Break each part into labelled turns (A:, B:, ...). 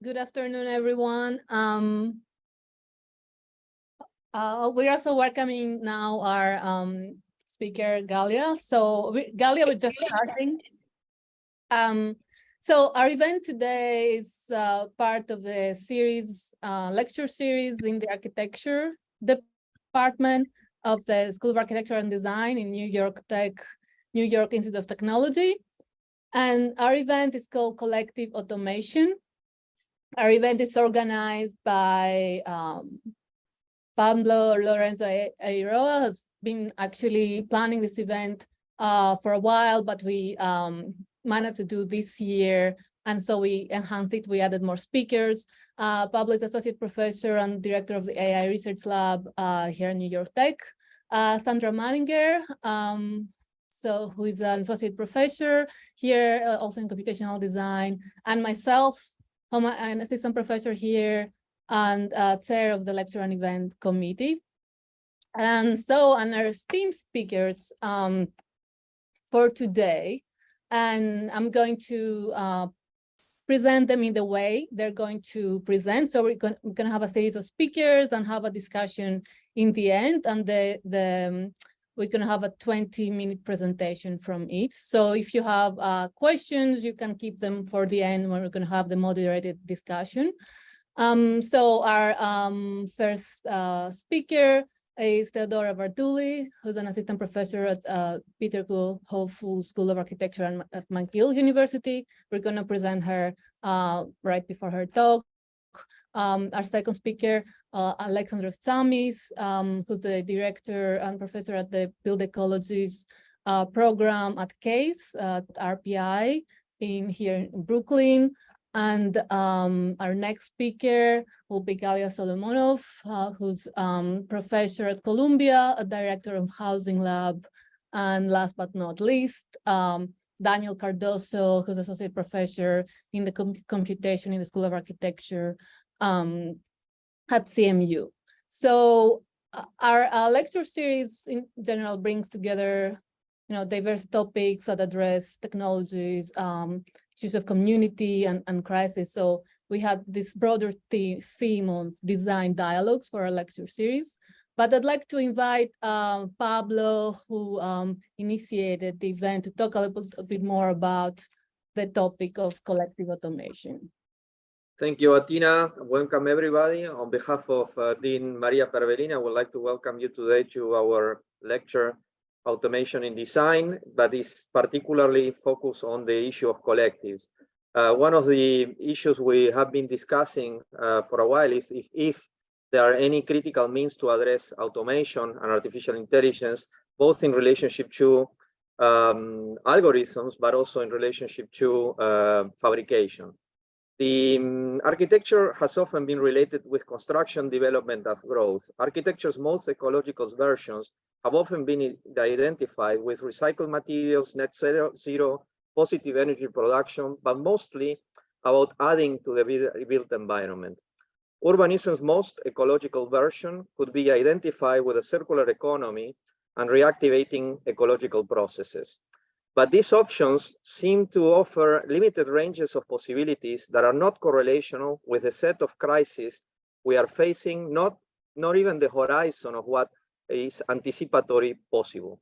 A: Good afternoon, everyone. We're also welcoming now our speaker, Galia. So Galia, we're just starting. So our event today is part of the series, lecture series in the architecture department of the School of Architecture and Design in New York Institute of Technology. And our event is called Collective Automation. Our event is organized by Pablo Lorenzo Eiroa, who's been actually planning this event for a while, but we managed to do this year. And so we enhanced it. We added more speakers. Pablo is associate professor and director of the AI Research Lab here in New York Tech. Sandra Manninger, who is an associate professor here, also in computational design, and myself, I'm an assistant professor here and chair of the lecture and event committee. And our esteemed speakers for today, and I'm going to present them in the way they're going to present. So we're going to have a series of speakers and have a discussion in the end, and we're going to have a 20-minute presentation from each. So if you have questions, you can keep them for the end when we're going to have the moderated discussion. So our first speaker is Theodora Barduli, who's an assistant professor at Peter Hofu School of Architecture at McGill University. We're going to present her right before her talk. Our second speaker, Alexandros Tsamis, who's the director and professor at the Build Ecologies program at CASE, at RPI here in Brooklyn. And our next speaker will be Galia Solomonov, who's professor at Columbia, a director of Housing Lab. And last but not least, Daniel Cardoso, who's associate professor in the computation in the School of Architecture at CMU. So our lecture series in general brings together diverse topics that address technologies, issues of community and crisis. So we had this broader theme of design dialogues for our lecture series. But I'd like to invite Pablo, who initiated the event, to talk a little bit more about the topic of collective automation.
B: Thank you, Atina. Welcome, everybody. On behalf of Dean Maria Pervelina, I would like to welcome you today to our lecture, Automation in Design, but is particularly focused on the issue of collectives. One of the issues we have been discussing for a while is if there are any critical means to address automation and artificial intelligence, both in relationship to algorithms, but also in relationship to fabrication. The architecture has often been related with construction, development, and growth. Architecture's most ecological versions have often been identified with recycled materials, net zero, positive energy production, but mostly about adding to the built environment. Urbanism's most ecological version could be identified with a circular economy and reactivating ecological processes. But these options seem to offer limited ranges of possibilities that are not correlational with the set of crises we are facing, not even the horizon of what is anticipatory possible.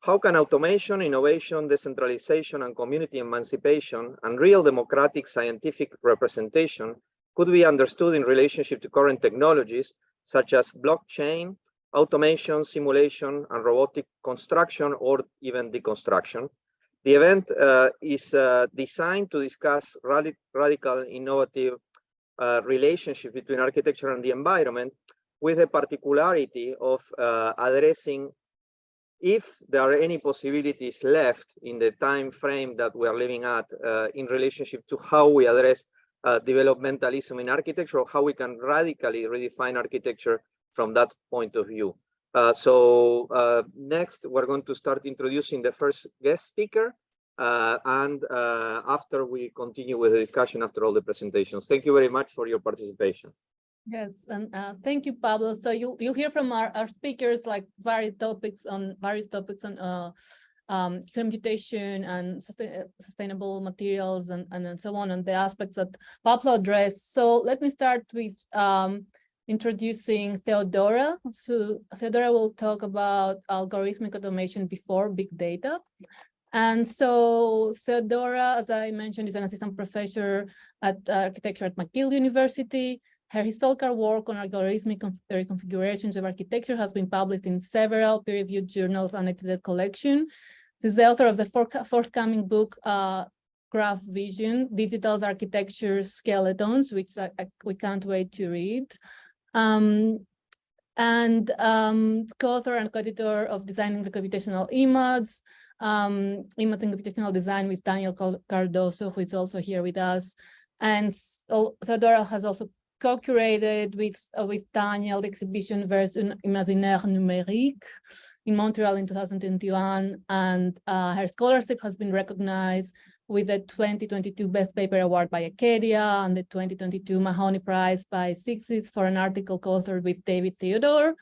B: How can automation, innovation, decentralization, and community emancipation, and real democratic scientific representation could be understood in relationship to current technologies such as blockchain, automation, simulation, and robotic construction, or even deconstruction? The event is designed to discuss radical, innovative relationship between architecture and the environment, with a particularity of addressing if there are any possibilities left in the time frame that we are living at in relationship to how we address developmentalism in architecture, or how we can radically redefine architecture from that point of view. Next, we're going to start introducing the first guest speaker, and after we continue with the discussion after all the presentations. Thank you very much for your participation.
A: Yes, and thank you, Pablo. So you'll hear from our speakers like various topics on computation and sustainable materials and so on, and the aspects that Pablo addressed. So let me start with introducing Theodora. So Theodora will talk about algorithmic automation before big data. And so Theodora, as I mentioned, is an assistant professor at architecture at McGill University. Her historical work on algorithmic reconfigurations of architecture has been published in several peer-reviewed journals and edited collection. She's the author of the forthcoming book, Graph Vision, Digital Architecture Skeletons, which we can't wait to read. And co-author and co-editor of Designing the Computational Image, Image and Computational Design with Daniel Cardoso, who is also here with us. And Theodora has also co-curated with Daniel the exhibition Vers un imaginaire numérique in Montreal in 2021. And her scholarship has been recognized with the 2022 Best Paper Award by Acadia and the 2022 Mahoney Prize by Sixes for an article co-authored with David Theodore.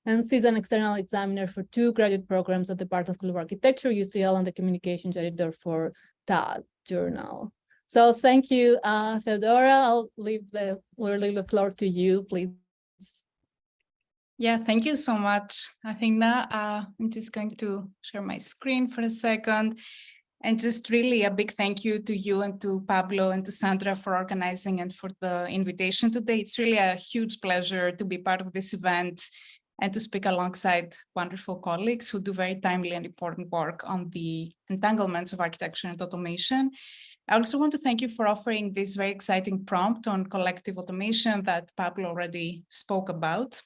A: And she's an external examiner for 2 graduate programs at the Barton School of Architecture, UCL, and the communications editor for that journal. So thank you, Theodora. We'll leave the floor to you, please.
C: Yeah, thank you so much. I think now I'm just going to share my screen for a second. And just really a big thank you to you and to Pablo and to Sandra for organizing and for the invitation today. It's really a huge pleasure to be part of this event and to speak alongside wonderful colleagues who do very timely and important work on the entanglements of architecture and automation. I also want to thank you for offering this very exciting prompt on collective automation that Pablo already spoke about.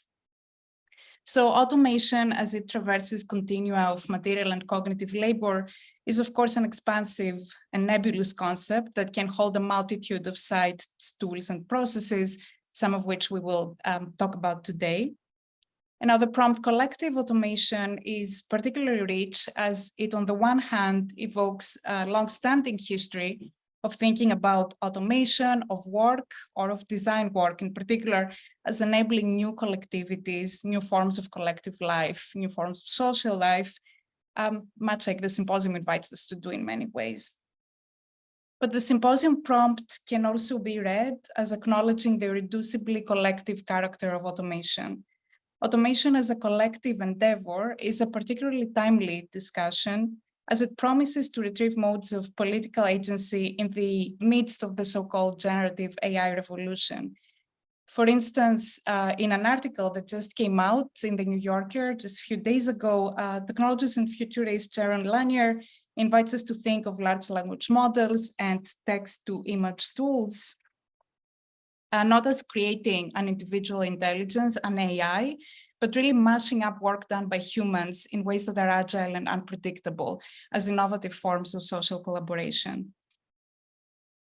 C: So automation, as it traverses continua of material and cognitive labor, is of course an expansive and nebulous concept that can hold a multitude of sites, tools, and processes, some of which we will talk about today. And now the prompt collective automation is particularly rich as it, on the one hand, evokes a long-standing history of thinking about automation of work or of design work in particular as enabling new collectivities, new forms of collective life, new forms of social life, much like the symposium invites us to do in many ways. But the symposium prompt can also be read as acknowledging the irreducibly collective character of automation. Automation as a collective endeavor is a particularly timely discussion as it promises to retrieve modes of political agency in the midst of the so-called generative AI revolution. For instance, in an article that just came out in the New Yorker just a few days ago, technologist and futurist Sharon Lanier invites us to think of large language models and text-to-image tools not as creating an individual intelligence, an AI, but really mashing up work done by humans in ways that are agile and unpredictable as innovative forms of social collaboration.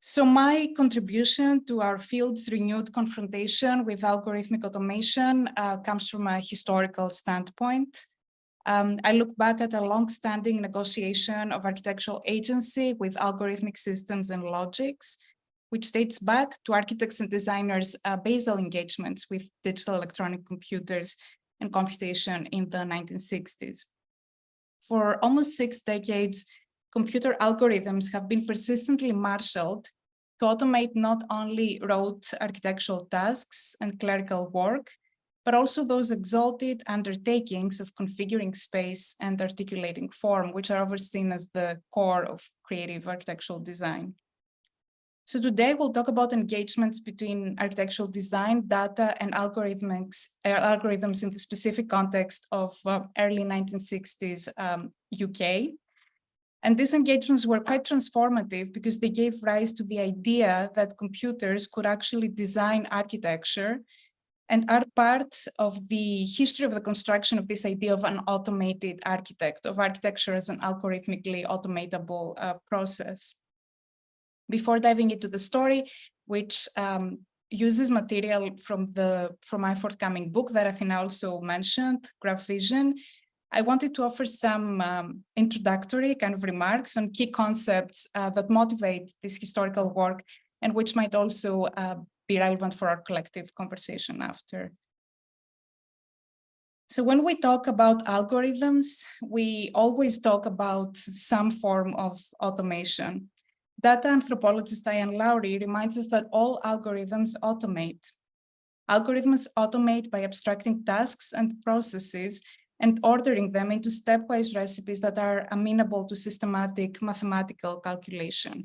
C: So my contribution to our field's renewed confrontation with algorithmic automation comes from a historical standpoint. I look back at a long-standing negotiation of architectural agency with algorithmic systems and logics, which dates back to architects and designers' basal engagements with digital electronic computers and computation in the 1960s. For almost 6 decades, computer algorithms have been persistently marshaled to automate not only rote architectural tasks and clerical work, but also those exalted undertakings of configuring space and articulating form, which are overseen as the core of creative architectural design. So today we'll talk about engagements between architectural design, data, and algorithms in the specific context of early 1960s UK. And these engagements were quite transformative because they gave rise to the idea that computers could actually design architecture and are part of the history of the construction of this idea of an automated architect, of architecture as an algorithmically automatable process. Before diving into the story, which uses material from my forthcoming book that Athena also mentioned, Graph Vision, I wanted to offer some introductory kind of remarks on key concepts that motivate this historical work and which might also be relevant for our collective conversation after. So when we talk about algorithms, we always talk about some form of automation. Data anthropologist Ian Lowry reminds us that all algorithms automate. Algorithms automate by abstracting tasks and processes and ordering them into stepwise recipes that are amenable to systematic mathematical calculation.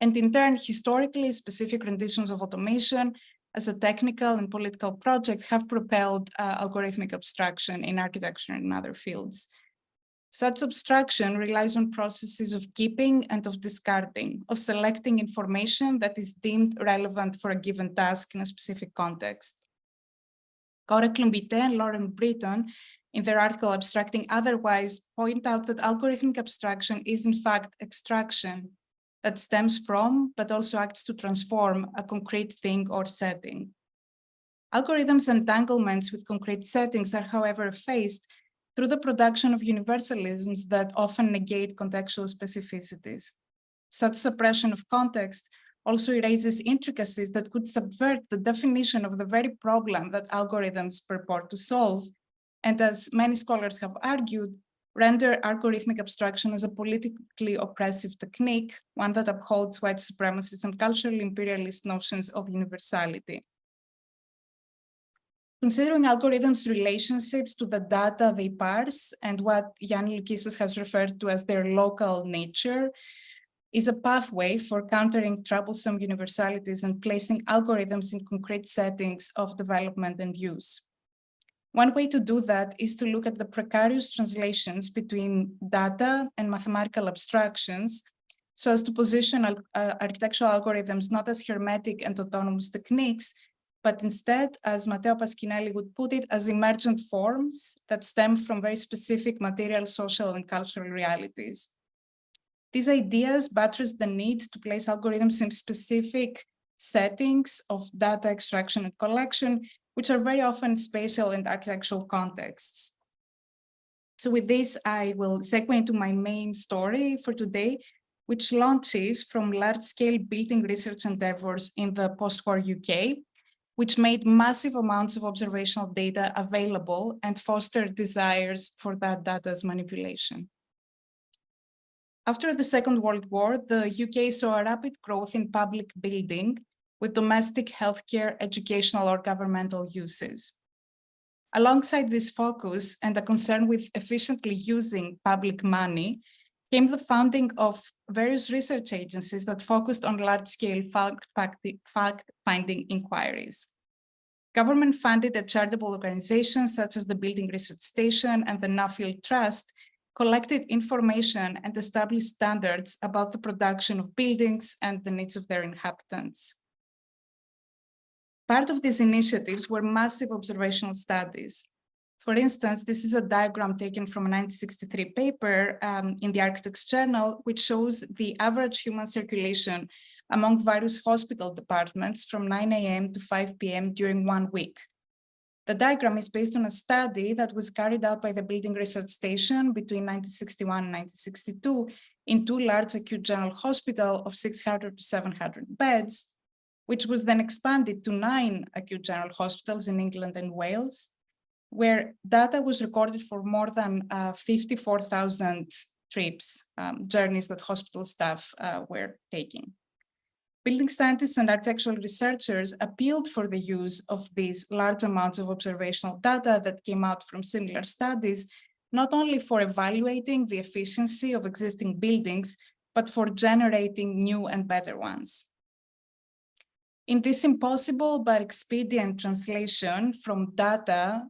C: And in turn, historically, specific renditions of automation as a technical and political project have propelled algorithmic abstraction in architecture and in other fields. Such abstraction relies on processes of keeping and of discarding, of selecting information that is deemed relevant for a given task in a specific context. Cora Clombite and Lauren Britton, in their article Abstracting Otherwise, point out that algorithmic abstraction is in fact extraction that stems from, but also acts to transform a concrete thing or setting. Algorithms' entanglements with concrete settings are, however, faced through the production of universalisms that often negate contextual specificities. Such suppression of context also erases intricacies that could subvert the definition of the very problem that algorithms purport to solve, and as many scholars have argued, render algorithmic abstraction as a politically oppressive technique, one that upholds white supremacist and culturally imperialist notions of universality. Considering algorithms' relationships to the data they parse and what Yannis Loukissas has referred to as their local nature is a pathway for countering troublesome universalities and placing algorithms in concrete settings of development and use. One way to do that is to look at the precarious translations between data and mathematical abstractions so as to position architectural algorithms not as hermetic and autonomous techniques, but instead, as Matteo Paschinelli would put it, as emergent forms that stem from very specific material, social, and cultural realities. These ideas buttress the need to place algorithms in specific settings of data extraction and collection, which are very often spatial and architectural contexts. So with this, I will segue into my main story for today, which launches from large-scale building research endeavors in the post-war UK, which made massive amounts of observational data available and fostered desires for that data's manipulation. After the Second World War, the UK saw a rapid growth in public building with domestic healthcare, educational, or governmental uses. Alongside this focus and a concern with efficiently using public money, came the founding of various research agencies that focused on large-scale fact-finding inquiries. Government-funded and charitable organizations such as the Building Research Station and the Nuffield Trust collected information and established standards about the production of buildings and the needs of their inhabitants. Part of these initiatives were massive observational studies. For instance, this is a diagram taken from a 1963 paper in the Architects Journal, which shows the average human circulation among various hospital departments from 9 a.m. to 5 p.m. during 1 week. The diagram is based on a study that was carried out by the Building Research Station between 1961 and 1962 in 2 large acute general hospitals of 600 to 700 beds, which was then expanded to 9 acute general hospitals in England and Wales, where data was recorded for more than 54,000 trips, journeys that hospital staff were taking. Building scientists and architectural researchers appealed for the use of these large amounts of observational data that came out from similar studies, not only for evaluating the efficiency of existing buildings, but for generating new and better ones. In this impossible but expedient translation from data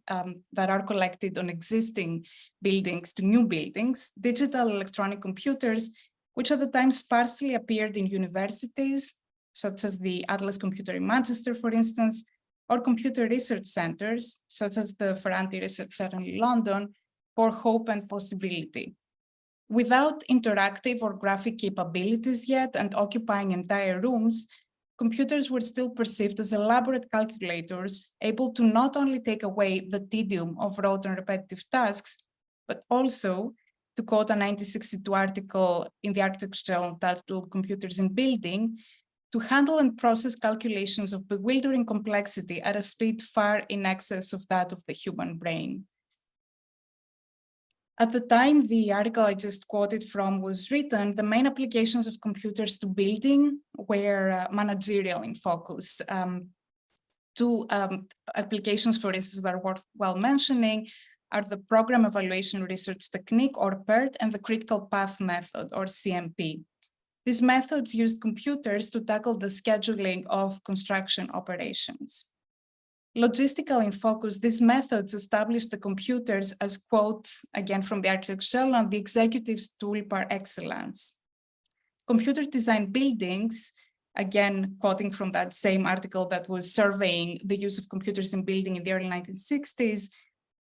C: that are collected on existing buildings to new buildings, digital electronic computers, which at the time sparsely appeared in universities, such as the Atlas Computer in Manchester, for instance, or computer research centers, such as the Ferranti Research Center in London, for hope and possibility. Without interactive or graphic capabilities yet and occupying entire rooms, computers were still perceived as elaborate calculators, able to not only take away the tedium of rote and repetitive tasks, but also, to quote a 1962 article in the Architects Journal titled Computers in Building, to handle and process calculations of bewildering complexity at a speed far in excess of that of the human brain. At the time the article I just quoted from was written, the main applications of computers to building were managerial in focus. Two applications, for instance, that are worthwhile mentioning are the Program Evaluation Research Technique, or PERT, and the Critical Path Method, or CMP. These methods used computers to tackle the scheduling of construction operations. Logistical in focus, these methods established the computers as, quote, again from the architect's shell, the executive's tool par excellence. Computer designed buildings, again, quoting from that same article that was surveying the use of computers in building in the early 1960s,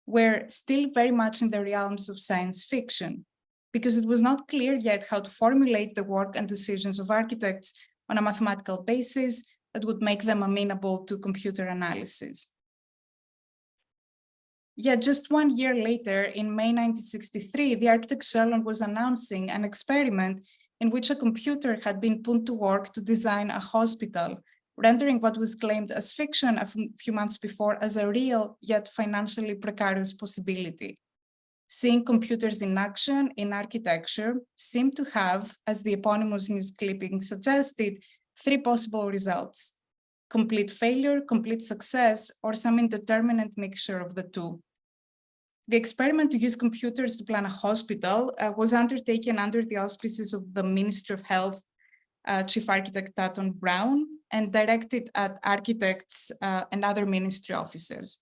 C: were still very much in the realms of science fiction, because it was not clear yet how to formulate the work and decisions of architects on a mathematical basis that would make them amenable to computer analysis. Yet just 1 year later, in May 1963, the architect Sherlund was announcing an experiment in which a computer had been put to work to design a hospital, rendering what was claimed as fiction a few months before as a real yet financially precarious possibility. Seeing computers in action in architecture seemed to have, as the eponymous news clipping suggested, three possible results: complete failure, complete success, or some indeterminate mixture of the two. The experiment to use computers to plan a hospital was undertaken under the auspices of the Ministry of Health Chief Architect Tatton Brown and directed at architects and other ministry officers.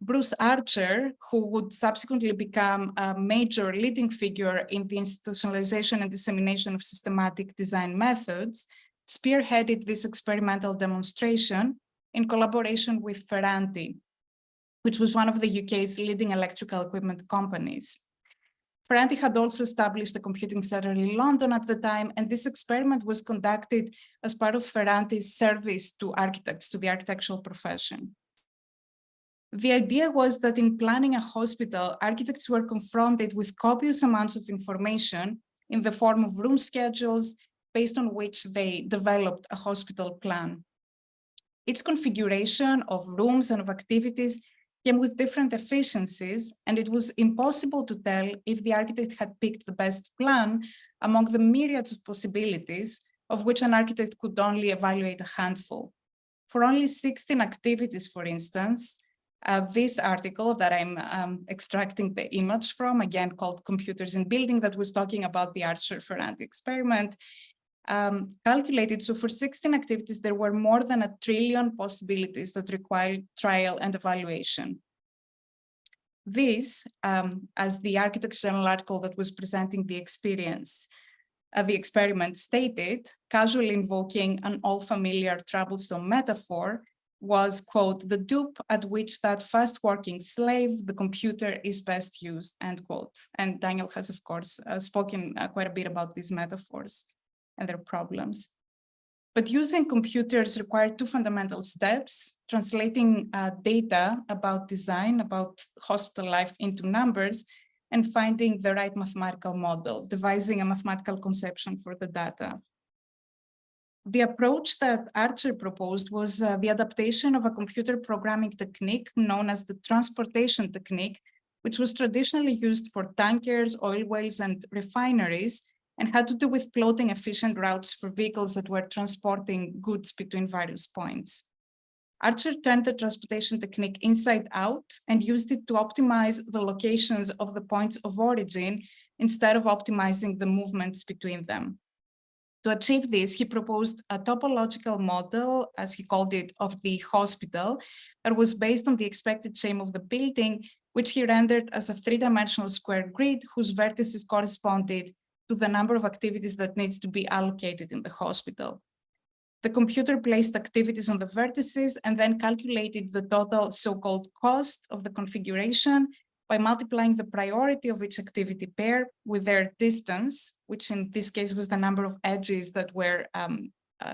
C: Bruce Archer, who would subsequently become a major leading figure in the institutionalization and dissemination of systematic design methods, spearheaded this experimental demonstration in collaboration with Ferranti, which was one of the UK's leading electrical equipment companies. Ferranti had also established a computing center in London at the time, and this experiment was conducted as part of Ferranti's service to architects, to the architectural profession. The idea was that in planning a hospital, architects were confronted with copious amounts of information in the form of room schedules, based on which they developed a hospital plan. Its configuration of rooms and of activities came with different efficiencies, and it was impossible to tell if the architect had picked the best plan among the myriads of possibilities, of which an architect could only evaluate a handful. For only 16 activities, for instance, this article that I'm extracting the image from, again called Computers in Building, that was talking about the Archer-Ferranti experiment, calculated, so for 16 activities, there were more than 1 trillion possibilities that required trial and evaluation. This, as the architectural article that was presenting the experience, the experiment stated, casually invoking an all-familiar troublesome metaphor, was, quote, the dupe at which that fast working slave, the computer, is best used, end quote. And Daniel has, of course, spoken quite a bit about these metaphors and their problems. But using computers required two fundamental steps: translating data about design, about hospital life into numbers, and finding the right mathematical model, devising a mathematical conception for the data. The approach that Archer proposed was the adaptation of a computer programming technique known as the transportation technique, which was traditionally used for tankers, oil wells, and refineries, and had to do with plotting efficient routes for vehicles that were transporting goods between various points. Archer turned the transportation technique inside out and used it to optimize the locations of the points of origin instead of optimizing the movements between them. To achieve this, he proposed a topological model, as he called it, of the hospital that was based on the expected shape of the building, which he rendered as a three-dimensional square grid whose vertices corresponded to the number of activities that needed to be allocated in the hospital. The computer placed activities on the vertices and then calculated the total so-called cost of the configuration by multiplying the priority of each activity pair with their distance, which in this case was the number of edges that were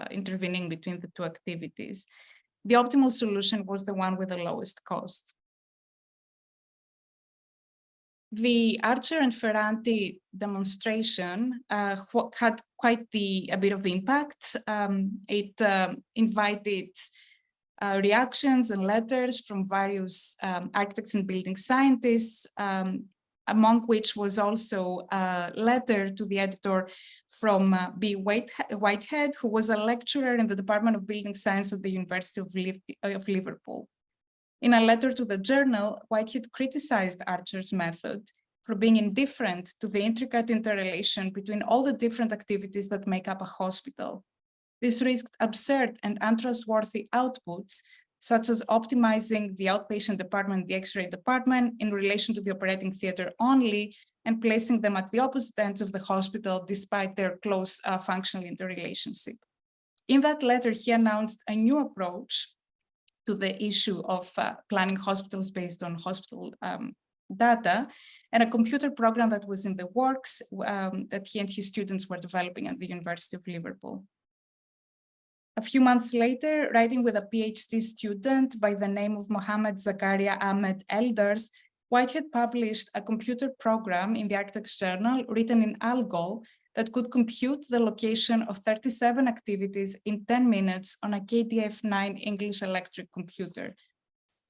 C: intervening between the two activities. The optimal solution was the one with the lowest cost. The Archer and Ferranti demonstration had quite a bit of impact. It invited reactions and letters from various architects and building scientists, among which was also a letter to the editor from B. Whitehead, who was a lecturer in the Department of Building Science at the University of Liverpool. In a letter to the journal, Whitehead criticized Archer's method for being indifferent to the intricate interrelation between all the different activities that make up a hospital. This risked absurd and untrustworthy outputs, such as optimizing the outpatient department, the X-ray department in relation to the operating theater only, and placing them at the opposite ends of the hospital despite their close functional interrelationship. In that letter, he announced a new approach to the issue of planning hospitals based on hospital data, and a computer program that was in the works that he and his students were developing at the University of Liverpool. A few months later, writing with a PhD student by the name of Mohammed Zakaria Ahmed Elders, Whitehead published a computer program in the Architects Journal written in ALGOL that could compute the location of 37 activities in 10 minutes on a KDF9 English electric computer.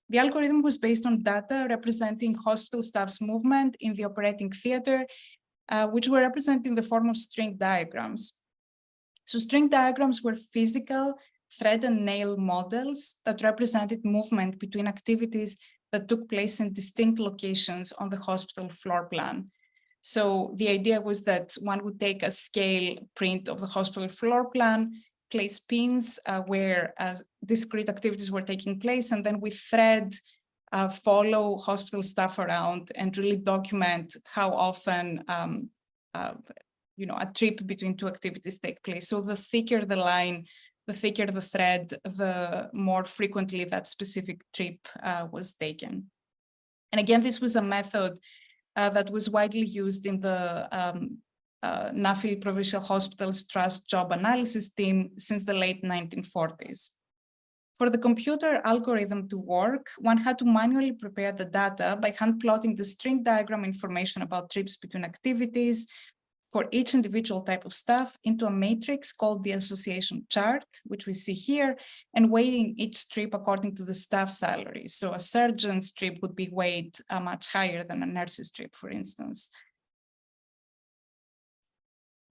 C: The algorithm was based on data representing hospital staff's movement in the operating theater, which were represented in the form of string diagrams. So string diagrams were physical thread and nail models that represented movement between activities that took place in distinct locations on the hospital floor plan. So the idea was that one would take a scale print of the hospital floor plan, place pins where discrete activities were taking place, and then with thread follow hospital staff around and really document how often a trip between two activities take place. So the thicker the line, the thicker the thread, the more frequently that specific trip was taken. And again, this was a method that was widely used in the Nuffield Provincial Hospitals Trust Job Analysis team since the late 1940s. For the computer algorithm to work, one had to manually prepare the data by hand plotting the string diagram information about trips between activities for each individual type of staff into a matrix called the association chart, which we see here, and weighing each trip according to the staff salary. So a surgeon's trip would be weighed much higher than a nurse's trip, for instance.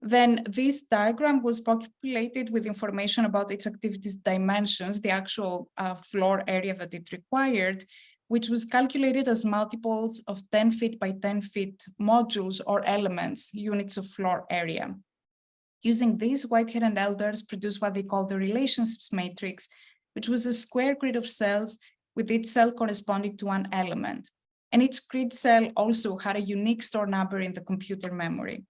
C: Then this diagram was populated with information about each activity's dimensions, the actual floor area that it required, which was calculated as multiples of 10 feet by 10 feet modules or elements, units of floor area. Using this, Whitehead and Elders produced what they call the relationships matrix, which was a square grid of cells with each cell corresponding to one element. And each grid cell also had a unique store number in the computer memory.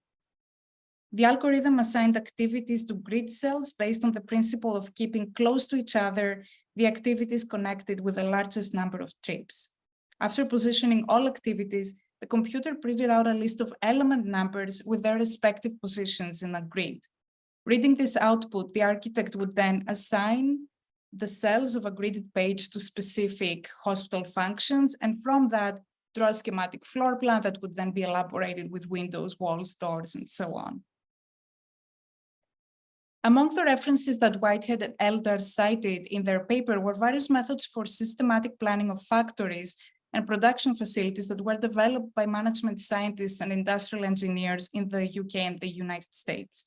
C: The algorithm assigned activities to grid cells based on the principle of keeping close to each other the activities connected with the largest number of trips. After positioning all activities, the computer printed out a list of element numbers with their respective positions in a grid. Reading this output, the architect would then assign the cells of a gridded page to specific hospital functions, and from that, draw a schematic floor plan that would then be elaborated with windows, walls, doors, and so on. Among the references that Whitehead and Elders cited in their paper were various methods for systematic planning of factories and production facilities that were developed by management scientists and industrial engineers in the UK and the United States.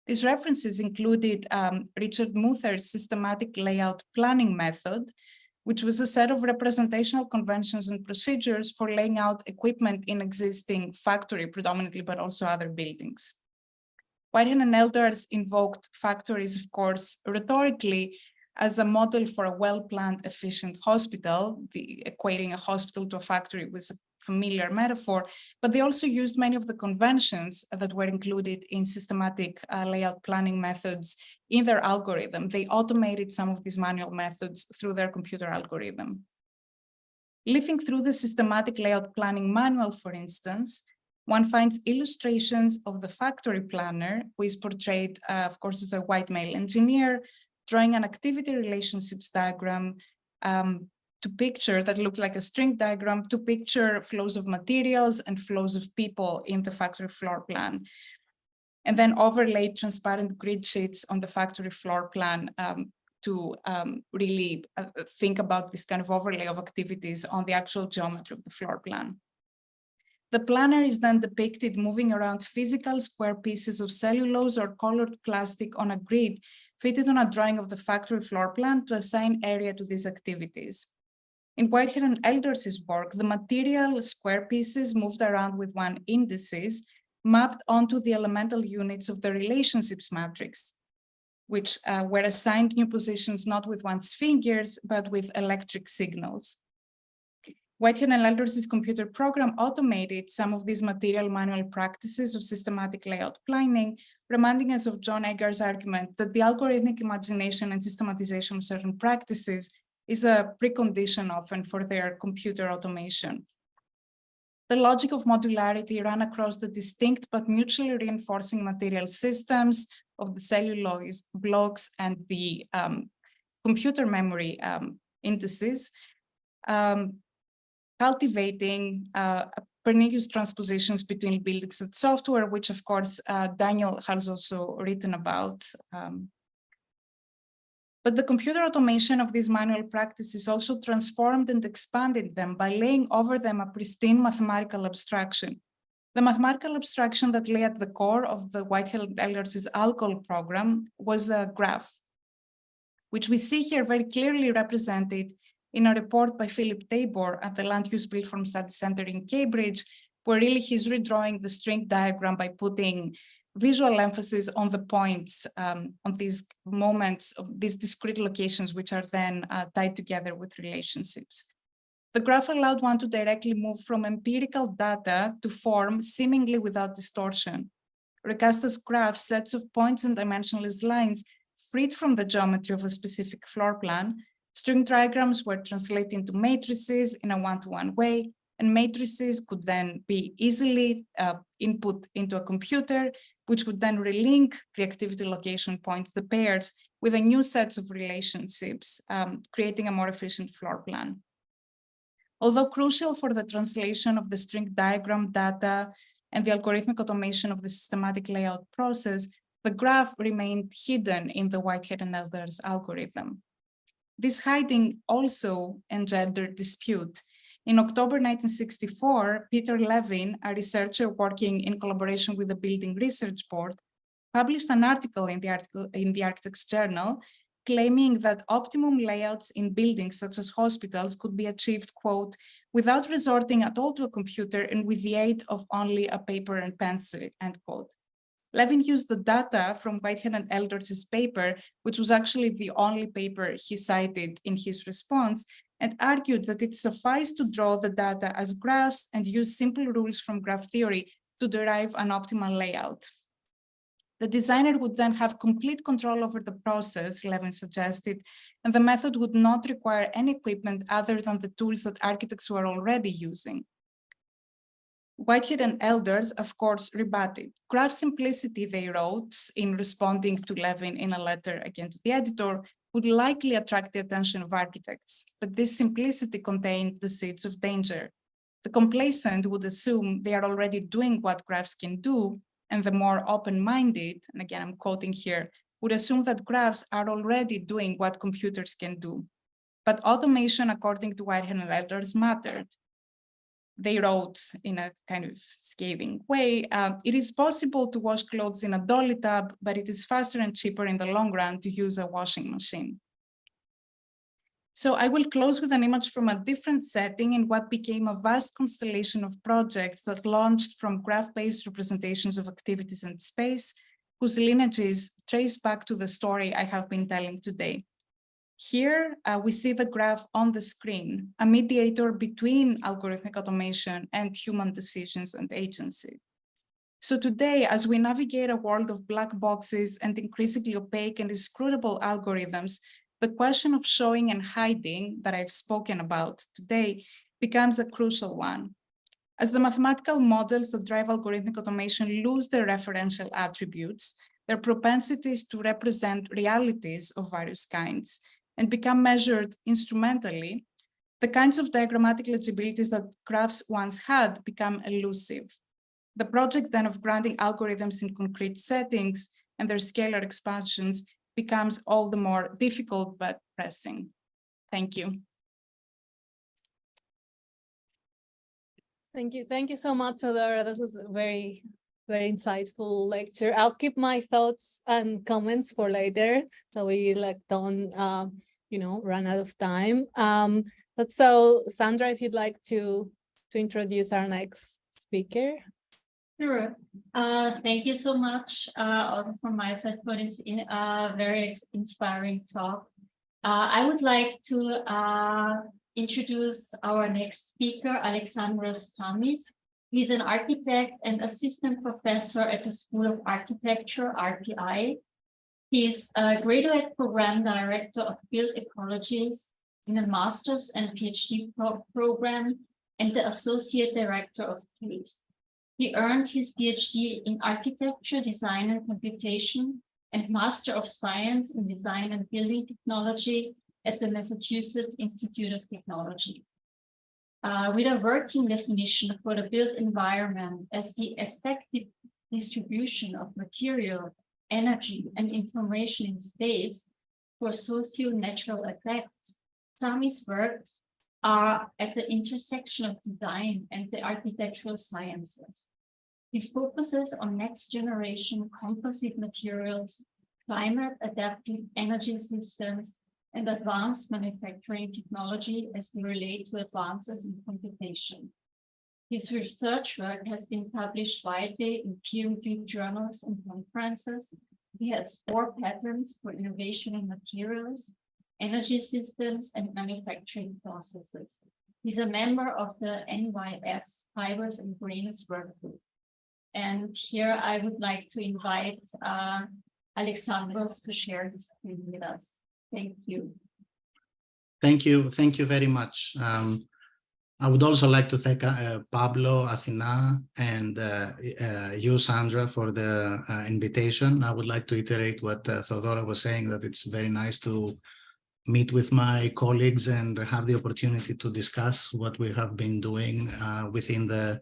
C: These references included Richard Muther's systematic layout planning method, which was a set of representational conventions and procedures for laying out equipment in existing factory predominantly, but also other buildings. Whitehead and Elders invoked factories, of course, rhetorically as a model for a well-planned, efficient hospital. Equating a hospital to a factory was a familiar metaphor, but they also used many of the conventions that were included in systematic layout planning methods in their algorithm. They automated some of these manual methods through their computer algorithm. Leafing through the systematic layout planning manual, for instance, one finds illustrations of the factory planner, who is portrayed, of course, as a white male engineer, drawing an activity relationships diagram to to picture that looked like a string diagram to picture flows of materials and flows of people in the factory floor plan. And then overlay transparent grid sheets on the factory floor plan to really think about this kind of overlay of activities on the actual geometry of the floor plan. The planner is then depicted moving around physical square pieces of cellulose or colored plastic on a grid fitted on a drawing of the factory floor plan to assign area to these activities. In Whitehead and Elders's work, the material square pieces moved around with one indices mapped onto the elemental units of the relationships matrix, which were assigned new positions not with one's fingers, but with electric signals. Whitehead and Elders's computer program automated some of these material manual practices of systematic layout planning, reminding us of John Egar's argument that the algorithmic imagination and systematization of certain practices is a precondition often for their computer automation. The logic of modularity ran across the distinct but mutually reinforcing material systems of the cellulose blocks and the computer memory indices, cultivating pernicious transpositions between buildings and software, which of course Daniel has also written about. But the computer automation of these manual practices also transformed and expanded them by laying over them a pristine mathematical abstraction. The mathematical abstraction that lay at the core of the Whitehead and Elders's alcohol program was a graph, which we see here very clearly represented in a report by Philip Tabor at the Land Use Built Form Study Center in Cambridge, where really he's redrawing the string diagram by putting visual emphasis on the points, on these moments of these discrete locations, which are then tied together with relationships. The graph allowed one to directly move from empirical data to form seemingly without distortion. Recast as graphs, sets of points and dimensionless lines freed from the geometry of a specific floor plan, string diagrams were translated into matrices in a one-to-one way, and matrices could then be easily input into a computer, which would then relink reactivity location points, the pairs, with a new set of relationships, creating a more efficient floor plan. Although crucial for the translation of the string diagram data and the algorithmic automation of the systematic layout process, the graph remained hidden in the Whitehead and Elders algorithm. This hiding also engendered dispute. In October 1964, Peter Levin, a researcher working in collaboration with the Building Research Board, published an article in the Architects Journal claiming that optimum layouts in buildings such as hospitals could be achieved, quote, without resorting at all to a computer and with the aid of only a paper and pencil, end quote. Levin used the data from Whitehead and Elders's paper, which was actually the only paper he cited in his response, and argued that it sufficed to draw the data as graphs and use simple rules from graph theory to derive an optimal layout. The designer would then have complete control over the process, Levin suggested, and the method would not require any equipment other than the tools that architects were already using. Whitehead and Elders, of course, rebutted. Graph simplicity, they wrote, in responding to Levin in a letter again to the editor, would likely attract the attention of architects, but this simplicity contained the seeds of danger. The complacent would assume they are already doing what graphs can do, and the more open-minded, and again I'm quoting here, would assume that graphs are already doing what computers can do. But automation, according to Whitehead and Elders, mattered. They wrote in a kind of scathing way, it is possible to wash clothes in a dolly tub, but it is faster and cheaper in the long run to use a washing machine. So I will close with an image from a different setting in what became a vast constellation of projects that launched from graph-based representations of activities and space, whose lineages trace back to the story I have been telling today. Here, we see the graph on the screen, a mediator between algorithmic automation and human decisions and agency. So today, as we navigate a world of black boxes and increasingly opaque and inscrutable algorithms, the question of showing and hiding that I've spoken about today becomes a crucial one. As the mathematical models that drive algorithmic automation lose their referential attributes, their propensities to represent realities of various kinds, and become measured instrumentally, The kinds of diagrammatic legibilities that graphs once had become elusive. The project then of grounding algorithms in concrete settings and their scalar expansions becomes all the more difficult but pressing. Thank you.
A: Thank you so much, Adora. That was a very insightful lecture. I'll keep my thoughts and comments for later, so we don't run out of time. But so Sandra, if you'd like to introduce our next speaker.
D: Sure. Thank you so much also from my side for this very inspiring talk. I would like to introduce our next speaker, Alexandros Tamis. He's an architect and assistant professor at the School of Architecture, RPI. He's a graduate program director of Built Ecologies in a master's and PhD program and the associate director of CASE. He earned his PhD in architecture, design and computation and Master of Science in Design and Building Technology at the Massachusetts Institute of Technology. With a working definition for the built environment as the effective distribution of material, energy, and information in space for socio-natural effects, Tamis' works are at the intersection of design and the architectural sciences. He focuses on next-generation composite materials, climate-adaptive energy systems, and advanced manufacturing technology as they relate to advances in computation. His research work has been published widely in peer-reviewed journals and conferences. He has 4 patents for innovation in materials, energy systems, and manufacturing processes. He's a member of the NYS Fibers and Grains Work Group. And here I would like to invite Alexandros to share his screen with us. Thank you.
E: Thank you very much. I would also like to thank Pablo, Athena, and you, Sandra, for the invitation. I would like to iterate what Theodora was saying, that it's very nice to meet with my colleagues and have the opportunity to discuss what we have been doing within the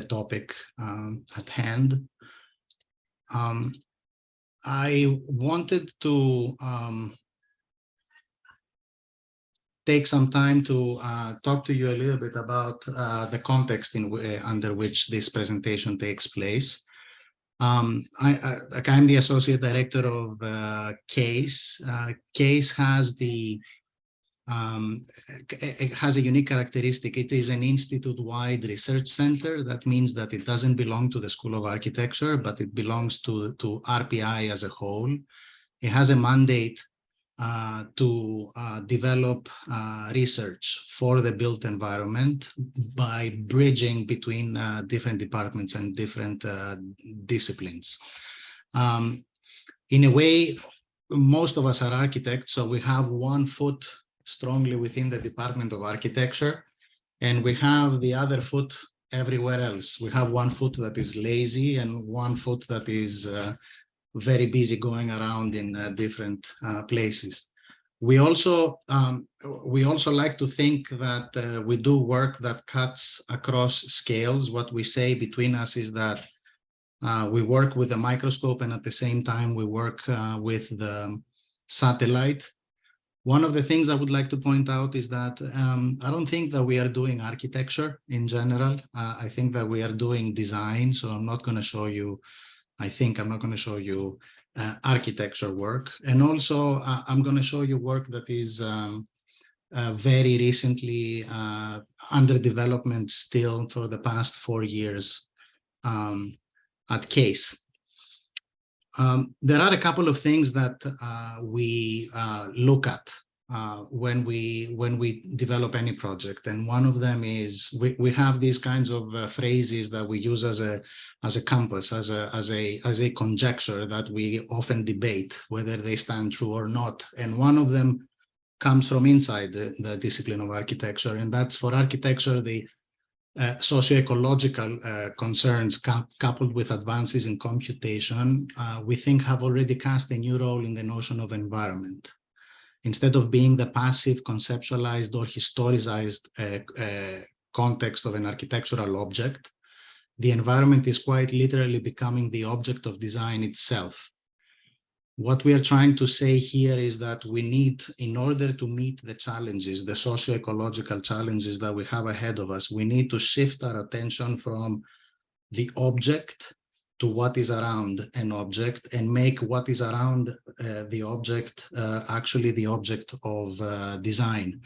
E: topic at hand. I wanted to take some time to talk to you a little bit about the context under which this presentation takes place. I'm the associate director of CASE. CASE has a unique characteristic. It is an institute-wide research center. That means that it doesn't belong to the School of Architecture, but it belongs to RPI as a whole. It has a mandate to develop research for the built environment by bridging between different departments and different disciplines. In a way, most of us are architects, so we have one foot strongly within the Department of Architecture, and we have the other foot everywhere else. We have one foot that is lazy and one foot that is very busy going around in different places. We also like to think that we do work that cuts across scales. What we say between us is that we work with a microscope, and at the same time we work with the satellite. One of the things I would like to point out is that I don't think that we are doing architecture in general. I think that we are doing design. So I'm not going to show you, architecture work. And also I'm going to show you work that is very recently under development still for the past 4 years at CASE. There are a couple of things that we look at when we develop any project, and one of them is we have these kinds of phrases that we use as a compass, as a conjecture that we often debate whether they stand true or not. And one of them comes from inside the discipline of architecture, and that's for architecture the socio-ecological concerns coupled with advances in computation, we think have already cast a new role in the notion of environment. instead of being the passive, conceptualized, or historicized context of an architectural object, the environment is quite literally becoming the object of design itself. What we are trying to say here is that we need, in order to meet the challenges, the socio-ecological challenges that we have ahead of us, we need to shift our attention from the object to what is around an object, and make what is around the object actually the object of design.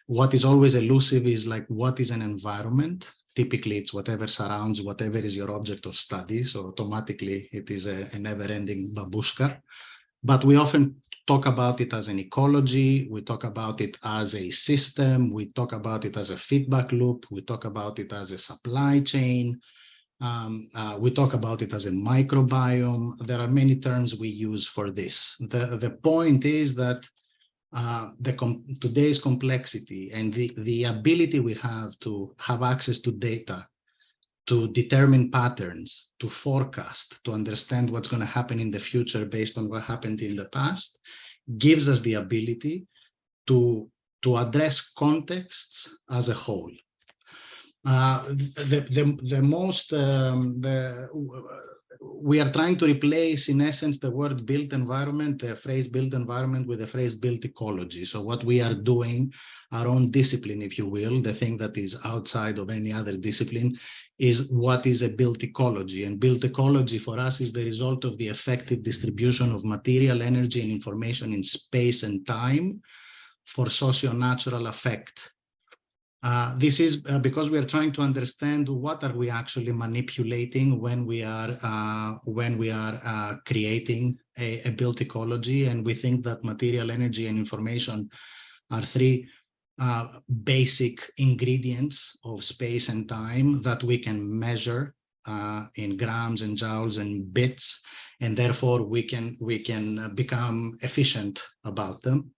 E: What is always elusive is like, what is an environment? Typically, it's whatever surrounds whatever is your object of study. So automatically, it is a never-ending babushka. But we often talk about it as an ecology. We talk about it as a system. We talk about it as a feedback loop. We talk about it as a supply chain. We talk about it as a microbiome. There are many terms we use for this. The point is that today's complexity and the ability we have to have access to data, to determine patterns, to forecast, to understand what's going to happen in the future based on what happened in the past, gives us the ability to address contexts as a whole. We are trying to replace, in essence, the word built environment, the phrase built environment, with the phrase built ecology. So what we are doing, our own discipline, if you will, the thing that is outside of any other discipline, is what is a built ecology. And built ecology for us is the result of the effective distribution of material, energy, and information in space and time for socio-natural effect. This is because we are trying to understand what are we actually manipulating when we are creating a built ecology, and we think that material, energy, and information are three basic ingredients of space and time that we can measure in grams and joules and bits, and therefore we can become efficient about them.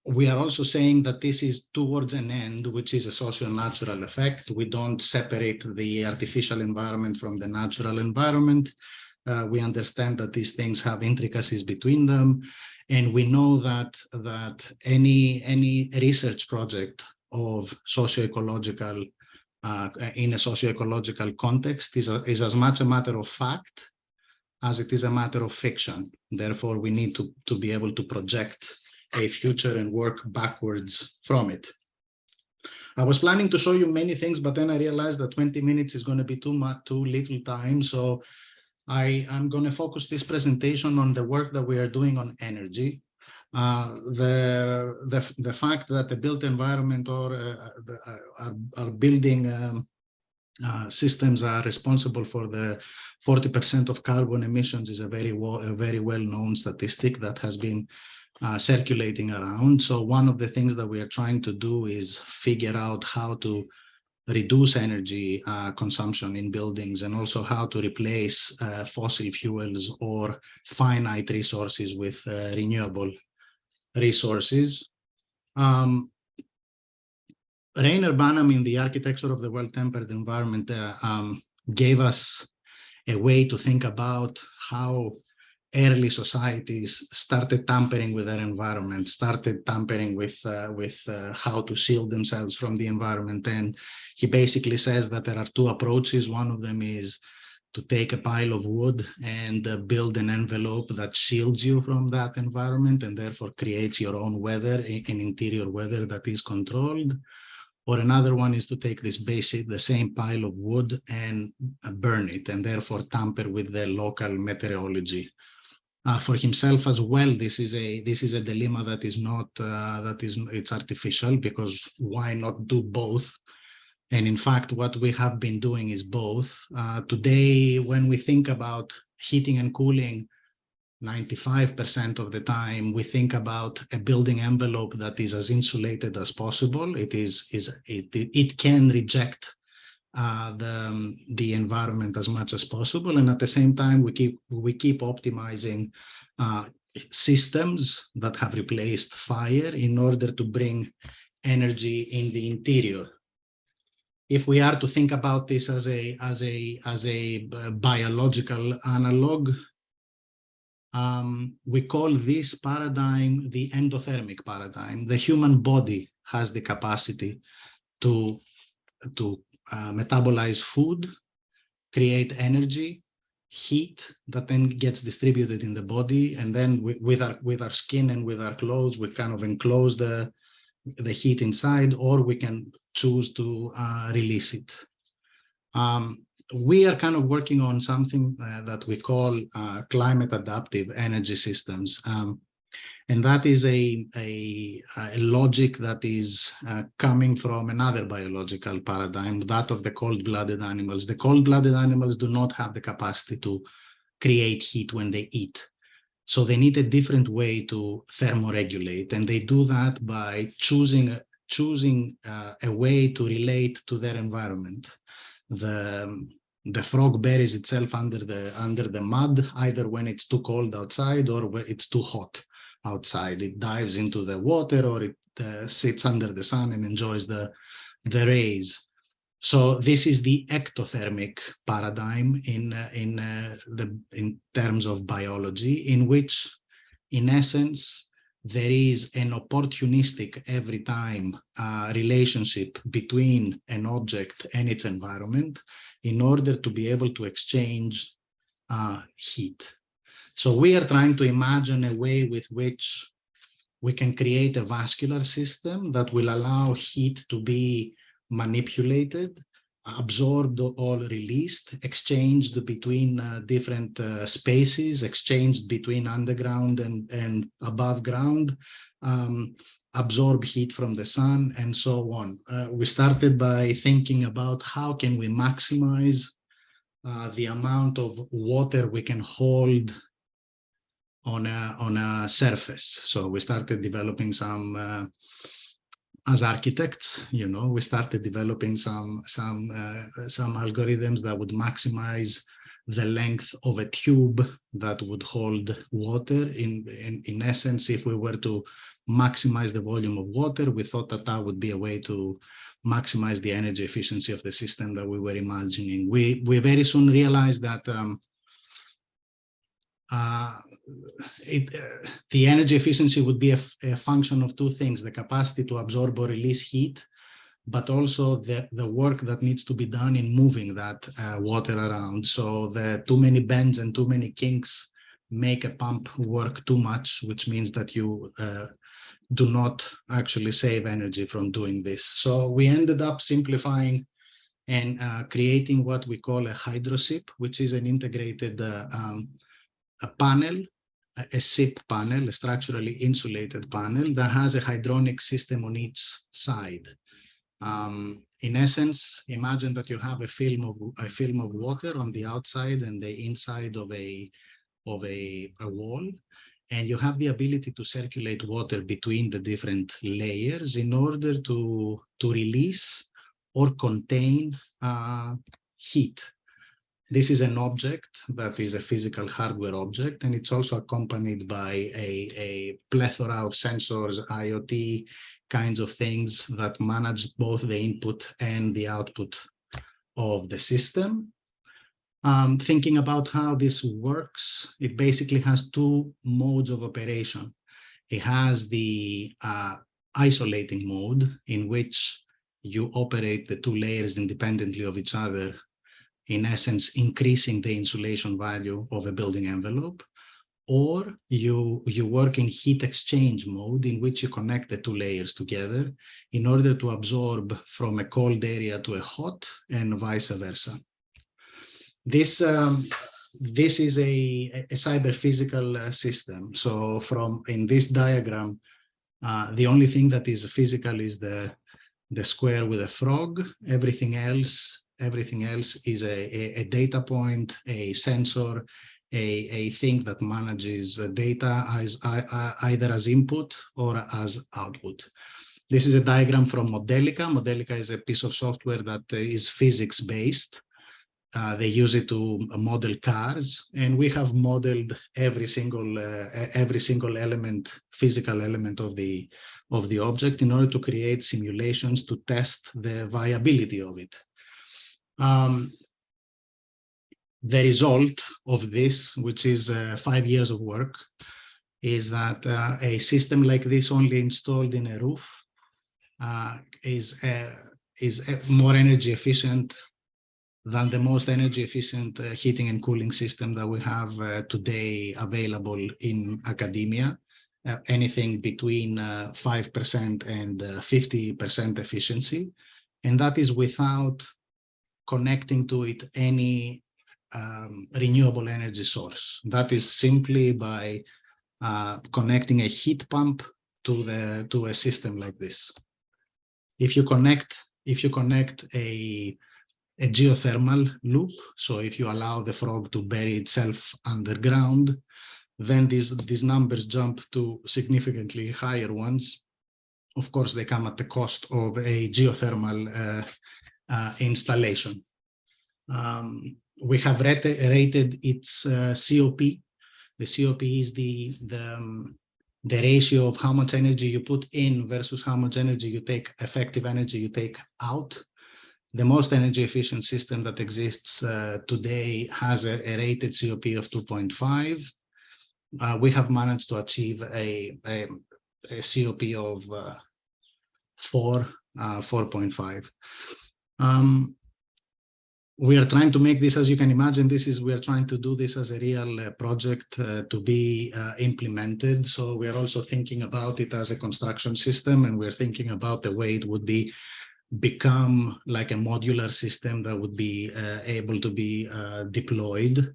E: We are also saying that this is towards an end, which is a socio-natural effect. We don't separate the artificial environment from the natural environment. We understand that these things have intricacies between them. And we know that any research project of socio-ecological, in a socio-ecological context is as much a matter of fact as it is a matter of fiction. Therefore, we need to be able to project a future and work backwards from it. I was planning to show you many things, but then I realized that 20 minutes is going to be too little time. So I'm going to focus this presentation on the work that we are doing on energy. The fact that the built environment or our building systems are responsible for the 40% of carbon emissions is a very well-known statistic that has been circulating around. So one of the things that we are trying to do is figure out how to reduce energy consumption in buildings, and also how to replace fossil fuels or finite resources with renewable resources. Rainer Banham, in The Architecture of the Well-Tempered Environment, gave us a way to think about how early societies started tampering with their environment, started tampering with how to shield themselves from the environment. And he basically says that there are two approaches. One of them is to take a pile of wood and build an envelope that shields you from that environment and therefore creates your own weather, an interior weather that is controlled. Or another one is to take the same pile of wood and burn it, and therefore tamper with the local meteorology. For himself as well, this is a dilemma that is not it's artificial, because why not do both? And in fact, what we have been doing is both. Today, when we think about heating and cooling, 95% of the time we think about a building envelope that is as insulated as possible. It can reject the environment as much as possible, and at the same time we keep optimizing systems that have replaced fire in order to bring energy in the interior. If we are to think about this as a biological analog, We call this paradigm the endothermic paradigm. The human body has the capacity to metabolize food, create energy, heat that then gets distributed in the body, and then with our skin and with our clothes, we kind of enclose the heat inside, or we can choose to release it. We are kind of working on something that we call climate adaptive energy systems. And that is a logic that is coming from another biological paradigm, that of the cold-blooded animals. The cold-blooded animals do not have the capacity to create heat when they eat. So they need a different way to thermoregulate, and they do that by choosing a way to relate to their environment. The frog buries itself under the mud, either when it's too cold outside or when it's too hot outside. It dives into the water, or it sits under the sun and enjoys the rays. So this is the ectothermic paradigm in terms of biology, in which, in essence, there is an opportunistic every time relationship between an object and its environment in order to be able to exchange heat. So we are trying to imagine a way with which we can create a vascular system that will allow heat to be manipulated, absorbed or released, exchanged between different spaces, exchanged between underground and above ground, absorb heat from the sun, and so on. We started by thinking about how can we maximize the amount of water we can hold on a surface. So we started developing some as architects, we started developing some algorithms that would maximize the length of a tube that would hold water. In essence, if we were to maximize the volume of water, we thought that would be a way to maximize the energy efficiency of the system that we were imagining. We very soon realized that the energy efficiency would be a function of two things: the capacity to absorb or release heat, but also the work that needs to be done in moving that water around. So the too many bends and too many kinks make a pump work too much, which means that you do not actually save energy from doing this. So we ended up simplifying and creating what we call a hydrosip, which is an integrated a panel, a SIP panel, a structurally insulated panel that has a hydronic system on each side. In essence, imagine that you have a film of water on the outside and the inside of a wall, and you have the ability to circulate water between the different layers in order to release or contain heat. This is an object that is a physical hardware object, and it's also accompanied by a plethora of sensors, IoT kinds of things that manage both the input and the output of the system. Thinking about how this works, it basically has two modes of operation. It has the isolating mode, in which you operate the two layers independently of each other, in essence, increasing the insulation value of a building envelope. Or you work in heat exchange mode, in which you connect the two layers together in order to absorb from a cold area to a hot, and vice versa. This is a cyber-physical system. So in this diagram, the only thing that is physical is the square with a frog. Everything else is a data point, a sensor, a thing that manages data either as input or as output. This is a diagram from Modelica. Modelica is a piece of software that is physics-based. They use it to model cars, and we have modeled every single element, physical element of the object, in order to create simulations to test the viability of it. The result of this, which is 5 years of work, is that a system like this only installed in a roof is more energy efficient than the most energy efficient heating and cooling system that we have today available in academia, anything between 5% and 50% efficiency. And that is without connecting to it any renewable energy source. That is simply by connecting a heat pump to a system like this. If you connect a geothermal loop, so if you allow the frog to bury itself underground, then these numbers jump to significantly higher ones. Of course, they come at the cost of a geothermal installation. We have rated its COP. The COP is the ratio of how much energy you put in versus how much energy you take, effective energy you take out. The most energy efficient system that exists today has a rated COP of 2.5. We have managed to achieve a COP of 4.5. We are trying to make this, as you can imagine, we are trying to do this as a real project to be implemented. So we are also thinking about it as a construction system, and we're thinking about the way it would become like a modular system that would be able to be deployed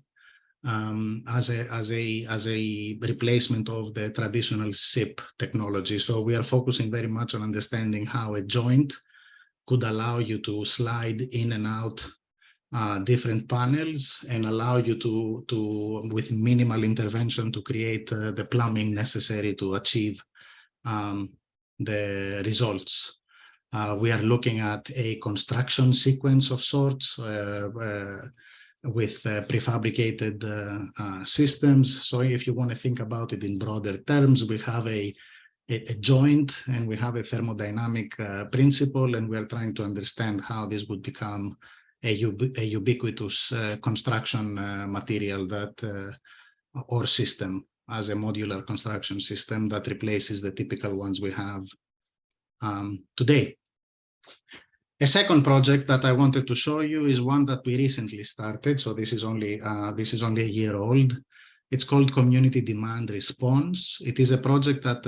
E: as a replacement of the traditional SIP technology. So we are focusing very much on understanding how a joint could allow you to slide in and out different panels and allow you to with minimal intervention to create the plumbing necessary to achieve the results. We are looking at a construction sequence of sorts with prefabricated systems. So if you want to think about it in broader terms, we have a joint and we have a thermodynamic principle, and we are trying to understand how this would become a ubiquitous construction material or system as a modular construction system that replaces the typical ones we have today. A second project that I wanted to show you is one that we recently started. So this is only a year old. It's called Community Demand Response. It is a project that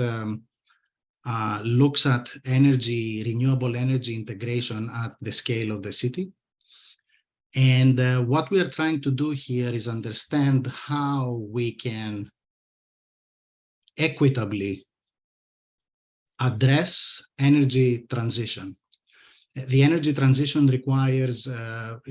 E: looks at renewable energy integration at the scale of the city. And what we are trying to do here is understand how we can equitably address energy transition. The energy transition requires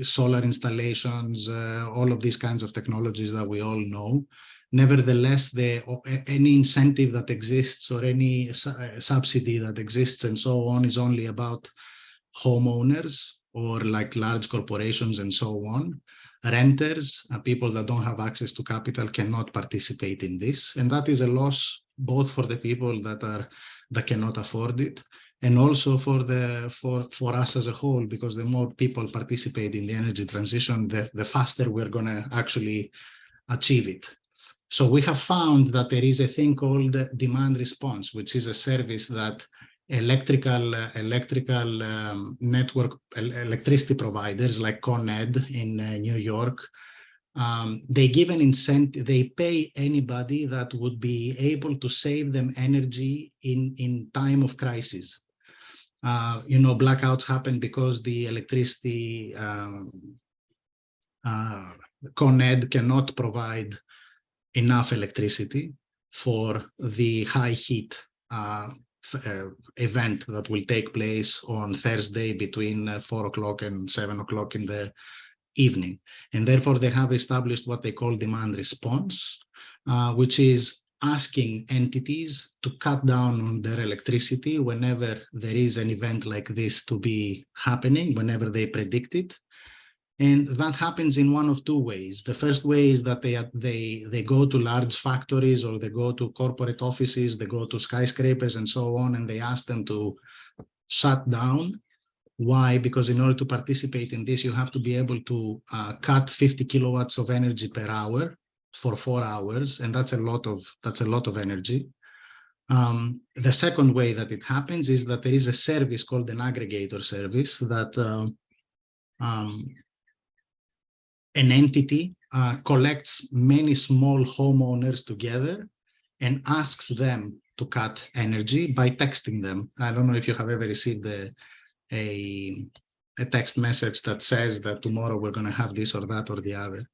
E: solar installations, all of these kinds of technologies that we all know. Nevertheless, any incentive that exists or any subsidy that exists and so on is only about homeowners or like large corporations and so on. Renters, people that don't have access to capital, cannot participate in this. And that is a loss both for the people that cannot afford it, and also for us as a whole, because the more people participate in the energy transition, the faster we're going to actually achieve it. So we have found that there is a thing called demand response, which is a service that electricity providers like Con Ed in New York, they give an incentive, they pay anybody that would be able to save them energy in time of crisis. Blackouts happen because the electricity Con Ed cannot provide enough electricity for the high heat event that will take place on Thursday between 4 o'clock and 7 o'clock in the evening. And therefore, they have established what they call demand response, which is asking entities to cut down on their electricity whenever there is an event like this to be happening, whenever they predict it. And that happens in one of two ways. The first way is that they go to large factories, or they go to corporate offices, they go to skyscrapers and so on, and they ask them to shut down Why? Because in order to participate in this, you have to be able to cut 50 kilowatts of energy per hour for 4 hours, and that's a lot of energy. The second way that it happens is that there is a service called an aggregator service that an entity collects many small homeowners together and asks them to cut energy by texting them. I don't know if you have ever received a text message that says that tomorrow we're going to have this or that or the other.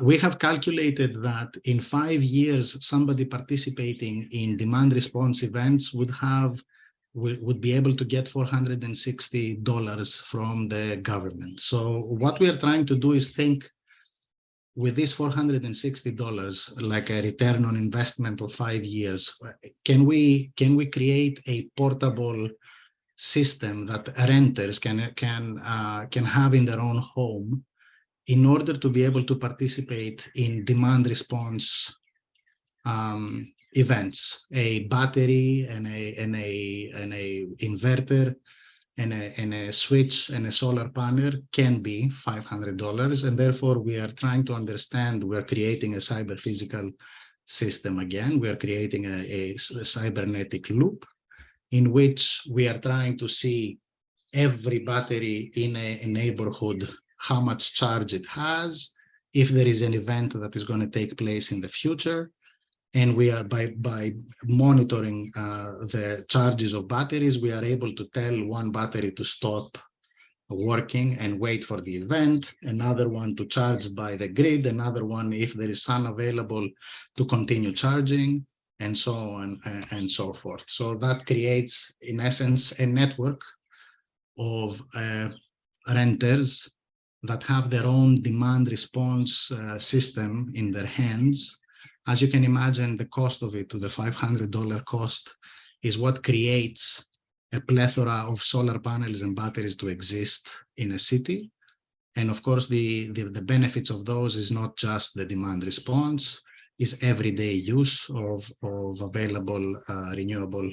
E: We have calculated that in 5 years, somebody participating in demand response events would be able to get $460 from the government. So what we are trying to do is think with this $460, like a return on investment of 5 years, can we create a portable system that renters can have in their own home in order to be able to participate in demand response events? A battery and a inverter and a switch and a solar panel can be $500, and therefore we are trying to understand. We're creating a cyber physical system again. We are creating a cybernetic loop in which we are trying to see every battery in a neighborhood, how much charge it has, if there is an event that is going to take place in the future. And we are, by monitoring the charges of batteries, we are able to tell one battery to stop working and wait for the event, another one to charge by the grid, another one, if there is sun available, to continue charging, and so on and so forth. So that creates, in essence, a network of renters that have their own demand response system in their hands. As you can imagine, the cost of it, to the $500 cost, is what creates a plethora of solar panels and batteries to exist in a city. And of course, the benefits of those is not just the demand response, is everyday use of available renewable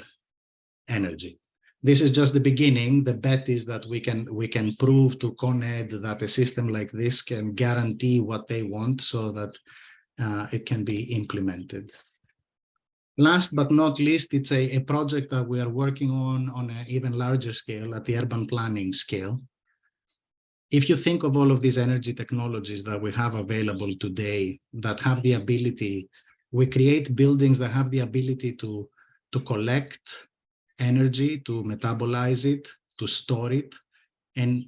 E: energy. This is just the beginning. The bet is that we can prove to Con Ed that a system like this can guarantee what they want, so that it can be implemented. Last but not least, it's a project that we are working on an even larger scale, at the urban planning scale. If you think of all of these energy technologies that we have available today that have the ability, we create buildings that have the ability to collect energy, to metabolize it, to store it, and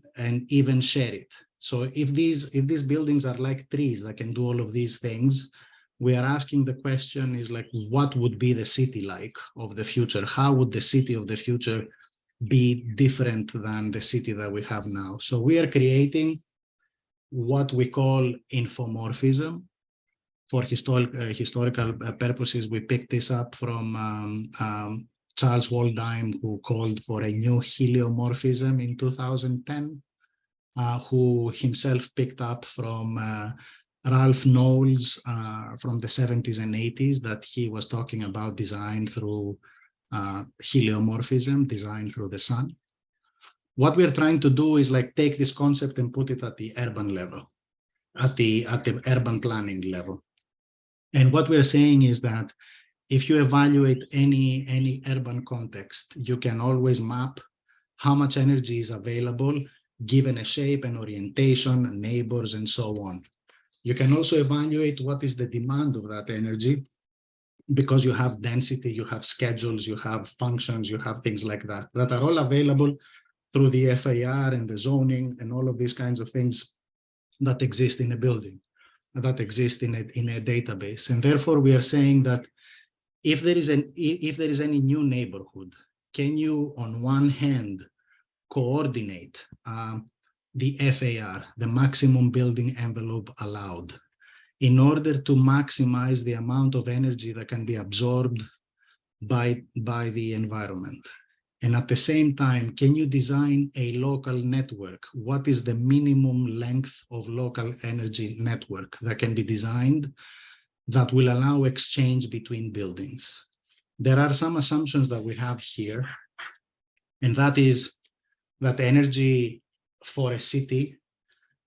E: even share it. So if these buildings are like trees that can do all of these things, we are asking the question is like, what would be the city like of the future? How would the city of the future be different than the city that we have now? So we are creating what we call infomorphism. For historical purposes, we picked this up from Charles Waldheim, who called for a new heliomorphism in 2010, who himself picked up from Ralph Knowles from the 70s and 80s, that he was talking about design through heliomorphism, design through the sun. What we're trying to do is like take this concept and put it at the urban level, at the urban planning level. And what we're saying is that if you evaluate any urban context, you can always map how much energy is available, given a shape and orientation, neighbors, and so on. You can also evaluate what is the demand of that energy, because you have density, you have schedules, you have functions, you have things like that are all available through the FAR and the zoning and all of these kinds of things that exist in a building, that exist in a database. And therefore, we are saying that if there is any new neighborhood, can you, on one hand, coordinate the FAR, the maximum building envelope allowed, in order to maximize the amount of energy that can be absorbed by the environment? And at the same time, can you design a local network? What is the minimum length of local energy network that can be designed that will allow exchange between buildings? There are some assumptions that we have here, and that is, that energy for a city,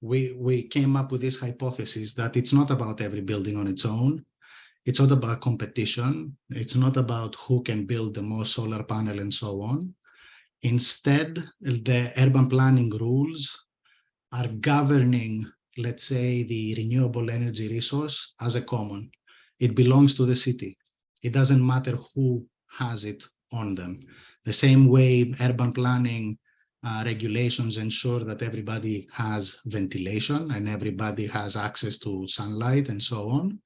E: we came up with this hypothesis that it's not about every building on its own. It's not about competition. It's not about who can build the most solar panel and so on. Instead, the urban planning rules are governing, let's say, the renewable energy resource as a common. It belongs to the city. It doesn't matter who has it on them. The same way urban planning regulations ensure that everybody has ventilation and everybody has access to sunlight and so on.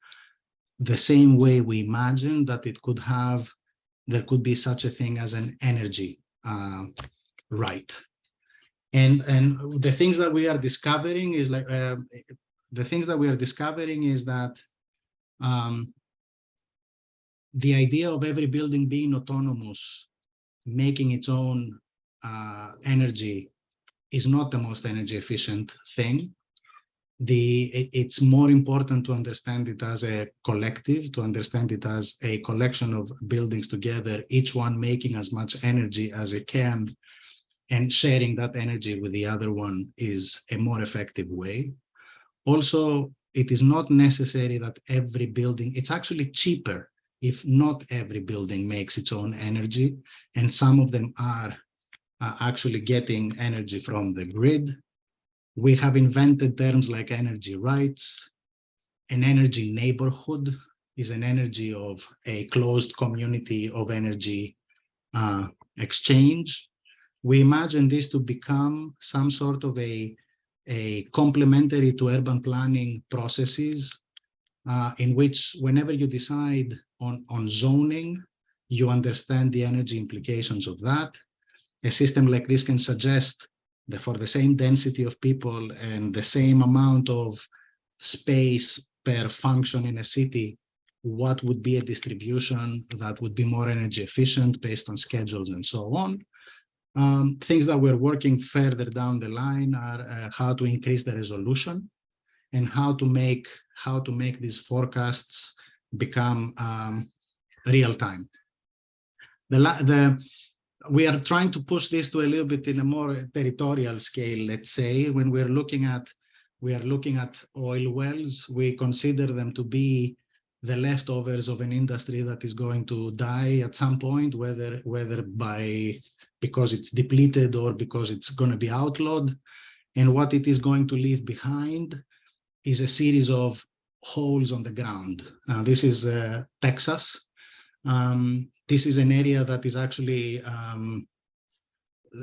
E: The same way we imagine that there could be such a thing as an energy right. And the things that we are discovering is like, that the idea of every building being autonomous, making its own energy, is not the most energy efficient thing. It's more important to understand it as a collective, to understand it as a collection of buildings together, each one making as much energy as it can, and sharing that energy with the other one is a more effective way. Also, it is not necessary that every building, it's actually cheaper if not every building makes its own energy, and some of them are actually getting energy from the grid. We have invented terms like energy rights. An energy neighborhood is an energy of a closed community of energy exchange. We imagine this to become some sort of a complementary to urban planning processes, in which whenever you decide on zoning, you understand the energy implications of that. A system like this can suggest that for the same density of people and the same amount of space per function in a city, what would be a distribution that would be more energy efficient based on schedules and so on. Things that we're working further down the line are how to increase the resolution and how to make these forecasts become real time. We are trying to push this to a little bit in a more territorial scale. Let's say when we are looking at oil wells, we consider them to be the leftovers of an industry that is going to die at some point, whether because it's depleted or because it's going to be outlawed. And what it is going to leave behind is a series of holes on the ground. This is Texas. This is an area that is actually,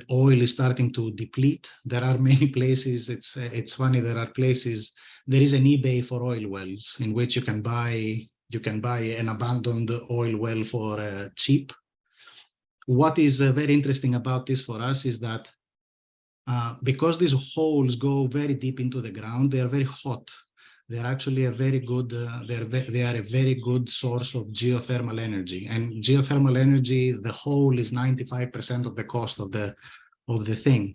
E: oil is starting to deplete. There are many places, it's funny, there are places, there is an eBay for oil wells in which you can buy an abandoned oil well for cheap. What is very interesting about this for us is that because these holes go very deep into the ground, they are very hot. They're actually a very good, they are a very good source of geothermal energy. And geothermal energy, the hole is 95% of the cost of the thing.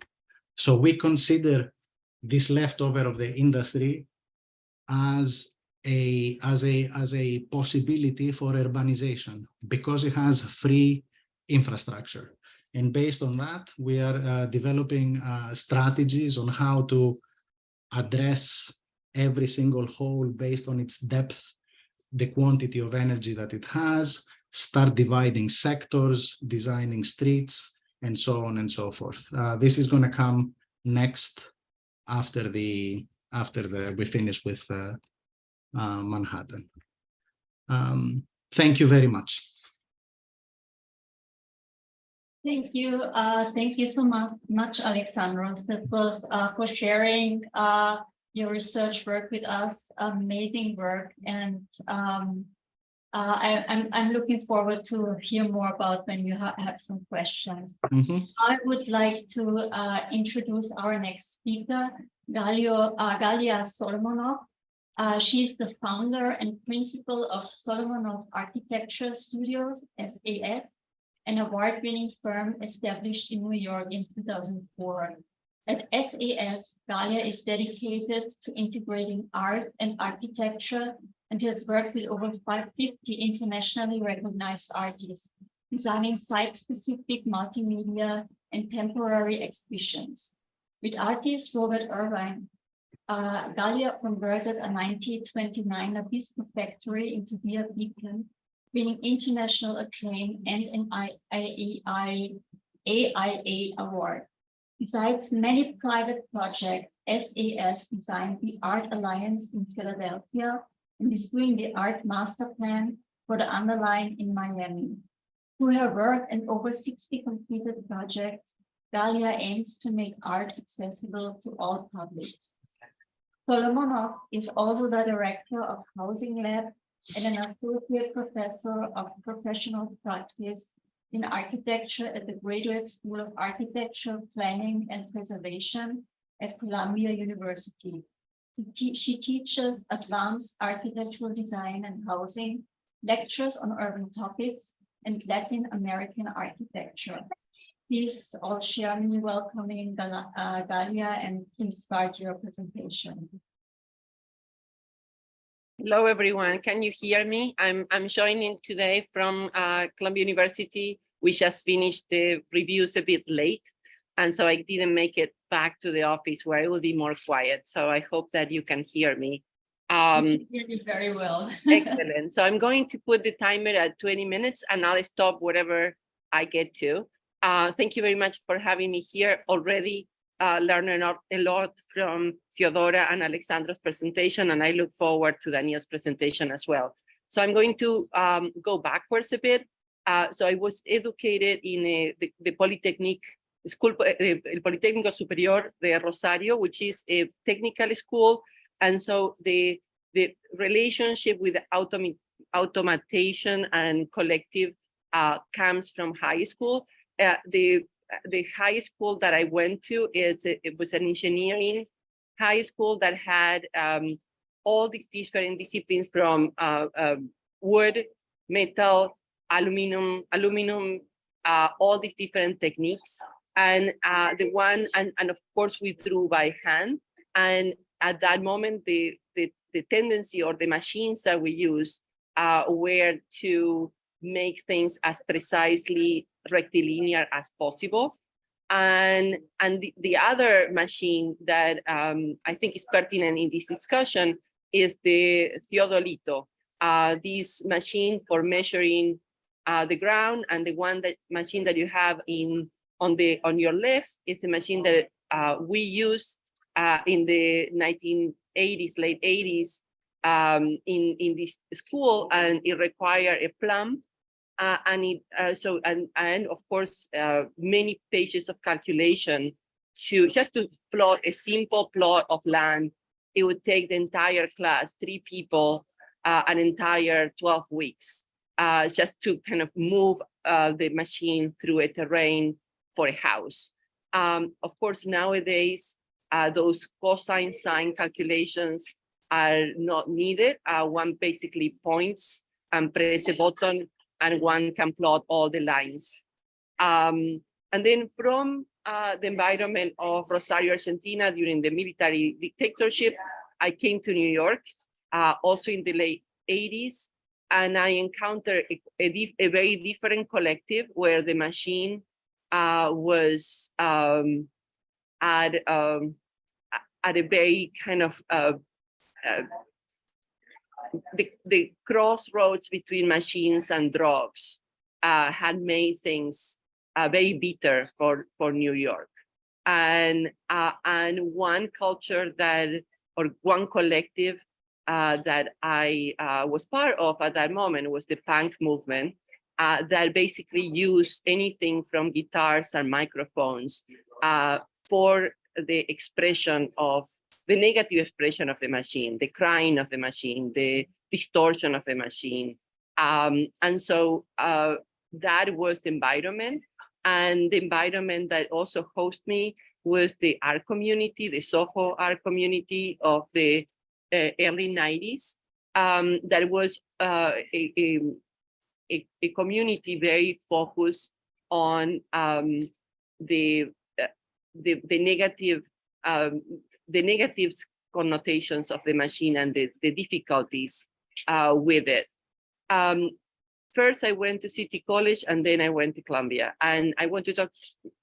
E: So we consider this leftover of the industry as a possibility for urbanization because it has free infrastructure. And based on that, we are developing strategies on how to address every single hole based on its depth, the quantity of energy that it has, start dividing sectors, designing streets, and so on and so forth. This is going to come next after we finish with Manhattan. Thank you very much.
D: Thank you. Thank you so much, Alexandros. That was for sharing your research work with us. Amazing work, and I'm looking forward to hear more about when you have some questions.
E: Mm-hmm.
D: I would like to introduce our next speaker, Galia Solomonov. She's the founder and principal of Solomonov Architecture Studios, SAS, an award-winning firm established in New York in 2004. At SAS, Galia is dedicated to integrating art and architecture and has worked with over 550 internationally recognized artists, designing site-specific multimedia, and temporary exhibitions. With artist Robert Irvine, Gallia converted a 1929 Nabisco factory into a beacon, winning international acclaim and an AIA award. Besides many private projects, SAS designed the Art Alliance in Philadelphia and is doing the Art Master Plan for the Underline in Miami. Through her work and over 60 completed projects, Gallia aims to make art accessible to all publics. Solomonov is also the director of Housing Lab and an associate professor of professional practice in architecture at the Graduate School of Architecture, Planning and Preservation at Columbia University. She teaches advanced architectural design and housing, lectures on urban topics, and Latin American architecture. Please all share me welcoming Gallia, and please start your presentation.
F: Hello, everyone. Can you hear me? I'm joining today from Columbia University. We just finished the reviews a bit late, and so I didn't make it back to the office where it will be more quiet. So I hope that you can hear me.
D: You hear me very well.
F: Excellent. So I'm going to put the timer at 20 minutes, and I'll stop wherever I get to. Thank you very much for having me here already. Learning a lot from Theodora and Alexandra's presentation, and I look forward to Daniel's presentation as well. So I'm going to go backwards a bit. So I was educated in the Polytechnic School, El Politécnico Superior de Rosario, which is a technical school. And so the relationship with automation and collective comes from high school. The high school that I went to, it was an engineering high school that had all these different disciplines from wood, metal, aluminum, all these different techniques. And and of course we drew by hand. And at that moment, the tendency or the machines that we used were to make things as precisely rectilinear as possible. And the other machine that I think is pertinent in this discussion is the Theodolito, this machine for measuring the ground, and the machine that you have on your left is the machine that we used in the 1980s, late 80s, in this school, and it required a plumb. And of course, many pages of calculation just to plot a simple plot of land. It would take the entire class, 3 people, an entire 12 weeks, just to kind of move the machine through a terrain for a house. Of course, nowadays, those cosine sine calculations are not needed. One basically points and press a button, and one can plot all the lines. And then from the environment of Rosario, Argentina during the military dictatorship, I came to New York, also in the late 80s, and I encountered a very different collective where the machine was at a very kind of the crossroads between machines and drugs had made things very bitter for New York. And one culture or one collective that I was part of at that moment was the punk movement that basically used anything from guitars and microphones for the expression of the negative expression of the machine, the crying of the machine, the distortion of the machine. And so that was the environment. And the environment that also hosted me was the art community, the Soho art community of the early 90s. That was a community very focused on the negative connotations of the machine and the difficulties with it. first I went to City College and then I went to Columbia. And I want to talk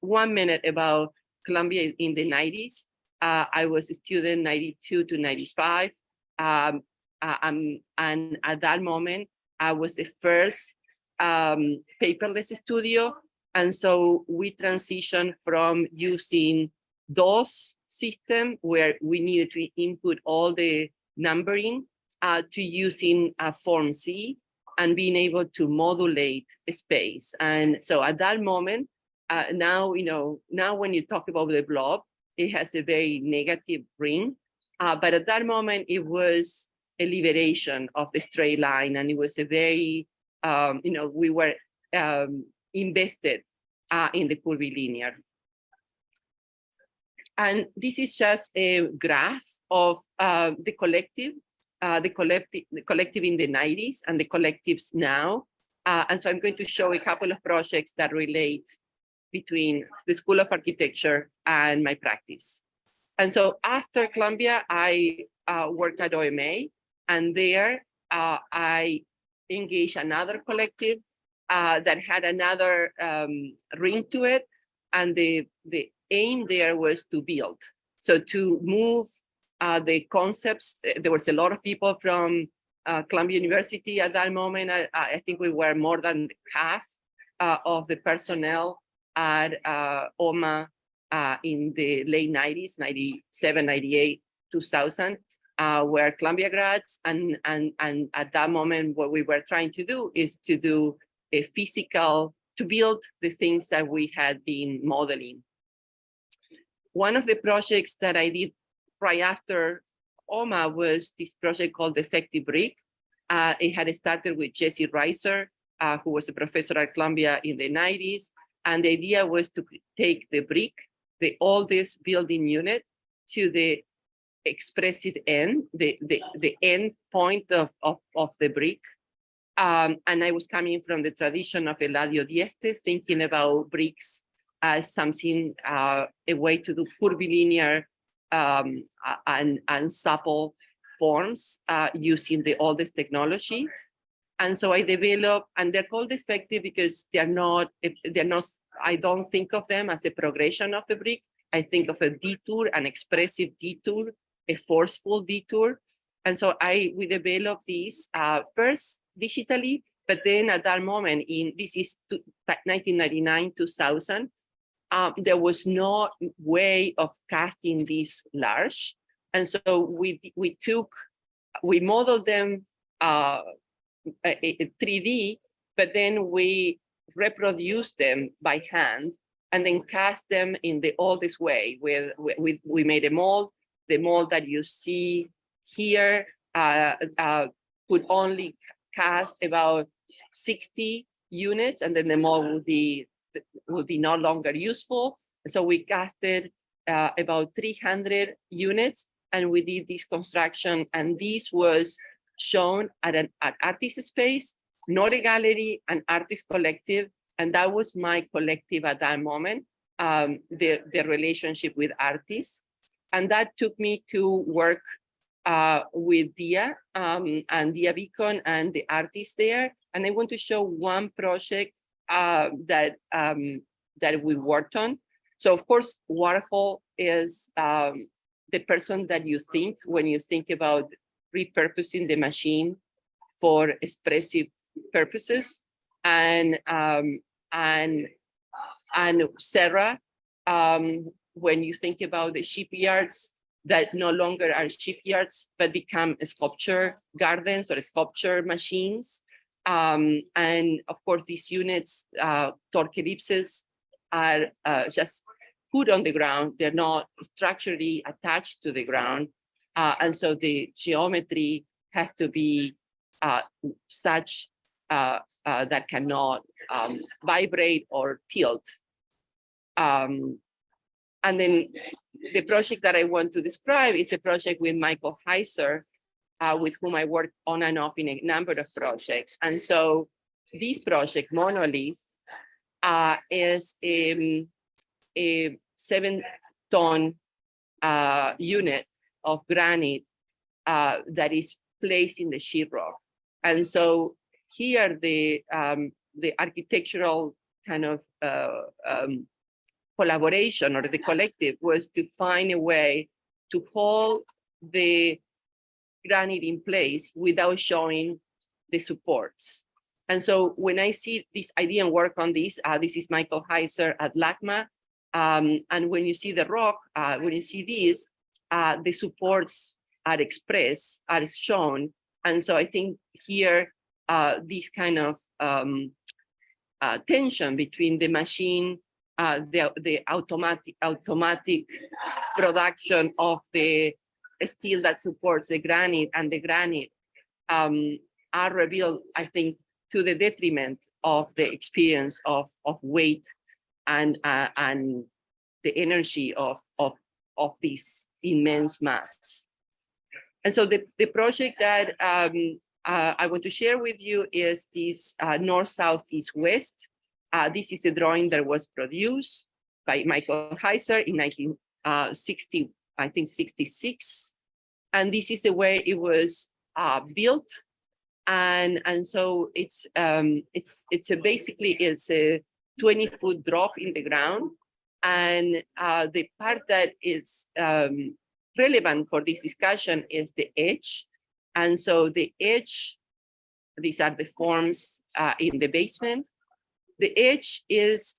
F: 1 minute about Columbia in the 90s. I was a student 92 to 95. And at that moment, I was the first paperless studio. And so we transitioned from using DOS system, where we needed to input all the numbering, to using Form C and being able to modulate space. And so at that moment, now when you talk about the blob, it has a very negative ring. But at that moment, it was a liberation of the straight line. And it was a very, we were invested in the curvilinear. And this is just a graph of the collective in the 90s and the collectives now. And so I'm going to show a couple of projects that relate between the School of Architecture and my practice. And so after Columbia, I worked at OMA, and there I engaged another collective that had another ring to it. And the aim there was to build. So to move the concepts, there was a lot of people from Columbia University at that moment. I think we were more than half of the personnel at OMA in the late 90s, 97, 98, 2000, were Columbia grads. And at that moment, what we were trying to do is to do a physical, to build the things that we had been modeling. One of the projects that I did right after OMA was this project called Effective Brick. It had started with Jesse Reiser, who was a professor at Columbia in the 90s. And the idea was to take the brick, the oldest building unit, to the expressive end, the end point of the brick. And I was coming from the tradition of Eladio Dieste, thinking about bricks as something, a way to do curvilinear and supple forms using the oldest technology. And so I developed, and they're called effective because they're not, I don't think of them as a progression of the brick. I think of a detour, an expressive detour, a forceful detour. And so we developed these first digitally, but then at that moment, this is 1999, 2000, there was no way of casting these large. And so we modeled them 3D, but then we reproduced them by hand and then cast them in the oldest way. We made a mold. The mold that you see here could only cast about 60 units, and then the mold would be no longer useful. So we casted about 300 units, and we did this construction, and this was shown at artist space, not a gallery, an artist collective, and that was my collective at that moment, the relationship with artists. And that took me to work with Dia and Dia Beacon and the artists there. And I want to show one project that we worked on. So of course, Warhol is the person that you think when you think about repurposing the machine for expressive purposes, and Sarah, when you think about the shipyards that no longer are shipyards but become sculpture gardens or sculpture machines, and of course these units, torque ellipses, are just put on the ground. They're not structurally attached to the ground. And so the geometry has to be such that cannot vibrate or tilt. And then the project that I want to describe is a project with Michael Heiser, with whom I worked on and off in a number of projects. And so this project, Monolith, is a 7-ton unit of granite that is placed in the sheetrock. And so here the architectural kind of collaboration or the collective was to find a way to hold the granite in place without showing the supports. And so when I see this idea and work on this, this is Michael Heiser at LACMA. And when you see the rock, when you see this, the supports are expressed, are shown. And so I think here, this kind of tension between the machine, the automatic production of the steel that supports the granite and the granite are revealed, I think, to the detriment of the experience of weight and the energy of this immense mass. And so the project that I want to share with you is this north, south, east, west. This is the drawing that was produced by Michael Heiser in 1960, I think 66. And this is the way it was built. And so it's basically a 20-foot drop in the ground. And the part that is relevant for this discussion is the edge. And so the edge, these are the forms in the basement. The edge is,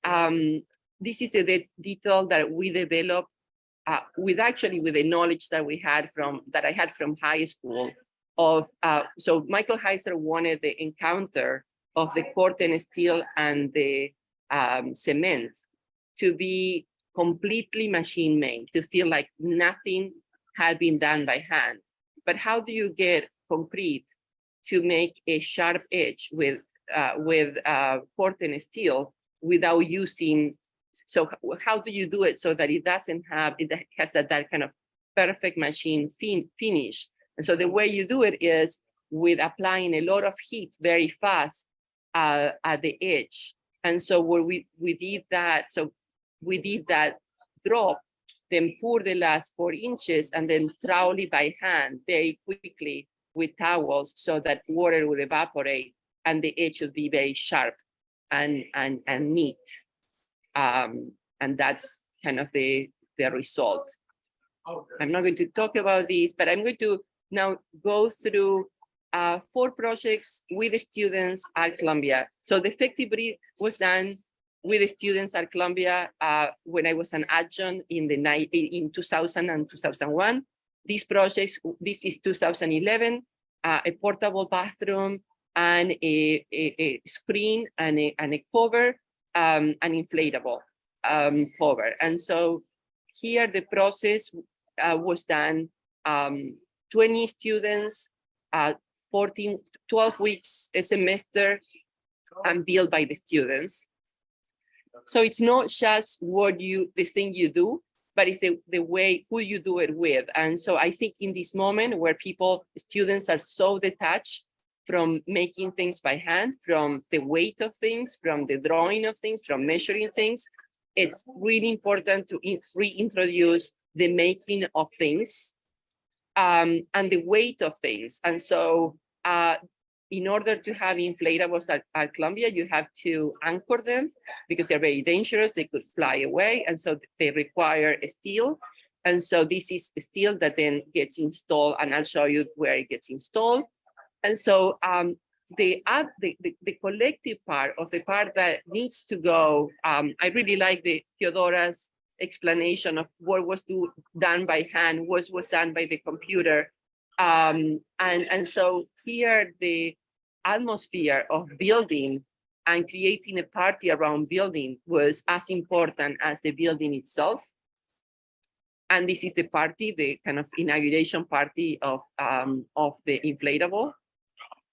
F: this is a detail that we developed with the knowledge that I had from high school of, so Michael Heiser wanted the encounter of the Corten steel and the cement to be completely machine made, to feel like nothing had been done by hand. But how do you get concrete to make a sharp edge with Corten steel without using, so how do you do it so that it has that kind of perfect machine finish? And so the way you do it is with applying a lot of heat very fast at the edge. And so when we did that, so we did that drop, then pour the last 4 inches and then trowel it by hand very quickly with towels so that water would evaporate and the edge would be very sharp and neat. And that's kind of the result. I'm not going to talk about this, but I'm going to now go through 4 projects with the students at Columbia. So the effective brief was done with the students at Columbia when I was an adjunct in 2000 and 2001. These projects, this is 2011, a portable bathroom and a screen and a cover, an inflatable cover. And so here the process was done, 20 students, 12 weeks a semester, and built by the students. So it's not just the thing you do, but it's the way who you do it with. And so I think in this moment where students are so detached from making things by hand, from the weight of things, from the drawing of things, from measuring things, it's really important to reintroduce the making of things and the weight of things. And so in order to have inflatables at Columbia, you have to anchor them because they're very dangerous. They could fly away. And so they require steel. And so this is steel that then gets installed, and I'll show you where it gets installed. And so the collective part of the part that needs to go, I really like Theodora's explanation of what was done by hand, what was done by the computer. And so here the atmosphere of building and creating a party around building was as important as the building itself. And this is the party, the kind of inauguration party of the inflatable.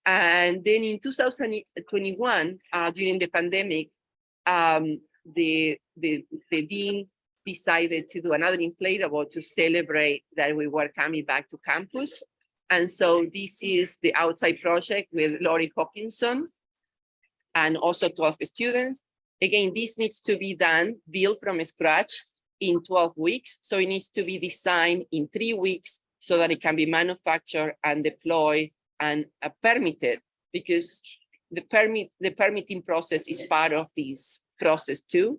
F: And then in 2021, during the pandemic, the dean decided to do another inflatable to celebrate that we were coming back to campus. And so this is the outside project with Laurie Hawkinson and also 12 students. Again, this needs to be done, built from scratch in 12 weeks. So it needs to be designed in 3 weeks so that it can be manufactured and deployed and permitted, because the permitting process is part of this process too.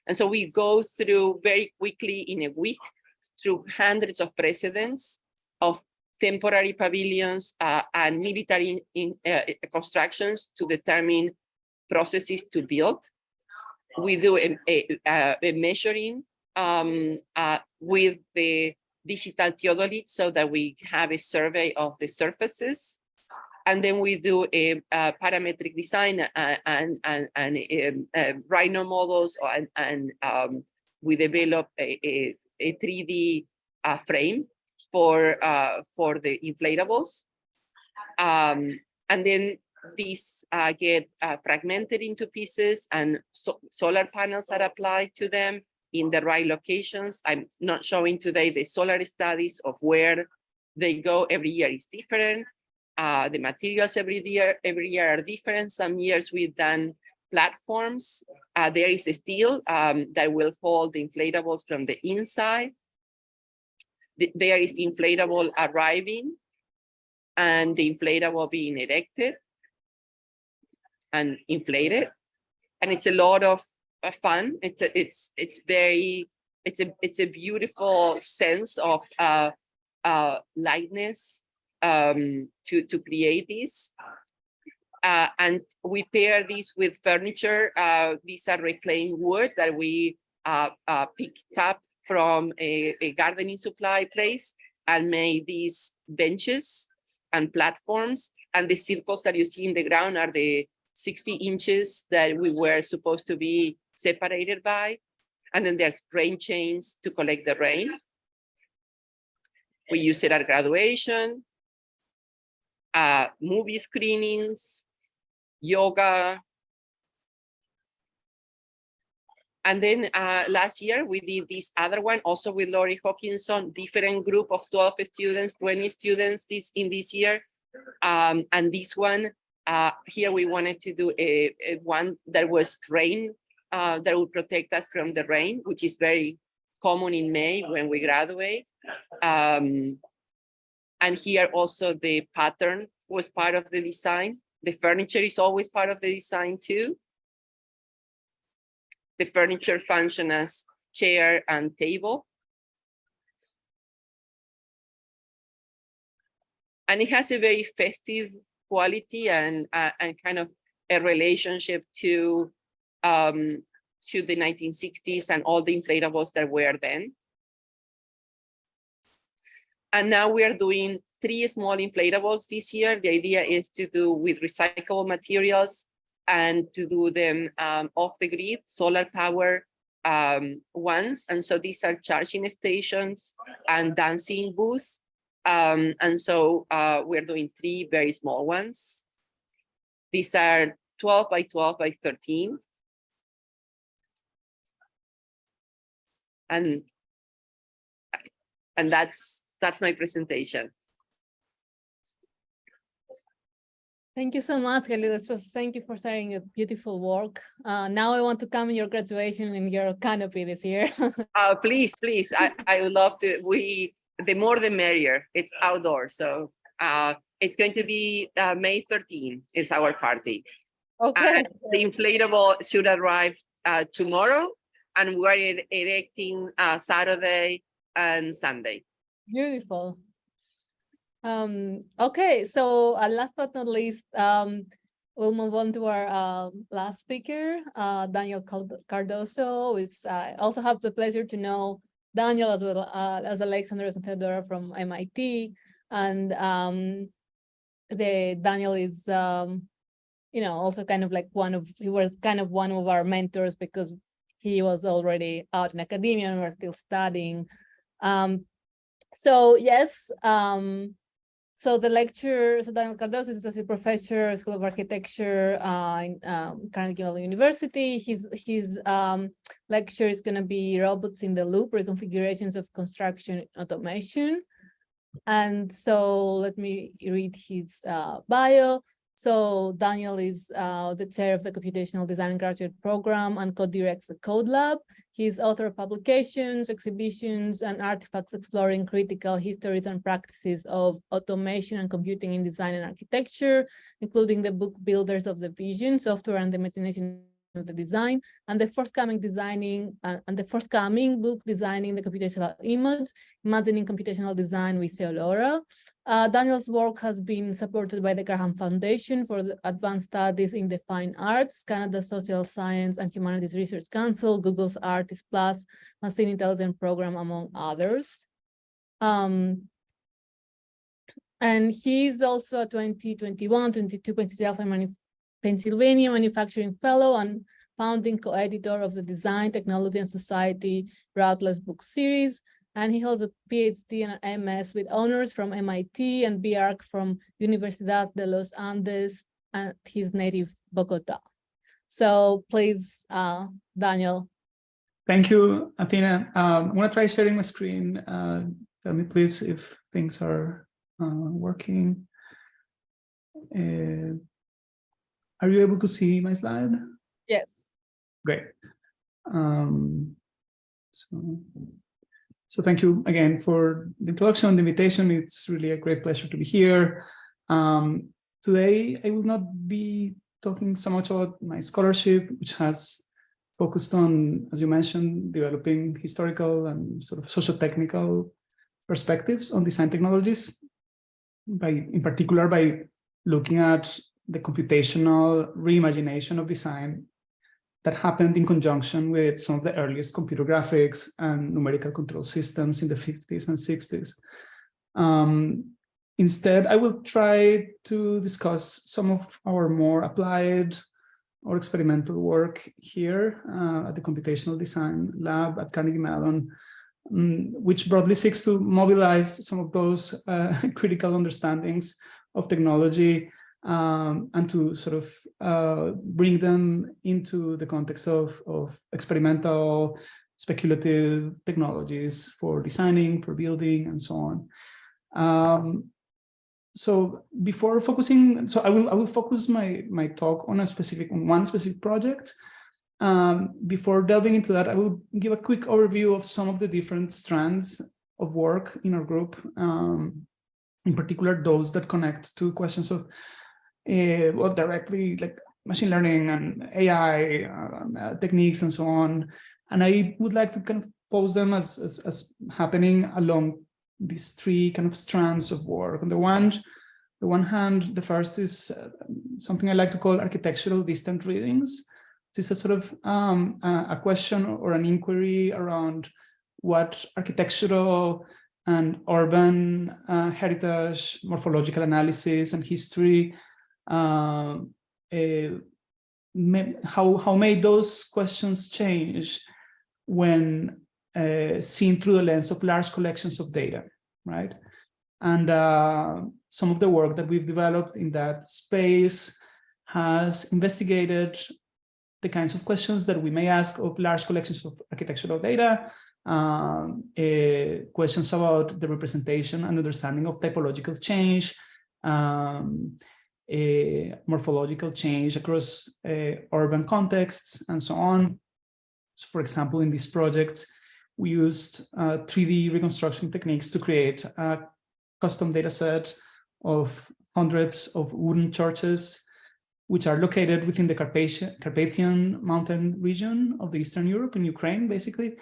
F: And so we go through very quickly in a week through hundreds of precedents of temporary pavilions and military constructions to determine processes to build. We do a measuring with the digital theodolite so that we have a survey of the surfaces. And then we do a parametric design and rhino models, and we develop a 3D frame for the inflatables. And then these get fragmented into pieces, and solar panels are applied to them in the right locations. I'm not showing today the solar studies of where they go. Every year is different. The materials every year are different. Some years we've done platforms. There is a steel that will hold the inflatables from the inside. There is the inflatable arriving and the inflatable being erected and inflated. And it's a lot of fun. It's a beautiful sense of lightness to create this. And we pair this with furniture. These are reclaimed wood that we picked up from a gardening supply place and made these benches and platforms. And the circles that you see in the ground are the 60 inches that we were supposed to be separated by. And then there's rain chains to collect the rain. We use it at graduation, movie screenings, yoga. And then last year we did this other one also with Laurie Hawkinson, different group of 12 students, 20 students in this year. And this one, here we wanted to do a one that was rain, that would protect us from the rain, which is very common in May when we graduate. And here also the pattern was part of the design. The furniture is always part of the design too. The furniture function as chair and table. And it has a very festive quality and kind of a relationship to the 1960s and all the inflatables that were then. And now we are doing 3 small inflatables this year. The idea is to do with recyclable materials and to do them off the grid, solar power ones. And so these are charging stations and dancing booths. And so we're doing 3 very small ones. These are 12 by 12 by 13. And that's my presentation.
A: Thank you so much, Kelly. Thank you for sharing your beautiful work. Now I want to come in your graduation in your canopy this year.
F: Please, please. I would love to. The more the merrier. It's outdoors. So it's going to be May 13 is our party.
A: Okay.
F: The inflatable should arrive tomorrow, and we're erecting Saturday and Sunday.
A: Beautiful. Okay, so last but not least, we'll move on to our last speaker, Daniel Cardoso. I also have the pleasure to know Daniel as well as Alexandra and Theodora from MIT. And Daniel is, also kind of like he was kind of one of our mentors because he was already out in academia and we're still studying. So yes, so the lecture, so Daniel Cardoso is associate professor, School of Architecture in Carnegie Mellon University. His lecture is going to be Robots in the Loop, Reconfigurations of Construction Automation. And so let me read his bio. So Daniel is the chair of the Computational Design Graduate Program and co-directs the Code Lab. He's author of publications, exhibitions, and artifacts exploring critical histories and practices of automation and computing in design and architecture, including the book Builders of the Vision, Software and the Imagination of the Design, and the forthcoming book Designing the Computational Image, Imagining Computational Design with Theolora. Daniel's work has been supported by the Graham Foundation for the Advanced Studies in the Fine Arts, Canada's Social Science and Humanities Research Council, Google's Artist Plus, Machine Intelligence Program, among others. And he's also a 2021-22 Pennsylvania Manufacturing Fellow and founding co-editor of the Design, Technology, and Society Routledge book series. And he holds a PhD and an MS with honors from MIT and BArch from Universidad de los Andes and his native Bogota. So please, Daniel.
G: Thank you, Athena. I'm going to try sharing my screen. Tell me, please, if things are working. Are you able to see my slide?
A: Yes.
G: Great. So thank you again for the introduction, the invitation. It's really a great pleasure to be here. Today, I will not be talking so much about my scholarship, which has focused on, as you mentioned, developing historical and sort of socio-technical perspectives on design technologies, in particular by looking at the computational reimagination of design that happened in conjunction with some of the earliest computer graphics and numerical control systems in the 50s and 60s. Instead, I will try to discuss some of our more applied or experimental work here at the Computational Design Lab at Carnegie Mellon, which broadly seeks to mobilize some of those critical understandings of technology and to sort of bring them into the context of experimental, speculative technologies for designing, for building, and so on. So before focusing, I will focus my talk on one specific project. Before delving into that, I will give a quick overview of some of the different strands of work in our group, in particular those that connect to questions of well, directly like machine learning and AI techniques and so on. And I would like to kind of pose them as happening along these three kind of strands of work. On the one hand, the first is something I like to call architectural distant readings. This is sort of a question or an inquiry around what architectural and urban heritage, morphological analysis, and history, how may those questions change when seen through the lens of large collections of data, right? And some of the work that we've developed in that space has investigated the kinds of questions that we may ask of large collections of architectural data, questions about the representation and understanding of typological change, morphological change across urban contexts, and so on. So, for example, in this project, we used 3D reconstruction techniques to create a custom data set of hundreds of wooden churches, which are located within the Carpathian mountain region of the Eastern Europe in Ukraine, basically.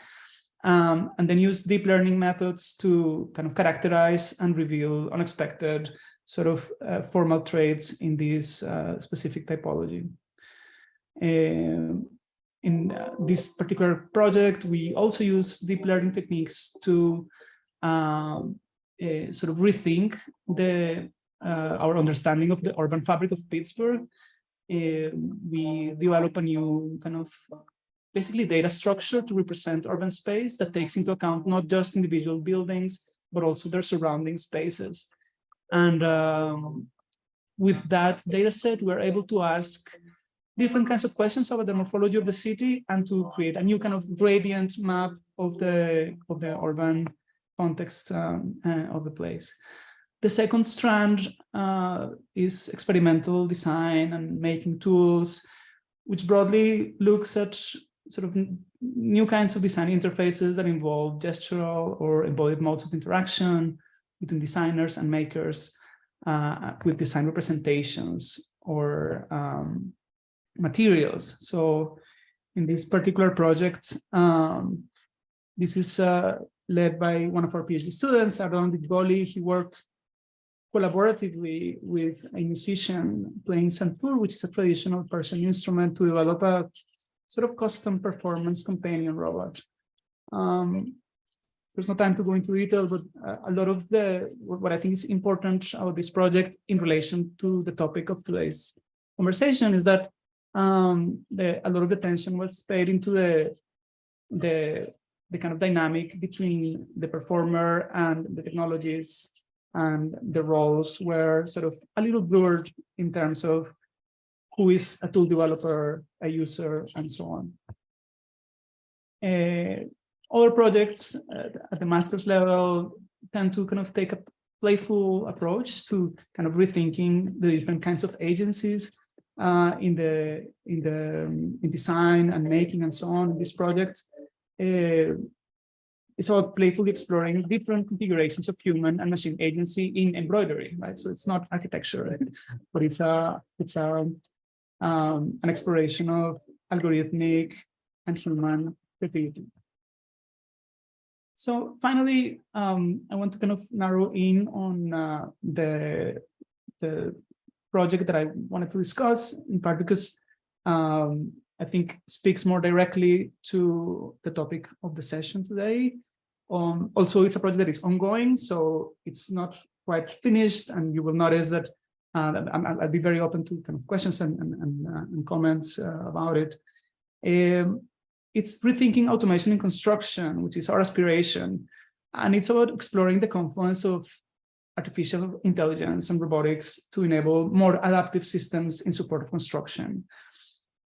G: And then use deep learning methods to kind of characterize and reveal unexpected sort of formal traits in this specific typology. In this particular project, we also use deep learning techniques to sort of rethink our understanding of the urban fabric of Pittsburgh. We develop a new kind of basically data structure to represent urban space that takes into account not just individual buildings, but also their surrounding spaces. And with that data set, we're able to ask different kinds of questions about the morphology of the city and to create a new kind of gradient map of the urban context of the place. The second strand is experimental design and making tools, which broadly looks at sort of new kinds of design interfaces that involve gestural or embodied modes of interaction between designers and makers with design representations or materials. So in this particular project, this is led by one of our PhD students, Ardon Dijboli. He worked collaboratively with a musician playing santur, which is a traditional Persian instrument, to develop a sort of custom performance companion robot. There's no time to go into detail, but a lot of what I think is important about this project in relation to the topic of today's conversation is that a lot of the attention was paid into the kind of dynamic between the performer and the technologies, and the roles were sort of a little blurred in terms of who is a tool developer, a user, and so on. Other projects at the master's level tend to kind of take a playful approach to kind of rethinking the different kinds of agencies in design and making and so on in this project. It's about playfully exploring different configurations of human and machine agency in embroidery, right? So it's not architecture, right? But it's an exploration of algorithmic and human creativity. So finally, I want to kind of narrow in on the project that I wanted to discuss, in part because I think speaks more directly to the topic of the session today. Also, it's a project that is ongoing, so it's not quite finished, and you will notice that I'll be very open to kind of questions and comments about it. It's rethinking automation in construction, which is our aspiration, and it's about exploring the confluence of artificial intelligence and robotics to enable more adaptive systems in support of construction.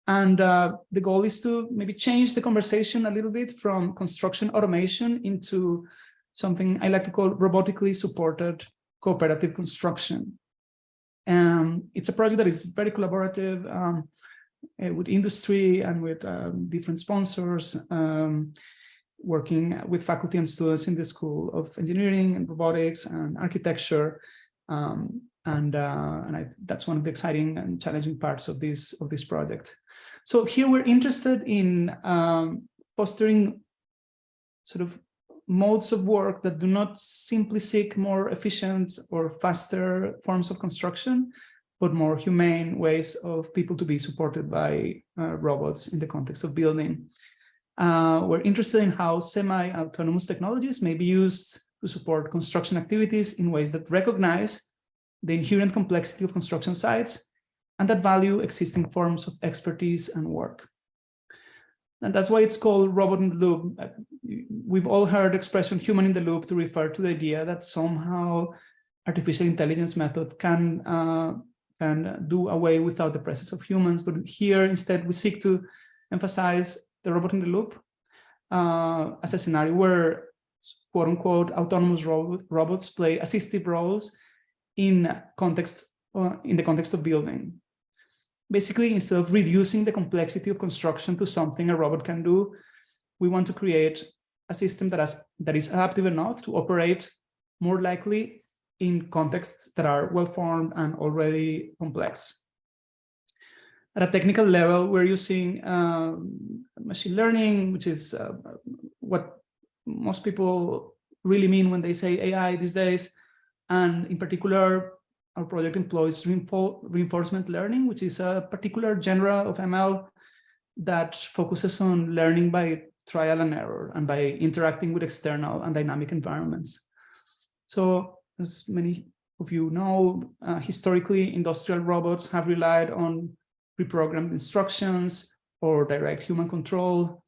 G: And the goal is to maybe change the conversation a little bit from construction automation into something I like to call robotically supported cooperative construction. It's a project that is very collaborative with industry and with different sponsors, working with faculty and students in the School of Engineering and Robotics and Architecture. That's one of the exciting and challenging parts of this project. So here we're interested in fostering sort of modes of work that do not simply seek more efficient or faster forms of construction, but more humane ways of people to be supported by robots in the context of building. We're interested in how semi-autonomous technologies may be used to support construction activities in ways that recognize the inherent complexity of construction sites and that value existing forms of expertise and work. And that's why it's called robot in the loop. We've all heard the expression human in the loop to refer to the idea that somehow artificial intelligence method can do away without the presence of humans. But here, instead, we seek to emphasize the robot in the loop as a scenario where, quote unquote, autonomous robots play assistive roles in the context of building. Basically, instead of reducing the complexity of construction to something a robot can do, we want to create a system that is adaptive enough to operate more likely in contexts that are well-formed and already complex. At a technical level, we're using machine learning, which is what most people really mean when they say AI these days. And in particular, our project employs reinforcement learning, which is a particular genre of ML that focuses on learning by trial and error and by interacting with external and dynamic environments. So, as many of you know, historically, industrial robots have relied on pre-programmed instructions or direct human control.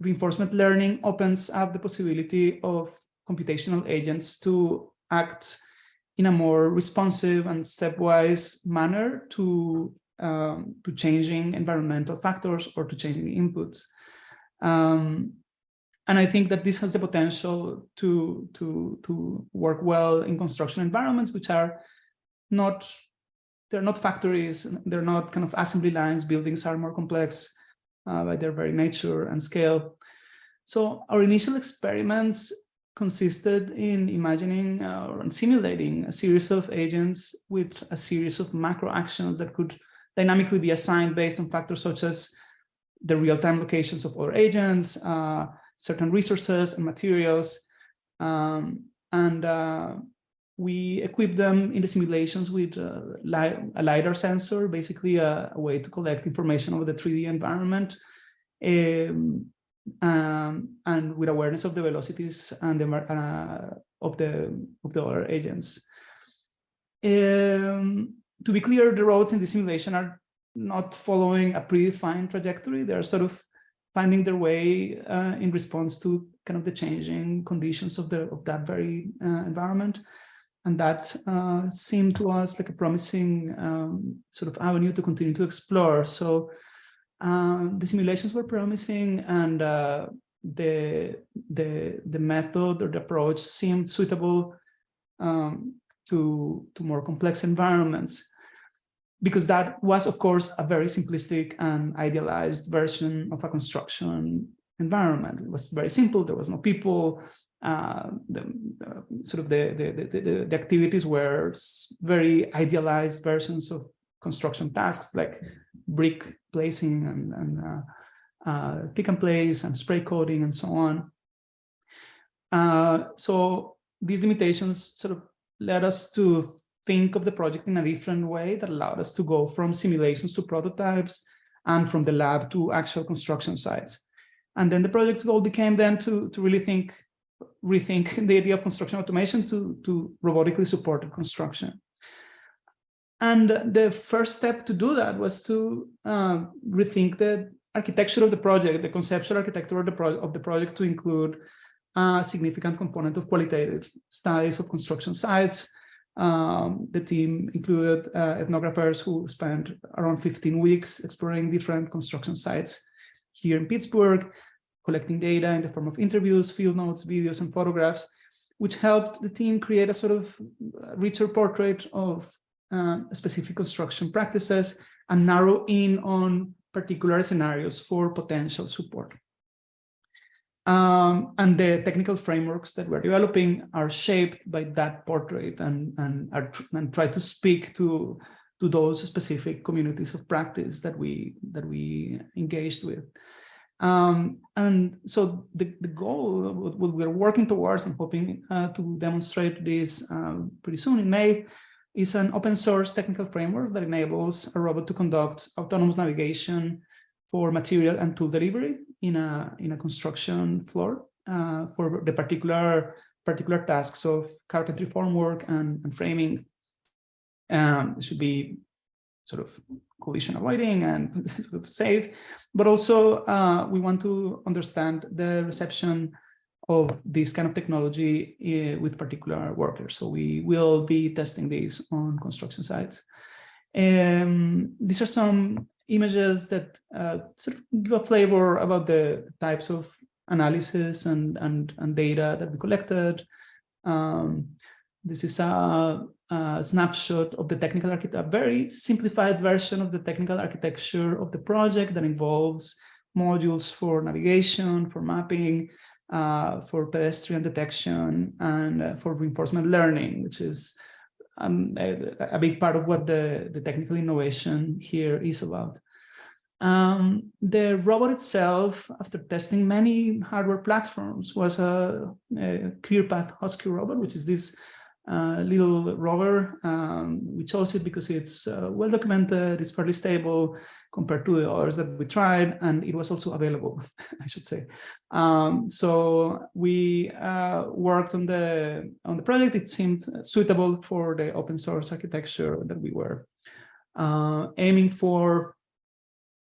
G: Reinforcement learning opens up the possibility of computational agents to act in a more responsive and stepwise manner to changing environmental factors or to changing inputs. And I think that this has the potential to work well in construction environments, which are not, they're not factories, they're not kind of assembly lines. Buildings are more complex by their very nature and scale. So our initial experiments consisted in imagining and simulating a series of agents with a series of macro actions that could dynamically be assigned based on factors such as the real-time locations of other agents, certain resources and materials, we equip them in the simulations with a LiDAR sensor, basically a way to collect information over the 3D environment, and with awareness of the velocities and of the other agents. To be clear, the roads in the simulation are not following a predefined trajectory. They're sort of finding their way in response to kind of the changing conditions of that very environment. And that seemed to us like a promising sort of avenue to continue to explore. So the simulations were promising, and the method or the approach seemed suitable to more complex environments, because that was, of course, a very simplistic and idealized version of a construction environment. It was very simple. There was no people. The activities were very idealized versions of construction tasks, like brick placing and pick and place and spray coating and so on. So these limitations sort of led us to think of the project in a different way that allowed us to go from simulations to prototypes and from the lab to actual construction sites. And then the project's goal became then to really rethink the idea of construction automation to robotically supported construction. And the first step to do that was to rethink the architecture of the project, the conceptual architecture of the project, to include a significant component of qualitative studies of construction sites. The team included ethnographers who spent around 15 weeks exploring different construction sites here in Pittsburgh, collecting data in the form of interviews, field notes, videos, and photographs, which helped the team create a sort of richer portrait of specific construction practices and narrow in on particular scenarios for potential support. And the technical frameworks that we're developing are shaped by that portrait and try to speak to those specific communities of practice that we engaged with. And so the goal, what we're working towards and hoping to demonstrate this pretty soon in May, is an open source technical framework that enables a robot to conduct autonomous navigation for material and tool delivery in a construction floor for the particular tasks of carpentry formwork and framing. It should be sort of collision avoiding and sort of safe, but also we want to understand the reception of this kind of technology with particular workers. So we will be testing these on construction sites. These are some images that sort of give a flavor about the types of analysis and data that we collected. This is a snapshot of the technical architecture, a very simplified version of the technical architecture of the project that involves modules for navigation, for mapping, for pedestrian detection, and for reinforcement learning, which is a big part of what the technical innovation here is about. The robot itself, after testing many hardware platforms, was a ClearPath Husky robot, which is this little rover. We chose it because it's well documented, it's fairly stable compared to the others that we tried, and it was also available, I should say. So we worked on the project. It seemed suitable for the open source architecture that we were aiming for.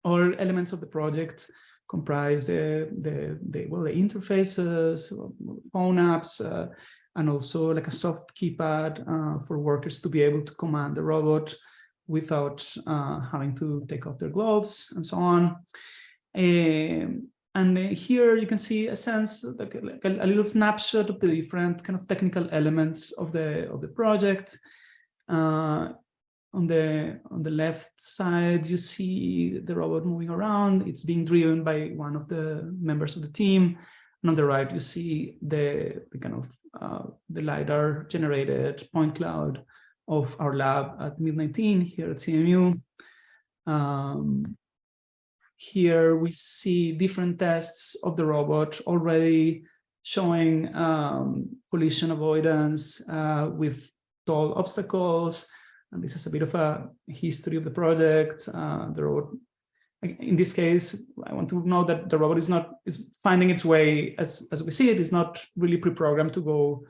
G: All elements of the project comprise the interfaces, phone apps, and also like a soft keypad for workers to be able to command the robot without having to take off their gloves and so on. And And here you can see a sense, like a little snapshot of the different kind of technical elements of the project. On the left side, you see the robot moving around. It's being driven by one of the members of the team. And on the right, you see the kind of the LiDAR generated point cloud of our lab at Mid-19 here at CMU. Here we see different tests of the robot already showing collision avoidance with tall obstacles. And this is a bit of a history of the project. The robot, in this case, I want to know that the robot is finding its way, as we see it, is not really pre-programmed to go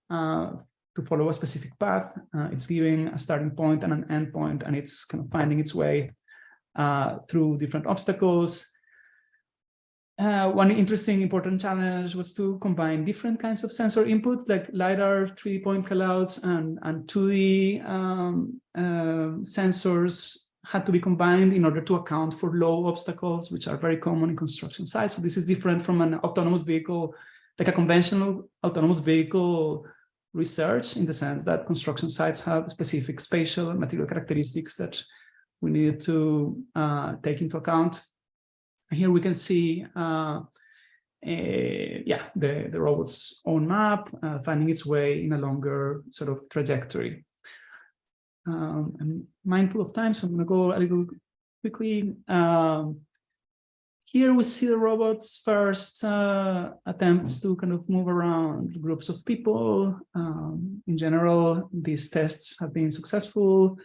G: to follow a specific path. It's giving a starting point and an end point, and it's kind of finding its way through different obstacles. One interesting important challenge was to combine different kinds of sensor input, like LiDAR, 3D point callouts, and 2D sensors had to be combined in order to account for low obstacles, which are very common in construction sites. So this is different from an autonomous vehicle, like a conventional autonomous vehicle research, in the sense that construction sites have specific spatial and material characteristics that we need to take into account. Here we can see the robot's own map finding its way in a longer sort of trajectory. I'm mindful of time, so I'm going to go a little quickly. Here we see the robot's first attempts to kind of move around groups of people. In general, these tests have been successful.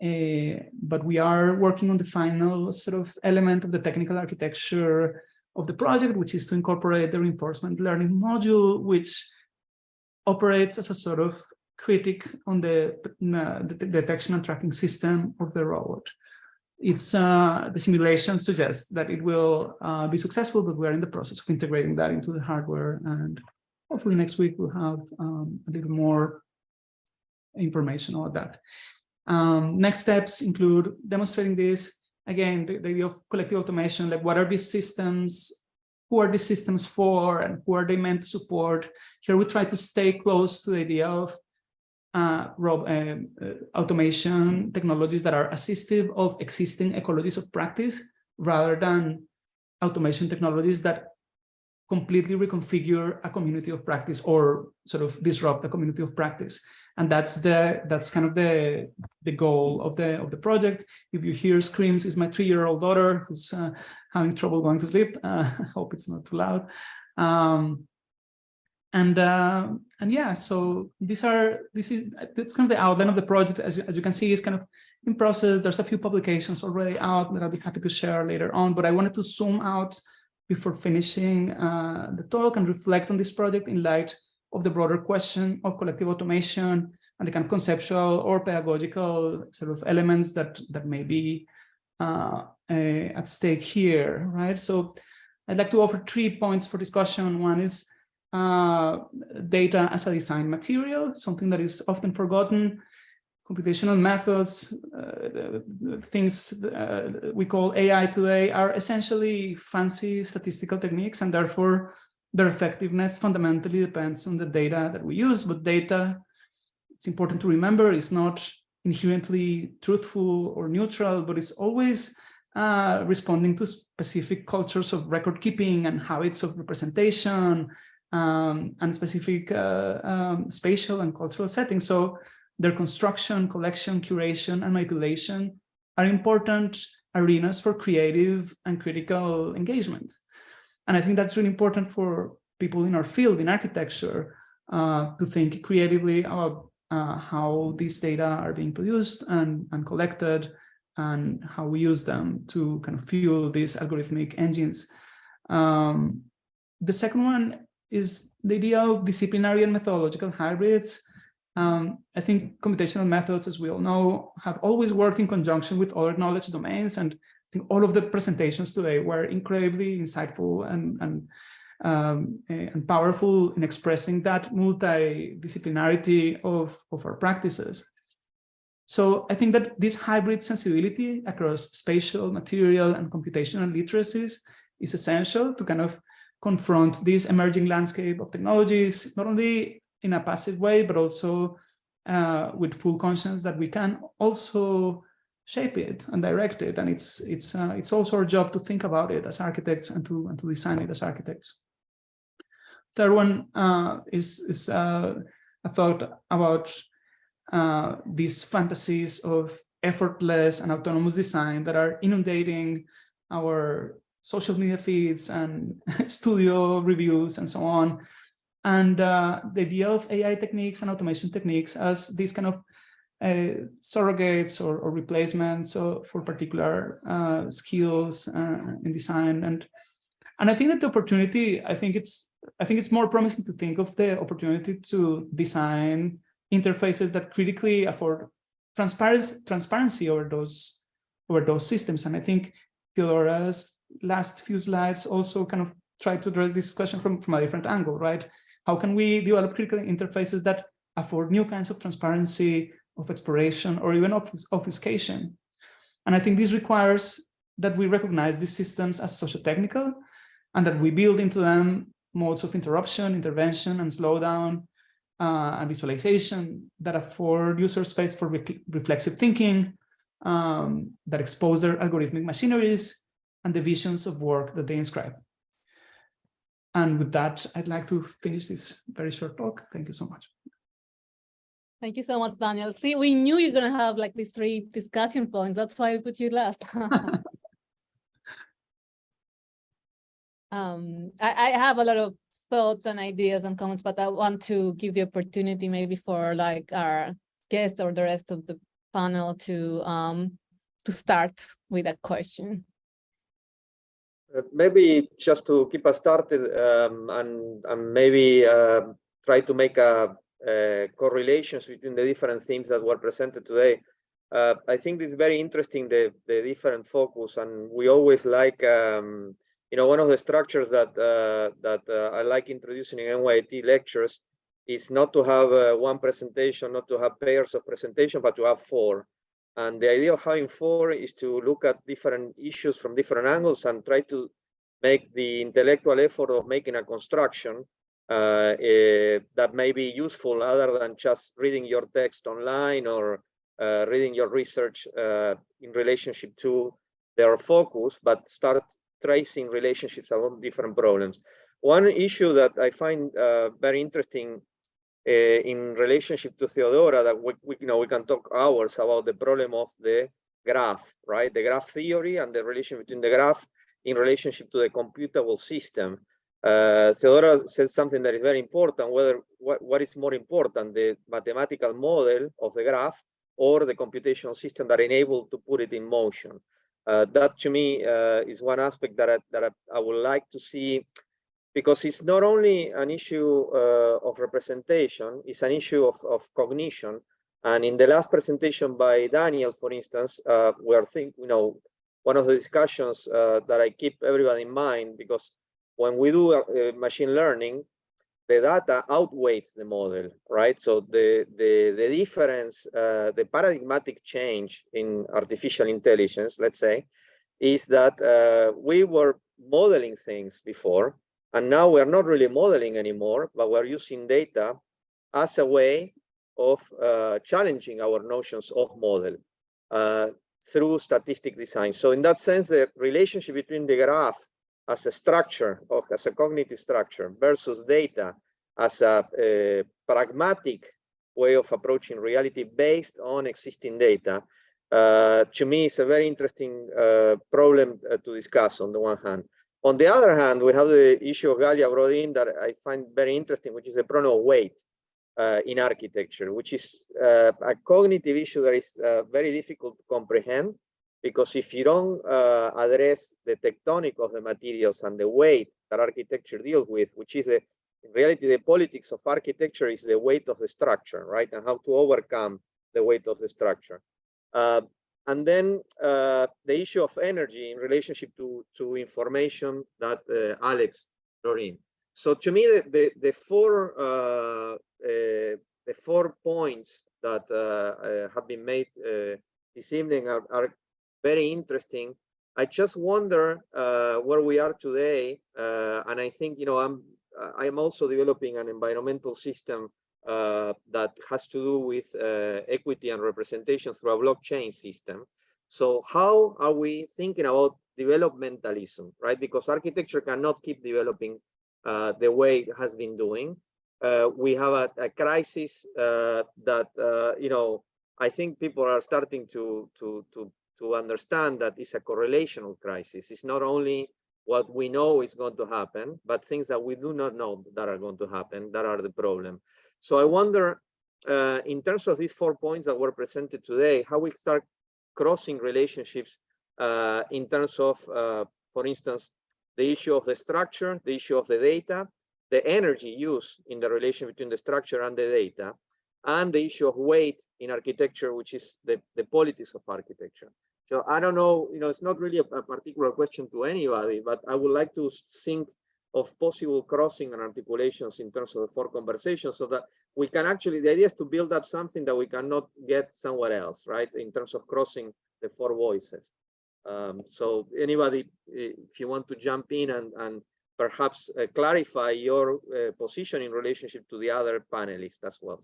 G: But we are working on the final sort of element of the technical architecture of the project, which is to incorporate the reinforcement learning module, which operates as a sort of critic on the detection and tracking system of the robot. It's the simulation suggests that it will be successful, but we're in the process of integrating that into the hardware, and hopefully next week we'll have a little more information about that. Next steps include demonstrating this. Again, the idea of collective automation, like what are these systems, who are these systems for, and who are they meant to support? Here we try to stay close to the idea of automation technologies that are assistive of existing ecologies of practice, rather than automation technologies that completely reconfigure a community of practice or sort of disrupt a community of practice. And that's kind of the goal of the project. If you hear screams, it's my 3-year-old daughter who's having trouble going to sleep. I hope it's not too loud. And yeah, so that's kind of the outline of the project. As you can see, it's kind of in process. There's a few publications already out that I'll be happy to share later on, but I wanted to zoom out before finishing the talk and reflect on this project in light of the broader question of collective automation and the kind of conceptual or pedagogical sort of elements that may be at stake here, right? So I'd like to offer 3 points for discussion. One is data as a design material, something that is often forgotten. Computational methods, things we call AI today, are essentially fancy statistical techniques, and therefore their effectiveness fundamentally depends on the data that we use. But data, it's important to remember, is not inherently truthful or neutral, but it's always responding to specific cultures of record keeping and habits of representation, and specific spatial and cultural settings. So their construction, collection, curation, and manipulation are important arenas for creative and critical engagement. And I think that's really important for people in our field, in architecture, to think creatively about how these data are being produced and collected, and how we use them to kind of fuel these algorithmic engines. The second one is the idea of disciplinary and methodological hybrids. I think computational methods, as we all know, have always worked in conjunction with other knowledge domains, and I think all of the presentations today were incredibly insightful and powerful in expressing that multidisciplinarity of our practices. So I think that this hybrid sensibility across spatial, material, and computational literacies is essential to kind of confront this emerging landscape of technologies, not only in a passive way, but also with full conscience that we can also shape it and direct it. And it's also our job to think about it as architects and to design it as architects. Third one is a thought about these fantasies of effortless and autonomous design that are inundating our social media feeds and studio reviews and so on. And the idea of AI techniques and automation techniques as these kind of surrogates or replacements for particular skills in design. And I think that the opportunity, I think it's more promising to think of the opportunity to design interfaces that critically afford transparency over those systems. And I think Theodora's last few slides also kind of try to address this question from a different angle, right? How can we develop critical interfaces that afford new kinds of transparency, of exploration, or even obfuscation? And I think this requires that we recognize these systems as socio-technical and that we build into them modes of interruption, intervention, and slowdown, and visualization that afford user space for reflexive thinking, that expose their algorithmic machineries and the visions of work that they inscribe. And with that, I'd like to finish this very short talk. Thank you so much.
A: Thank you so much, Daniel. See, we knew you're going to have like these 3 discussion points. That's why we put you last. I have a lot of thoughts and ideas and comments, but I want to give the opportunity maybe for like our guests or the rest of the panel to start with a question.
B: Maybe just to keep us started and maybe try to make correlations between the different themes that were presented today. I think this is very interesting, the different focus, and we always like, you know, one of the structures that I like introducing in NYIT lectures is not to have one presentation, not to have pairs of presentation, but to have 4. And the idea of having 4 is to look at different issues from different angles and try to make the intellectual effort of making a construction that may be useful other than just reading your text online or reading your research in relationship to their focus, but start tracing relationships among different problems. One issue that I find very interesting in relationship to Theodora, that we can talk hours about the problem of the graph, right? The graph theory and the relation between the graph in relationship to the computable system. Theodora said something that is very important, whether what is more important, the mathematical model of the graph or the computational system that enable to put it in motion. That to me is one aspect that I would like to see, because it's not only an issue of representation, it's an issue of cognition. And in the last presentation by Daniel, for instance, we are one of the discussions that I keep everybody in mind, because when we do machine learning, the data outweighs the model, right? So the difference, the paradigmatic change in artificial intelligence, let's say, is that we were modeling things before, and now we're not really modeling anymore, but we're using data as a way of challenging our notions of model through statistic design. So in that sense, the relationship between the graph as a structure, as a cognitive structure, versus data as a pragmatic way of approaching reality based on existing data, to me is a very interesting problem to discuss on the one hand. On the other hand, we have the issue Galia brought in that I find very interesting, which is the problem of weight in architecture, which is a cognitive issue that is very difficult to comprehend, because if you don't address the tectonic of the materials and the weight that architecture deals with, which is in reality the politics of architecture is the weight of the structure, right? And how to overcome the weight of the structure. And then the issue of energy in relationship to information that Alex brought in. So to me, the four points that have been made this evening are very interesting. I just wonder where we are today, and I think I'm also developing an environmental system that has to do with equity and representation through a blockchain system. So how are we thinking about developmentalism, right? Because architecture cannot keep developing the way it has been doing. We have a crisis that I think people are starting to understand that it's a correlational crisis. It's not only what we know is going to happen, but things that we do not know that are going to happen that are the problem. So I wonder, in terms of these 4 points that were presented today, how we start crossing relationships in terms of, for instance, the issue of the structure, the issue of the data, the energy use in the relation between the structure and the data, and the issue of weight in architecture, which is the politics of architecture. So I don't know, it's not really a particular question to anybody, but I would like to think of possible crossing and articulations in terms of the 4 conversations, so that we can actually, the idea is to build up something that we cannot get somewhere else, right? In terms of crossing the 4 voices. So anybody, if you want to jump in and perhaps clarify your position in relationship to the other panelists as well.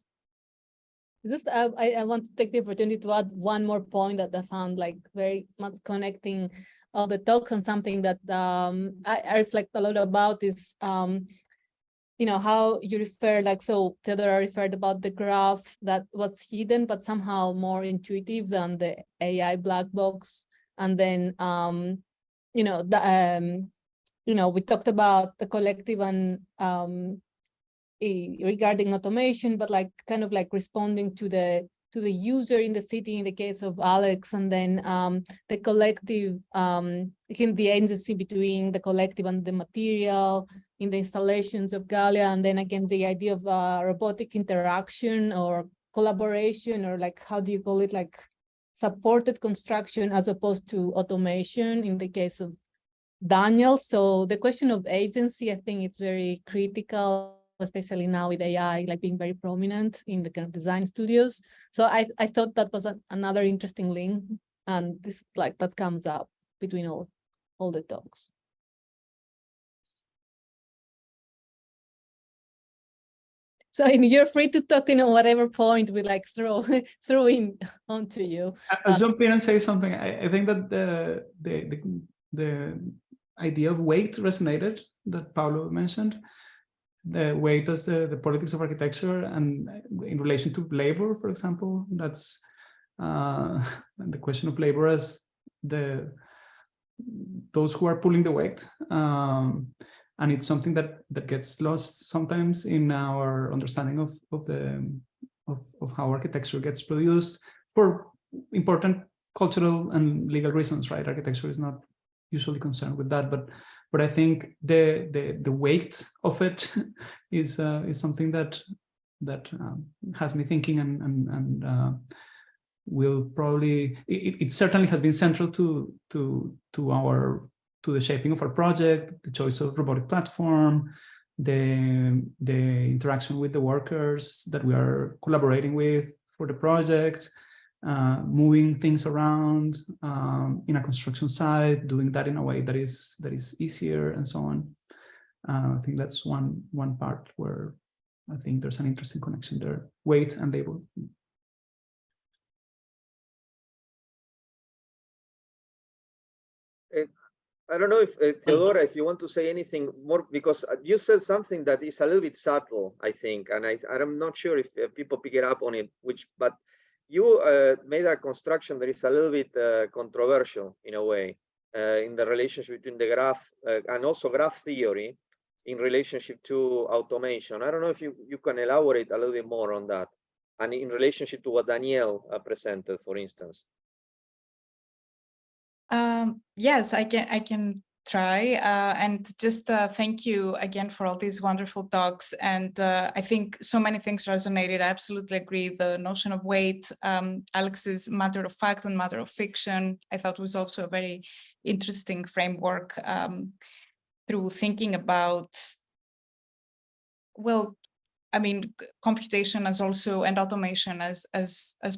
A: Just I want to take the opportunity to add one more point that I found like very much connecting all the talks, and something that I reflect a lot about is how you refer, like, so Theodora referred about the graph that was hidden but somehow more intuitive than the AI black box. And then we talked about the collective and regarding automation, but like kind of like responding to the user in the city in the case of Alex, and then the collective, again, the agency between the collective and the material in the installations of Galia, and then again the idea of robotic interaction or collaboration, or like, how do you call it, like supported construction as opposed to automation in the case of Daniel. So the question of agency, I think it's very critical, especially now with AI like being very prominent in the kind of design studios. So I thought that was another interesting link, and this like that comes up between all the talks. So you're free to talk in whatever point we like throw in onto you.
G: I'll jump in and say something. I think that the idea of weight resonated, that Paulo mentioned. The weight as the politics of architecture, and in relation to labor, for example, that's the question of labor as those who are pulling the weight, and it's something that gets lost sometimes in our understanding of how architecture gets produced for important cultural and legal reasons, right? Architecture is not usually concerned with that, but I think the weight of it is something that has me thinking, and will probably, it certainly has been central to the shaping of our project, the choice of robotic platform, the interaction with the workers that we are collaborating with for the project, moving things around in a construction site, doing that in a way that is easier, and so on. I think that's one part where I think there's an interesting connection there: weight and labor.
B: I don't know if Theodora, if you want to say anything more, because you said something that is a little bit subtle, I think, and I'm not sure if people pick it up on it. But you made a construction that is a little bit controversial in a way, in the relationship between the graph and also graph theory in relationship to automation. I don't know if you can elaborate a little bit more on that, and in relationship to what Danielle presented, for instance.
C: Yes, I can try, and just thank you again for all these wonderful talks. And I think so many things resonated. I absolutely agree. The notion of weight, Alex's matter of fact and matter of fiction, I thought was also a very interesting framework through thinking about, well, I mean, computation as also, and automation as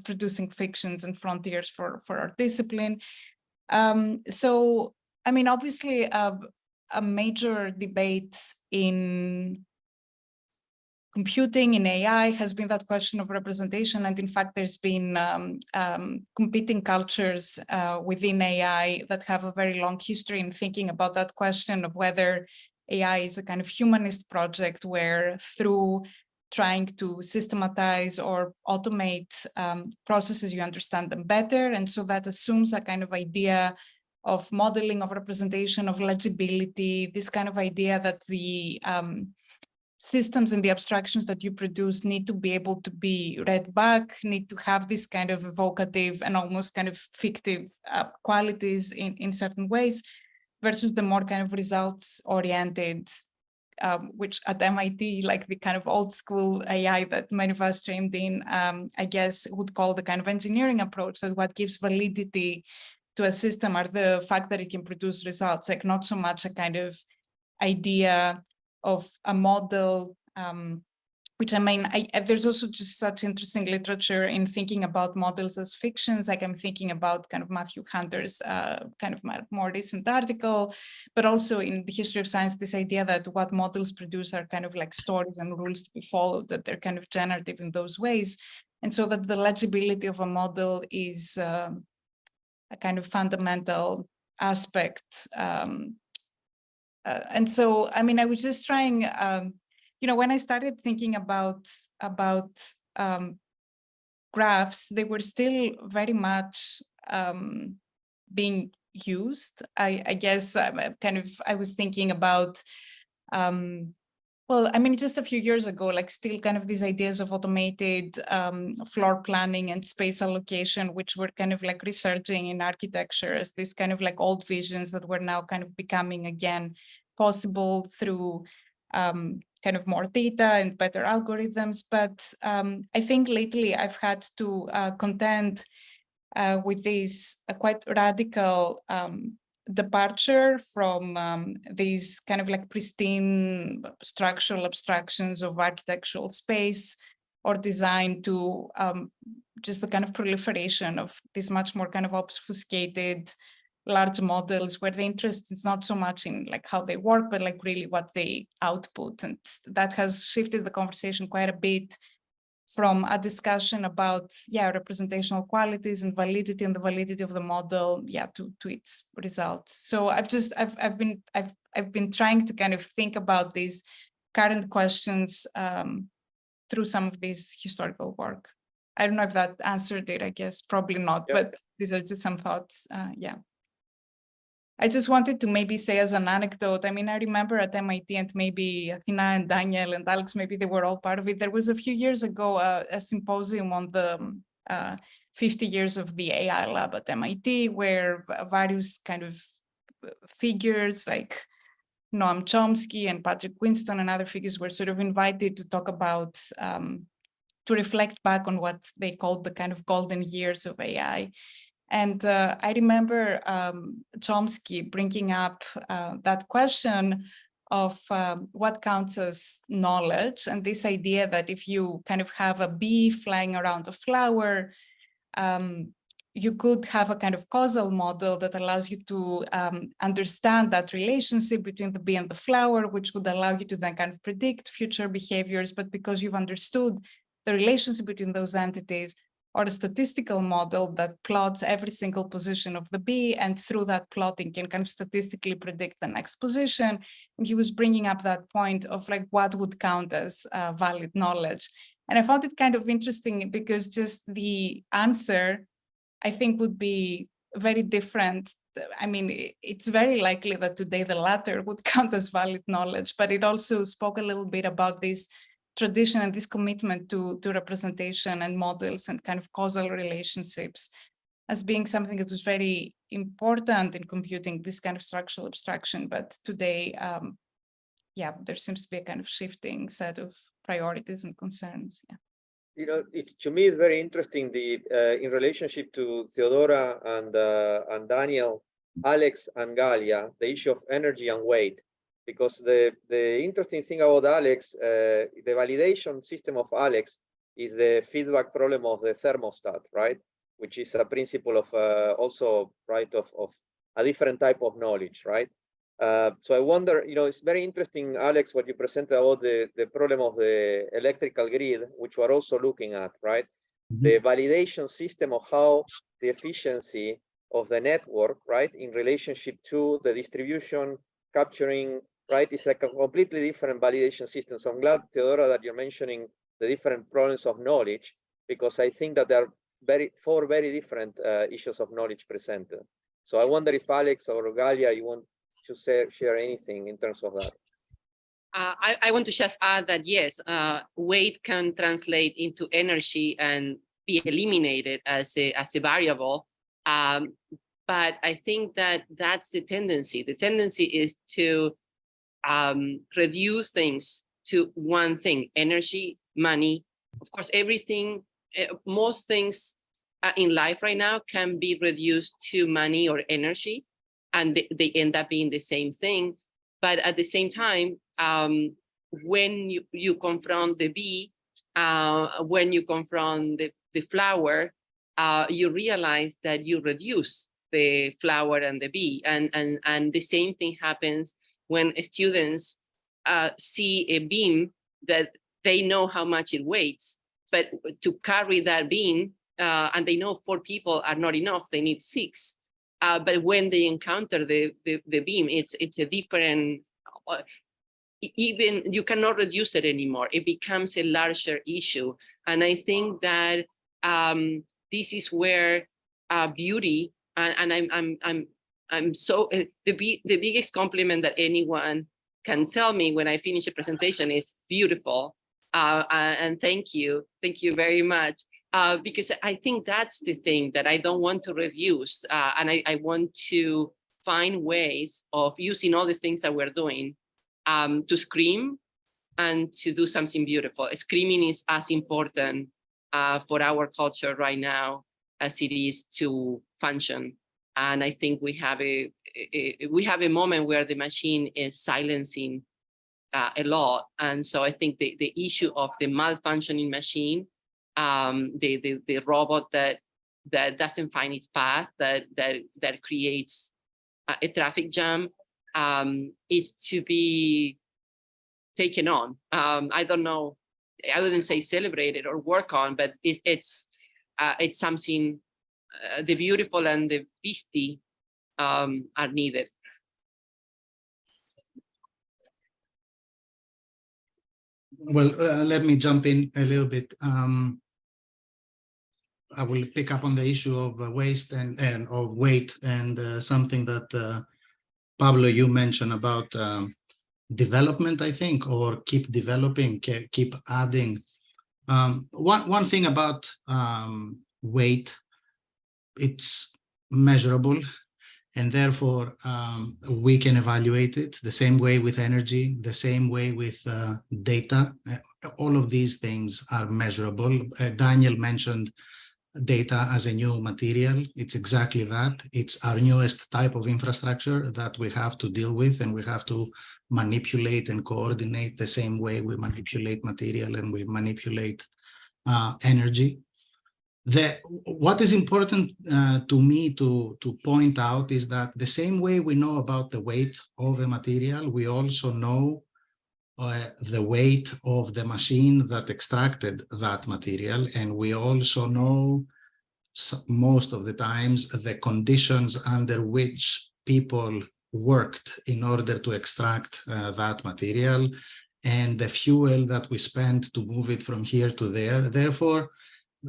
C: producing fictions and frontiers for our discipline. So, I mean, obviously, a major debate in computing, in AI, has been that question of representation. And in fact, there's been competing cultures within AI that have a very long history in thinking about that question of whether AI is a kind of humanist project where through trying to systematize or automate processes, you understand them better. And so that assumes a kind of idea of modeling, of representation, of legibility, this kind of idea that the systems and the abstractions that you produce need to be able to be read back, need to have this kind of evocative and almost kind of fictive qualities in certain ways, versus the more kind of results-oriented, which at MIT, like the kind of old school AI that many of us trained in, I guess would call the kind of engineering approach, that what gives validity to a system are the fact that it can produce results, like not so much a kind of idea of a model, which I mean, there's also just such interesting literature in thinking about models as fictions. Like I'm thinking about kind of Matthew Hunter's kind of more recent article, but also in the history of science, this idea that what models produce are kind of like stories and rules to be followed, that they're kind of generative in those ways. And so that the legibility of a model is a kind of fundamental aspect. And so, I mean, I was just trying, you know, when I started thinking about graphs, they were still very much being used. I guess I was thinking about, well, I mean, just a few years ago, like still kind of these ideas of automated floor planning and space allocation, which were kind of like resurging in architecture as this kind of like old visions that were now kind of becoming again possible through kind of more data and better algorithms. But I think lately I've had to contend with this quite radical departure from these kind of like pristine structural abstractions of architectural space or design to just the kind of proliferation of these much more kind of obfuscated large models where the interest is not so much in like how they work, but like really what they output. And that has shifted the conversation quite a bit from a discussion about, representational qualities and validity and the validity of the model, to its results. So I've been trying to kind of think about these current questions through some of this historical work. I don't know if that answered it, I guess, probably not, but these are just some thoughts, I just wanted to maybe say as an anecdote, I mean, I remember at MIT, and maybe Athena and Daniel and Alex, maybe they were all part of it. There was a few years ago, a symposium on the 50 years of the AI lab at MIT, where various kind of figures like Noam Chomsky and Patrick Winston and other figures were sort of invited to talk about, to reflect back on what they called the kind of golden years of AI. And I remember Chomsky bringing up that question of what counts as knowledge, and this idea that if you kind of have a bee flying around a flower, you could have a kind of causal model that allows you to understand that relationship between the bee and the flower, which would allow you to then kind of predict future behaviors. But because you've understood the relationship between those entities, or a statistical model that plots every single position of the bee, and through that plotting can kind of statistically predict the next position. And he was bringing up that point of like what would count as valid knowledge. And I found it kind of interesting because just the answer, I think, would be very different. I mean, it's very likely that today the latter would count as valid knowledge, but it also spoke a little bit about this tradition and this commitment to representation and models and kind of causal relationships as being something that was very important in computing this kind of structural abstraction. But today, there seems to be a kind of shifting set of priorities and concerns.
B: You know, to me, it's very interesting in relationship to Theodora and Daniel, Alex and Galia, the issue of energy and weight. Because the interesting thing about Alex, the validation system of Alex is the feedback problem of the thermostat, right? which is a principle of also, right, of a different type of knowledge, right? So I wonder, it's very interesting, Alex, what you presented about the problem of the electrical grid, which we're also looking at, right?
E: Mhm.
B: The validation system of how the efficiency of the network, right, in relationship to the distribution, capturing, right, it's like a completely different validation system. So I'm glad, Theodora, that you're mentioning the different problems of knowledge, because I think that there are four very different issues of knowledge presented. So I wonder if Alex or Galia, you want to share anything in terms of that.
F: I want to just add that, yes, weight can translate into energy and be eliminated as a variable. But I think that that's the tendency. The tendency is to reduce things to one thing: energy, money. Of course, everything, most things in life right now can be reduced to money or energy, and they end up being the same thing. But at the same time, when you confront the bee, when you confront the flower, you realize that you reduce the flower and the bee. And the same thing happens when students see a beam that they know how much it weighs, but to carry that beam, and they know 4 people are not enough, they need 6. But when they encounter the beam, it's a different, even you cannot reduce it anymore. It becomes a larger issue. And I think that this is where beauty, and I'm so, the biggest compliment that anyone can tell me when I finish a presentation is beautiful. And thank you very much. Because I think that's the thing that I don't want to reduce. And I want to find ways of using all the things that we're doing to scream and to do something beautiful. Screaming is as important for our culture right now as it is to function. And I think we have a moment where the machine is silencing a lot. And so I think the issue of the malfunctioning machine, the robot that doesn't find its path, that creates a traffic jam, is to be taken on. I don't know, I wouldn't say celebrated or work on, but it's something. The beautiful and the beastie are needed.
E: Well, let me jump in a little bit. I will pick up on the issue of waste and of weight, and something that Pablo, you mentioned about development, I think, or keep developing, keep adding. One thing about weight, it's measurable, and therefore we can evaluate it the same way with energy, the same way with data. All of these things are measurable. Daniel mentioned data as a new material. It's exactly that. It's our newest type of infrastructure that we have to deal with, and we have to manipulate and coordinate the same way we manipulate material and we manipulate energy. What is important to me to point out is that the same way we know about the weight of a material, we also know the weight of the machine that extracted that material, and we also know most of the times the conditions under which people worked in order to extract that material, and the fuel that we spent to move it from here to there. Therefore,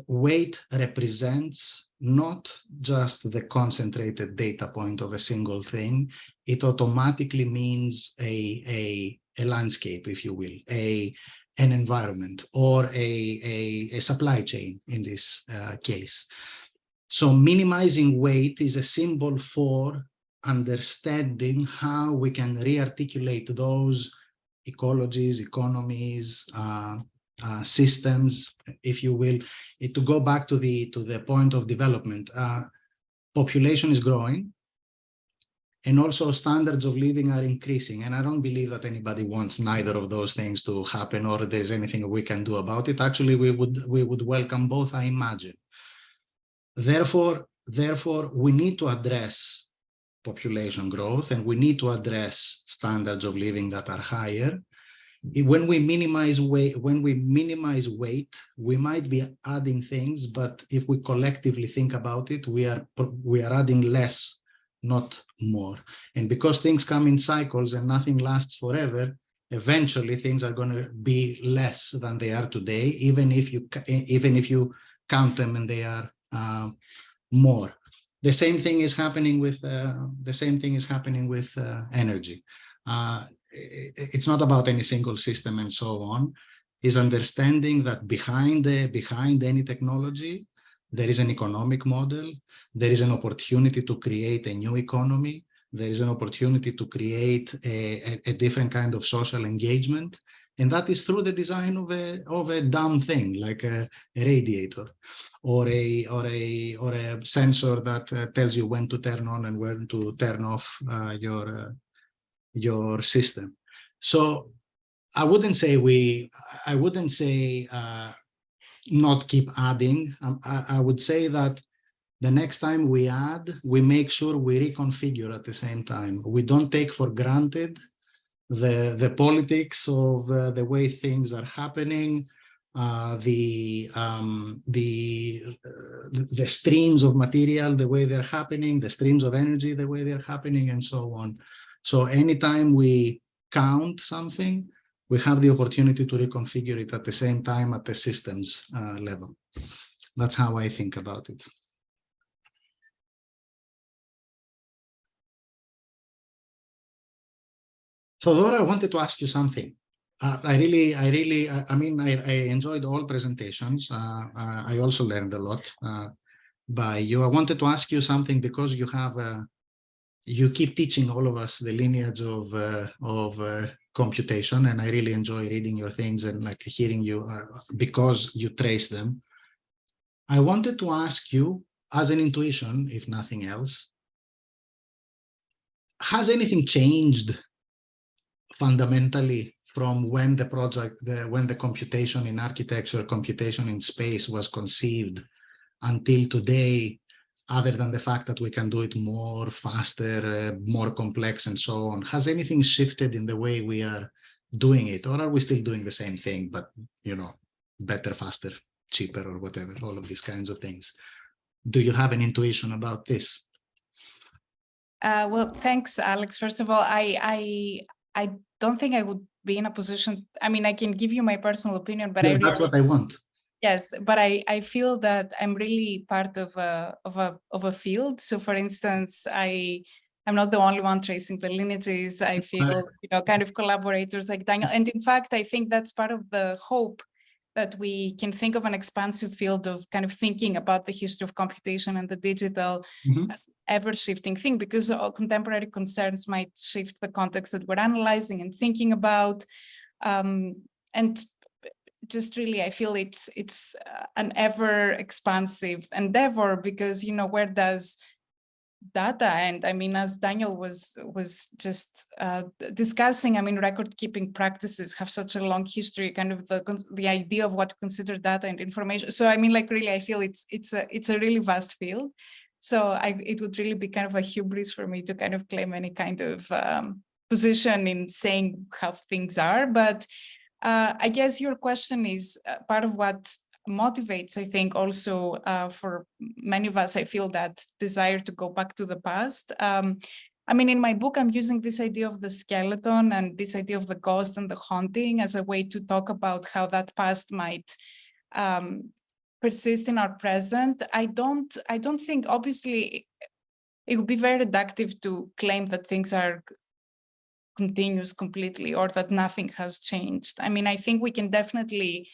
E: weight represents not just the concentrated data point of a single thing. It automatically means a landscape, if you will, an environment, or a supply chain in this case. So minimizing weight is a symbol for understanding how we can re-articulate those ecologies, economies, systems, if you will. To go back to the point of development, population is growing, and also standards of living are increasing. And I don't believe that anybody wants neither of those things to happen, or there's anything we can do about it. Actually, we would welcome both, I imagine. Therefore, we need to address population growth, and we need to address standards of living that are higher. When we minimize weight, we might be adding things, but if we collectively think about it, we are adding less, not more. And because things come in cycles and nothing lasts forever, eventually things are going to be less than they are today, even if you count them and they are more. The same thing is happening with energy. It's not about any single system and so on. Is understanding that behind any technology, there is an economic model, there is an opportunity to create a new economy, there is an opportunity to create a different kind of social engagement, and that is through the design of a dumb thing like a radiator or a sensor that tells you when to turn on and when to turn off your system. So I wouldn't say not keep adding. I would say that the next time we add, we make sure we reconfigure at the same time. We don't take for granted the politics of the way things are happening, the streams of material, the way they're happening, the streams of energy, the way they're happening, and so on. So anytime we count something, we have the opportunity to reconfigure it at the same time at the systems level. That's how I think about it. So Dora, I wanted to ask you something. I enjoyed all presentations. I also learned a lot by you. I wanted to ask you something because you keep teaching all of us the lineage of computation, and I really enjoy reading your things and like hearing you because you trace them. I wanted to ask you, as an intuition, if nothing else, has anything changed fundamentally from when the computation in architecture, computation in space was conceived until today, other than the fact that we can do it more, faster, more complex, and so on? Has anything shifted in the way we are doing it, or are we still doing the same thing, but, you know, better, faster, cheaper, or whatever, all of these kinds of things? Do you have an intuition about this?
C: Well, thanks, Alex. First of all, I don't think I would be in a position. I mean, I can give you my personal opinion, but
E: that's what I want.
C: Yes, but I feel that I'm really part of a field. So, for instance, I'm not the only one tracing the lineages. I feel, kind of collaborators like Daniel. And in fact, I think that's part of the hope, that we can think of an expansive field of kind of thinking about the history of computation and the digital ever-shifting thing, because all contemporary concerns might shift the context that we're analyzing and thinking about. And just really, I feel it's an ever-expansive endeavor, because, where does data end? I mean, as Daniel was just discussing, I mean, record-keeping practices have such a long history, kind of the idea of what to consider data and information. So, I mean, like, really, I feel it's a really vast field. So it would really be kind of a hubris for me to kind of claim any kind of position in saying how things are. But I guess your question is part of what motivates, I think, also for many of us, I feel that desire to go back to the past. I mean, in my book, I'm using this idea of the skeleton and this idea of the ghost and the haunting as a way to talk about how that past might persist in our present. I don't think, obviously, it would be very reductive to claim that things are continuous completely, or that nothing has changed. I mean, I think we can definitely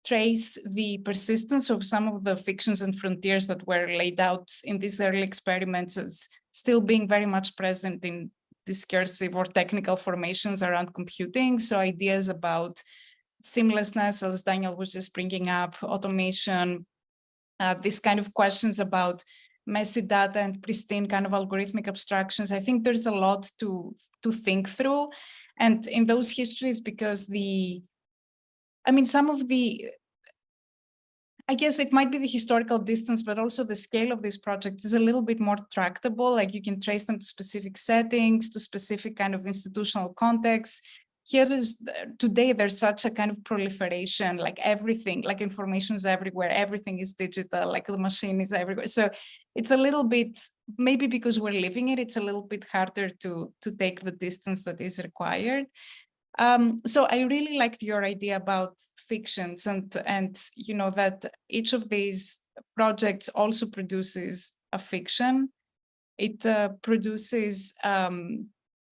C: trace the persistence of some of the fictions and frontiers that were laid out in these early experiments as still being very much present in discursive or technical formations around computing. So ideas about seamlessness, as Daniel was just bringing up, automation, these kind of questions about messy data and pristine kind of algorithmic abstractions. I think there's a lot to think through. And in those histories, because I I guess it might be the historical distance, but also the scale of this project is a little bit more tractable. Like you can trace them to specific settings, to specific kind of institutional contexts. Here is today, there's such a kind of proliferation, like everything, like information is everywhere, everything is digital, like the machine is everywhere. So it's a little bit, maybe because we're living it, it's a little bit harder to take the distance that is required. So I really liked your idea about fictions and you know that each of these projects also produces a fiction. It produces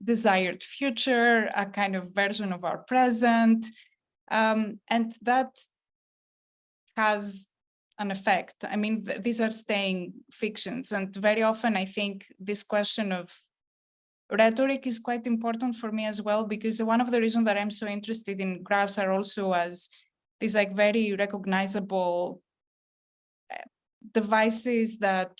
C: desired future, a kind of version of our present, and that has an effect. I mean, these are staying fictions, and very often I think this question of rhetoric is quite important for me as well, because one of the reasons that I'm so interested in graphs are also as these like very recognizable devices that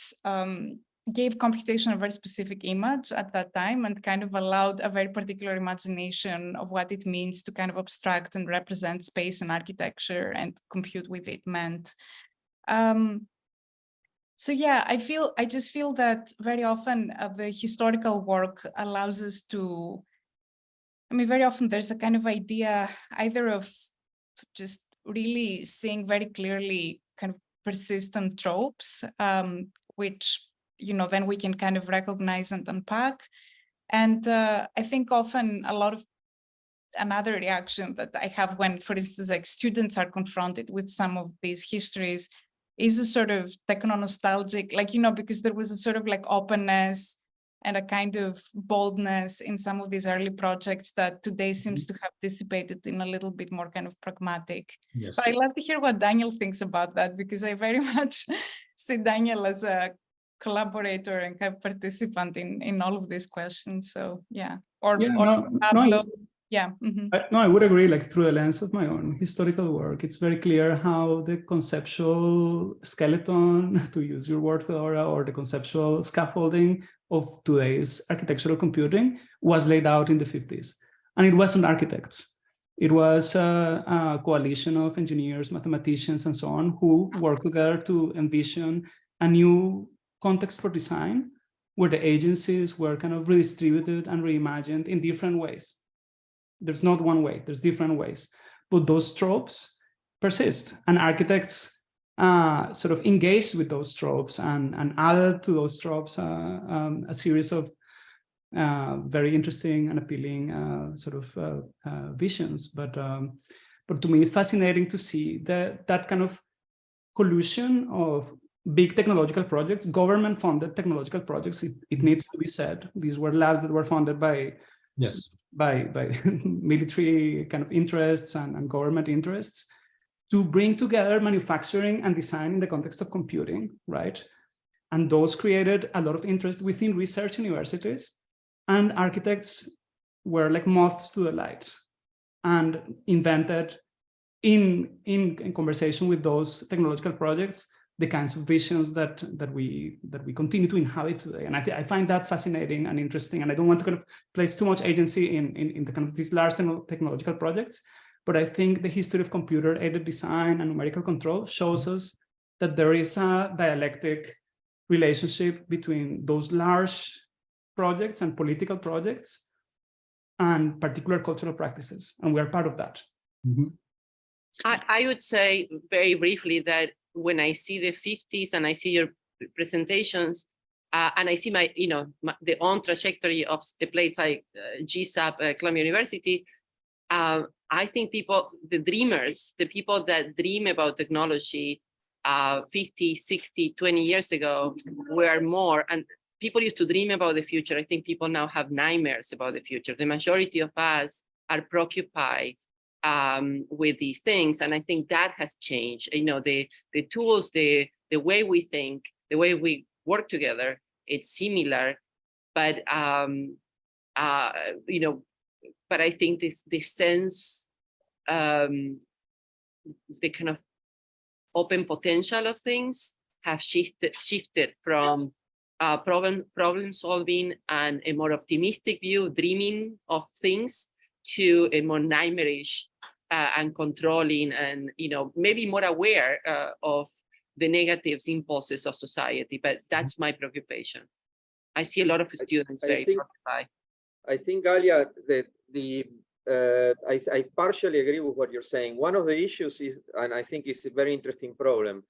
C: gave computation a very specific image at that time and kind of allowed a very particular imagination of what it means to kind of abstract and represent space and architecture and compute with it meant. So yeah, I just feel that very often the historical work allows us to, I mean, very often there's a kind of idea either of just really seeing very clearly kind of persistent tropes, which, you know, then we can kind of recognize and unpack. And I think often a lot of another reaction that I have when, for instance, like students are confronted with some of these histories is a sort of techno-nostalgic, like, you know, because there was a sort of like openness and a kind of boldness in some of these early projects that today seems to have dissipated in a little bit more kind of pragmatic.
E: Yes.
C: But I'd love to hear what Daniel thinks about that, because I very much see Daniel as a collaborator and kind of participant in all of these questions. So yeah, or Pablo. Yeah.
G: No, I would agree, like through the lens of my own historical work, it's very clear how the conceptual skeleton, to use your word, Fedora, or the conceptual scaffolding of today's architectural computing was laid out in the 50s. And it wasn't architects. It was a coalition of engineers, mathematicians, and so on, who worked together to envision a new context for design, where the agencies were kind of redistributed and reimagined in different ways. There's not one way, there's different ways, but those tropes persist, and architects sort of engaged with those tropes and added to those tropes a series of very interesting and appealing sort of visions. But to me, it's fascinating to see that kind of collusion of big technological projects, government-funded technological projects. It needs to be said. These were labs that were funded by by military kind of interests and government interests to bring together manufacturing and design in the context of computing, right? And those created a lot of interest within research universities, and architects were like moths to the light and invented in conversation with those technological projects the kinds of visions that we continue to inhabit today. And I find that fascinating and interesting. And I don't want to kind of place too much agency in the kind of these large technological projects, but I think the history of computer-aided design and numerical control shows us that there is a dialectic relationship between those large projects and political projects and particular cultural practices, and we are part of that.
E: Mm-hmm.
F: I would say very briefly that when I see the 50s and I see your presentations, and I see the own trajectory of a place like GSAP, Columbia University, I think the dreamers, the people that dream about technology 50, 60, 20 years ago were more, and people used to dream about the future. I think people now have nightmares about the future. The majority of us are preoccupied with these things, and I think that has changed. The tools, the way we think, the way we work together, it's similar, but but I think this sense, the kind of open potential of things have shifted from problem solving and a more optimistic view, dreaming of things, to a more nightmarish and controlling, and maybe more aware of the negatives impulses of society. But that's my preoccupation. I see a lot of students very preoccupied.
B: I think, Galia, that I partially agree with what you're saying. One of the issues is, and I think it's a very interesting problem,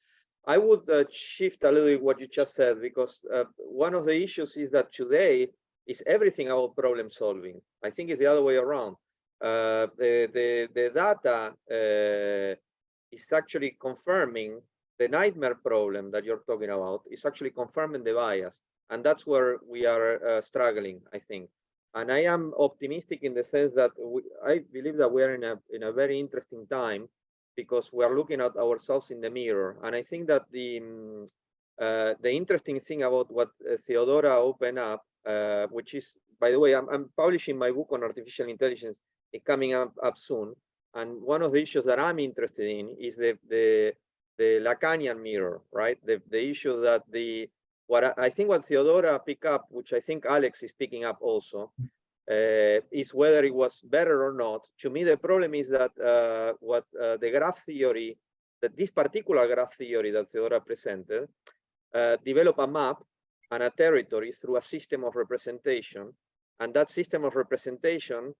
B: I would shift a little bit what you just said, because one of the issues is that today is everything about problem solving. I think it's the other way around. The data is actually confirming the nightmare problem that you're talking about, is actually confirming the bias. And that's where we are struggling, I think. And I am optimistic in the sense that I believe that we are in a very interesting time, because we are looking at ourselves in the mirror. And I think that the interesting thing about what Theodora opened up, which is, by the way, I'm publishing my book on artificial intelligence. It's coming up soon. And one of the issues that I'm interested in is the Lacanian mirror, right? The issue that I think what Theodora picked up, which I think Alex is picking up also, is whether it was better or not. To me, the problem is that the graph theory, that this particular graph theory that Theodora presented, develop a map and a territory through a system of representation. And that system of representation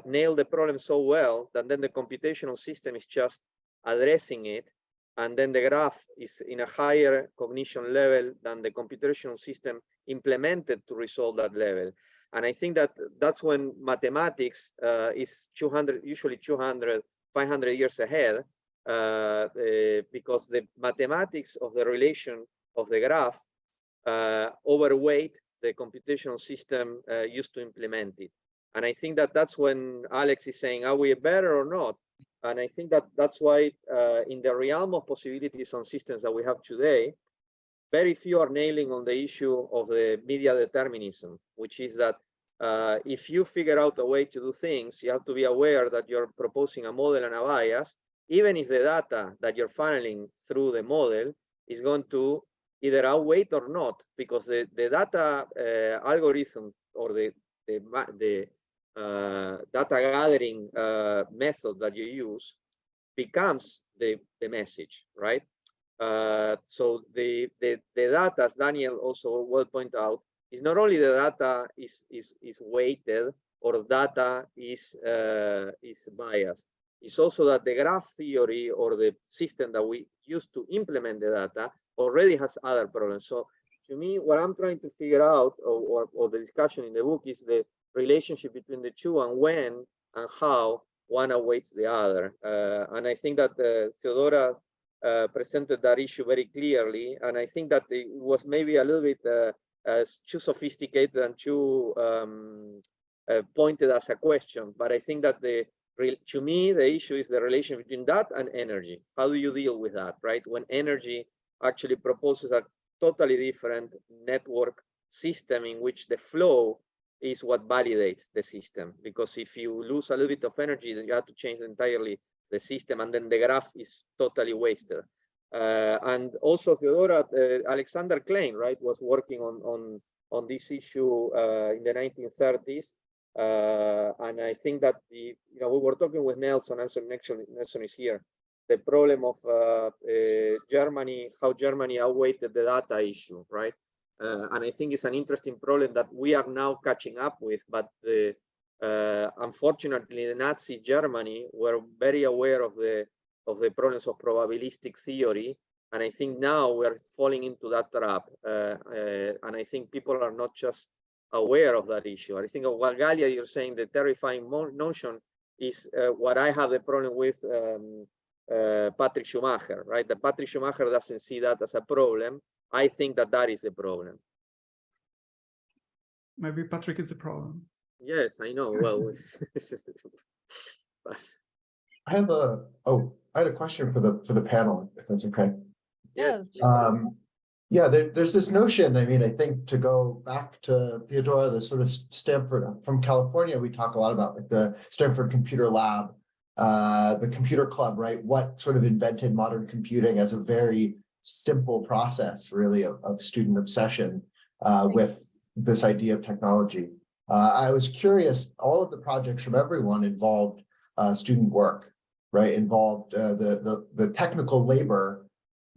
B: nailed the problem so well that then the computational system is just addressing it. And then the graph is in a higher cognition level than the computational system implemented to resolve that level. And I think that that's when mathematics is usually 200, 500 years ahead, because the mathematics of the relation of the graph overweight the computational system used to implement it. And I think that that's when Alex is saying, are we better or not? And I think that that's why in the realm of possibilities on systems that we have today, very few are nailing on the issue of the media determinism, which is that if you figure out a way to do things, you have to be aware that you're proposing a model and a bias, even if the data that you're funneling through the model is going to either outweigh or not, because the data algorithm or the data gathering method that you use becomes the message, right? So the data, as Daniel also well pointed out, is not only the data is weighted or data is biased. It's also that the graph theory or the system that we use to implement the data already has other problems. So to me, what I'm trying to figure out, or the discussion in the book, is the relationship between the two and when and how one awaits the other. And I think that Theodora presented that issue very clearly. And I think that it was maybe a little bit too sophisticated and too pointed as a question. But I think that to me, the issue is the relation between that and energy. How do you deal with that, right? When energy actually proposes a totally different network system in which the flow is what validates the system. Because if you lose a little bit of energy, then you have to change entirely the system, and then the graph is totally wasted. And also Theodora, Alexander Klein, right, was working on this issue in the 1930s. And I think that we were talking with Nelson is here, the problem of Germany, how Germany outweighted the data issue, right? And I think it's an interesting problem that we are now catching up with, but unfortunately, the Nazi Germany were very aware of the problems of probabilistic theory, and I think now we're falling into that trap. And I think people are not just aware of that issue. I think of what Galia, you're saying, the terrifying notion is what I have the problem with Patrick Schumacher, right? That Patrick Schumacher doesn't see that as a problem. I think that is the problem.
G: Maybe Patrick is the problem.
B: Yes, I know. Well,
H: I had a question for the panel, if that's okay.
B: yes.
H: Yeah, there's this notion. I mean, I think to go back to Theodora, the sort of Stanford from California, we talk a lot about like the Stanford Computer Lab, the computer club, right? What sort of invented modern computing as a very simple process, really, of student obsession with this idea of technology. I was curious, all of the projects from everyone involved student work. right, involved the technical labor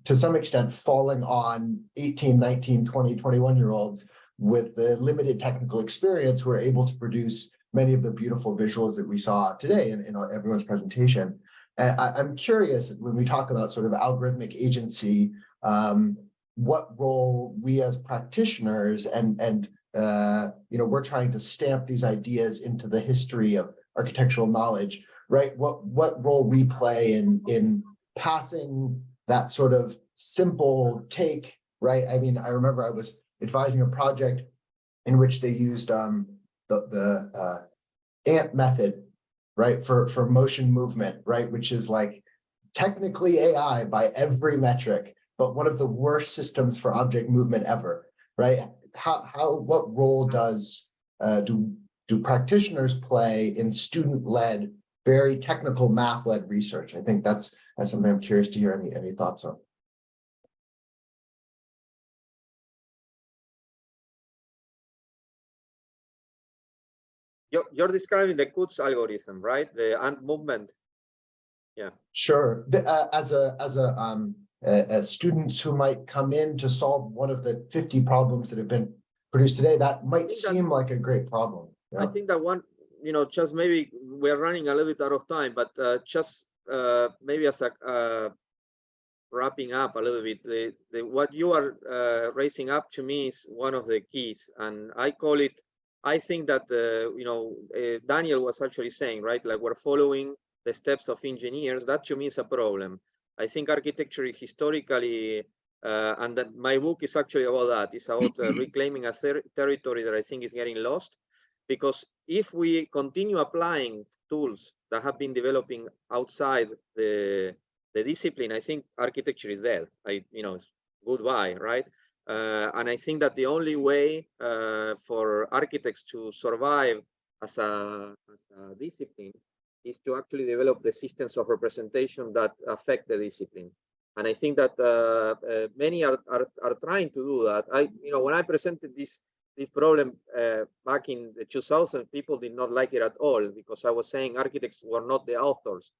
H: to some extent falling on 18, 19, 20, 21-year-olds with the limited technical experience who are able to produce many of the beautiful visuals that we saw today in everyone's presentation. And I'm curious, when we talk about sort of algorithmic agency, what role we as practitioners and we're trying to stamp these ideas into the history of architectural knowledge, right? What role we play in passing that sort of simple take, right? I mean, I remember I was advising a project in which they used the ant method, right, for motion movement, right, which is like technically AI by every metric, but one of the worst systems for object movement ever, right? What role do practitioners play in student-led, very technical math-led research? I think that's something I'm curious to hear any thoughts on.
B: You're describing the Kutz algorithm, right? The ant movement. Yeah.
H: Sure. As students who might come in to solve one of the 50 problems that have been produced today, that might seem like a great problem. Yeah.
B: I think that one, just maybe we're running a little bit out of time, but just maybe as a wrapping up a little bit, what you are raising up to me is one of the keys, and I call it. I think that Daniel was actually saying, right, like we're following the steps of engineers. That to me is a problem. I think architecture historically, and that my book is actually about that. It's about reclaiming a territory that I think is getting lost, because if we continue applying tools that have been developing outside the discipline, I think architecture is dead. It's goodbye, right? And I think that the only way for architects to survive as a discipline is to actually develop the systems of representation that affect the discipline. And I think that many are trying to do that. When I presented this problem back in the 2000s, people did not like it at all, because I was saying architects were not the authors.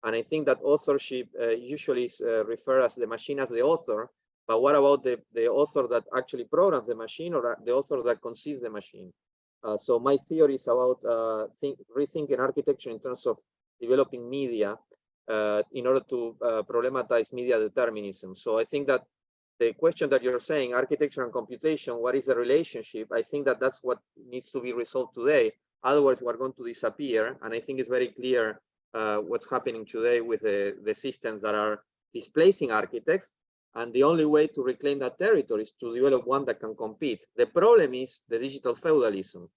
B: And I think that authorship usually is referred as the machine as the author. But what about the author that actually programs the machine, or the author that conceives the machine? So my theory is about rethinking architecture in terms of developing media in order to problematize media determinism. So I think that the question that you're saying, architecture and computation, what is the relationship? I think that that's what needs to be resolved today. Otherwise, we're going to disappear. And I think it's very clear what's happening today with the systems that are displacing architects. And the only way to reclaim that territory is to develop one that can compete. The problem is the digital feudalism.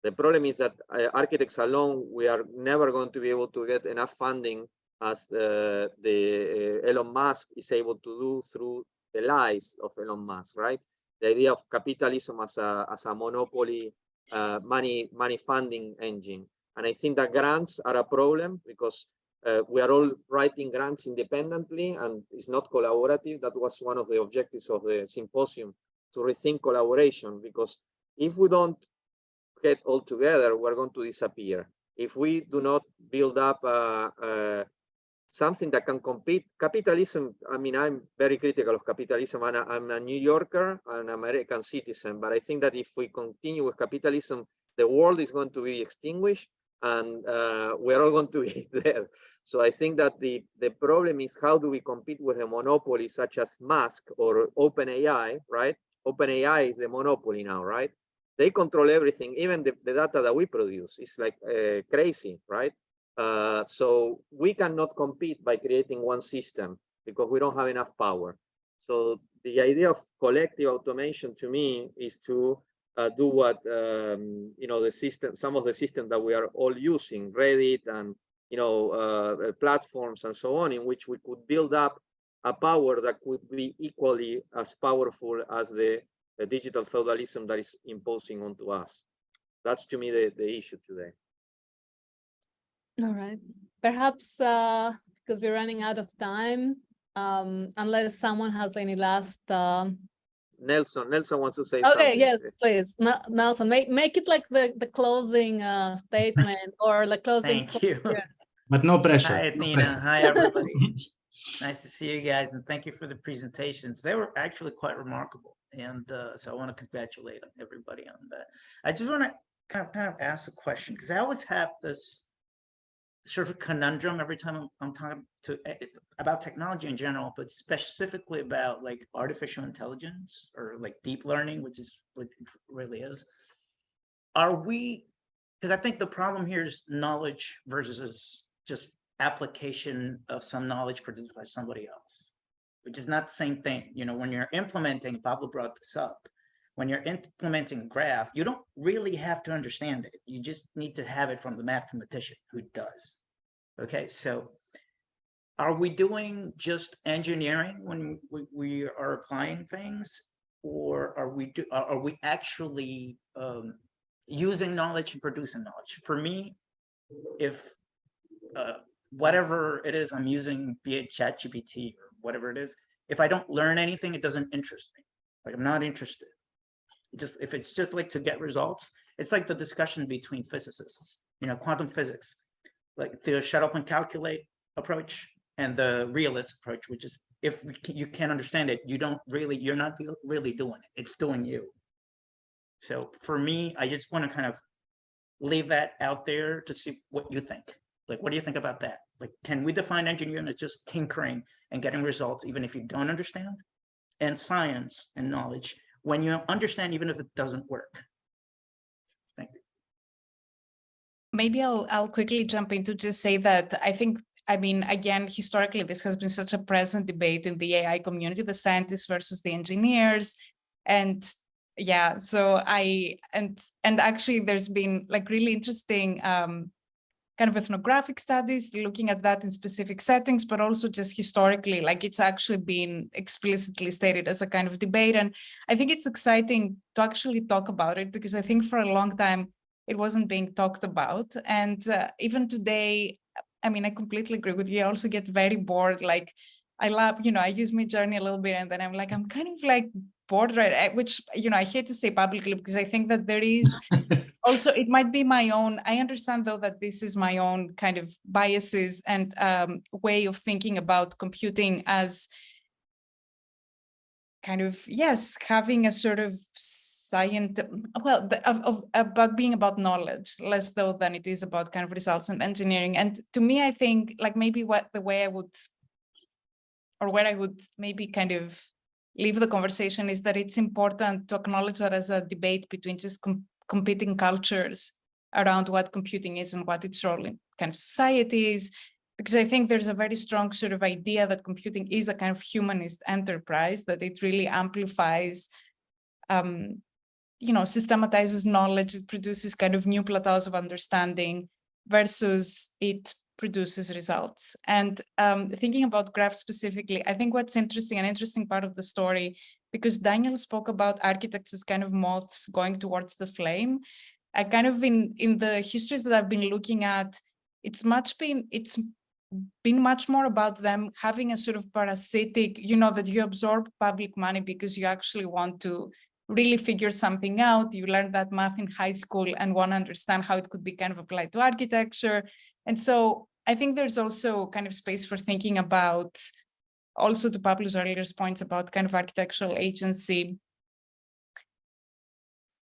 B: The problem is that architects alone, we are never going to be able to get enough funding as Elon Musk is able to do through the lies of Elon Musk, right? The idea of capitalism as a monopoly, money funding engine. And I think that grants are a problem, because we are all writing grants independently, and it's not collaborative. That was one of the objectives of the symposium, to rethink collaboration, because if we don't get all together, we're going to disappear. If we do not build up something that can compete, capitalism, I mean, I'm very critical of capitalism. I'm a New Yorker, an American citizen, but I think that if we continue with capitalism, the world is going to be extinguished, and we're all going to be dead. So I think that the problem is, how do we compete with a monopoly such as Musk or OpenAI, right? OpenAI is the monopoly now, right? They control everything, even the data that we produce. It's like crazy, right? So we cannot compete by creating one system, because we don't have enough power. So the idea of collective automation to me is to do what the system, some of the systems that we are all using, Reddit and platforms and so on, in which we could build up a power that could be equally as powerful as the digital feudalism that is imposing onto us. That's to me the issue today.
A: All right. Perhaps because we're running out of time, unless someone has any last.
B: Nelson wants to say
A: okay,
B: something.
A: Yes, please. Nelson, make it like the closing statement or the closing.
I: Thank you.
E: But no pressure.
I: Hi,
E: no
I: Athena.
E: pressure.
I: Hi, everybody. Nice to see you guys, and thank you for the presentations. They were actually quite remarkable, and so I want to congratulate everybody on that. I just want to kind of ask a question, because I always have this sort of conundrum every time I'm talking about technology in general, but specifically about like artificial intelligence or like deep learning, which is what it really is. Are we, because I think the problem here is knowledge versus just application of some knowledge produced by somebody else, which is not the same thing. You know, when you're implementing, Pablo brought this up, when you're implementing a graph, you don't really have to understand it. You just need to have it from the mathematician who does. Okay, so are we doing just engineering when we are applying things, or are we actually using knowledge and producing knowledge? For me, if whatever it is I'm using, be it ChatGPT or whatever it is, if I don't learn anything, it doesn't interest me. Like, I'm not interested. Just if it's just like to get results, it's like the discussion between physicists, you know, quantum physics, like the shut up and calculate approach and the realist approach, which is if you can't understand it, you're not really doing it. It's doing you. So for me, I just want to kind of leave that out there to see what you think. Like, what do you think about that? Like, can we define engineering as just tinkering and getting results, even if you don't understand? And science and knowledge, when you understand, even if it doesn't work. Thank you.
C: Maybe I'll quickly jump in to just say that I mean, again, historically, this has been such a present debate in the AI community, the scientists versus the engineers. And yeah, so and actually there's been like really interesting kind of ethnographic studies looking at that in specific settings, but also just historically, like it's actually been explicitly stated as a kind of debate. And I think it's exciting to actually talk about it, because I think for a long time it wasn't being talked about. And even today, I mean, I completely agree with you. I also get very bored. Like I love, you know, I use Midjourney a little bit, and then I'm like, I'm kind of like bored, right? Which, you know, I hate to say publicly, because I think that there is also, it might be my own, I understand though that this is my own kind of biases and way of thinking about computing as kind of, yes, having a sort of about being about knowledge, less though than it is about kind of results and engineering. And to me, I think like maybe where I would maybe kind of leave the conversation is that it's important to acknowledge that as a debate between just competing cultures around what computing is and what its role in kind of society is. Because I think there's a very strong sort of idea that computing is a kind of humanist enterprise, that it really amplifies, you know, systematizes knowledge, it produces kind of new plateaus of understanding versus it produces results. And thinking about graphs specifically, I think what's interesting, an interesting part of the story, because Daniel spoke about architects as kind of moths going towards the flame. I kind of in the histories that I've been looking at, it's been much more about them having a sort of parasitic, you know, that you absorb public money because you actually want to really figure something out. You learn that math in high school and want to understand how it could be kind of applied to architecture. And so I think there's also kind of space for thinking about, also to Pablo's earlier points about kind of architectural agency.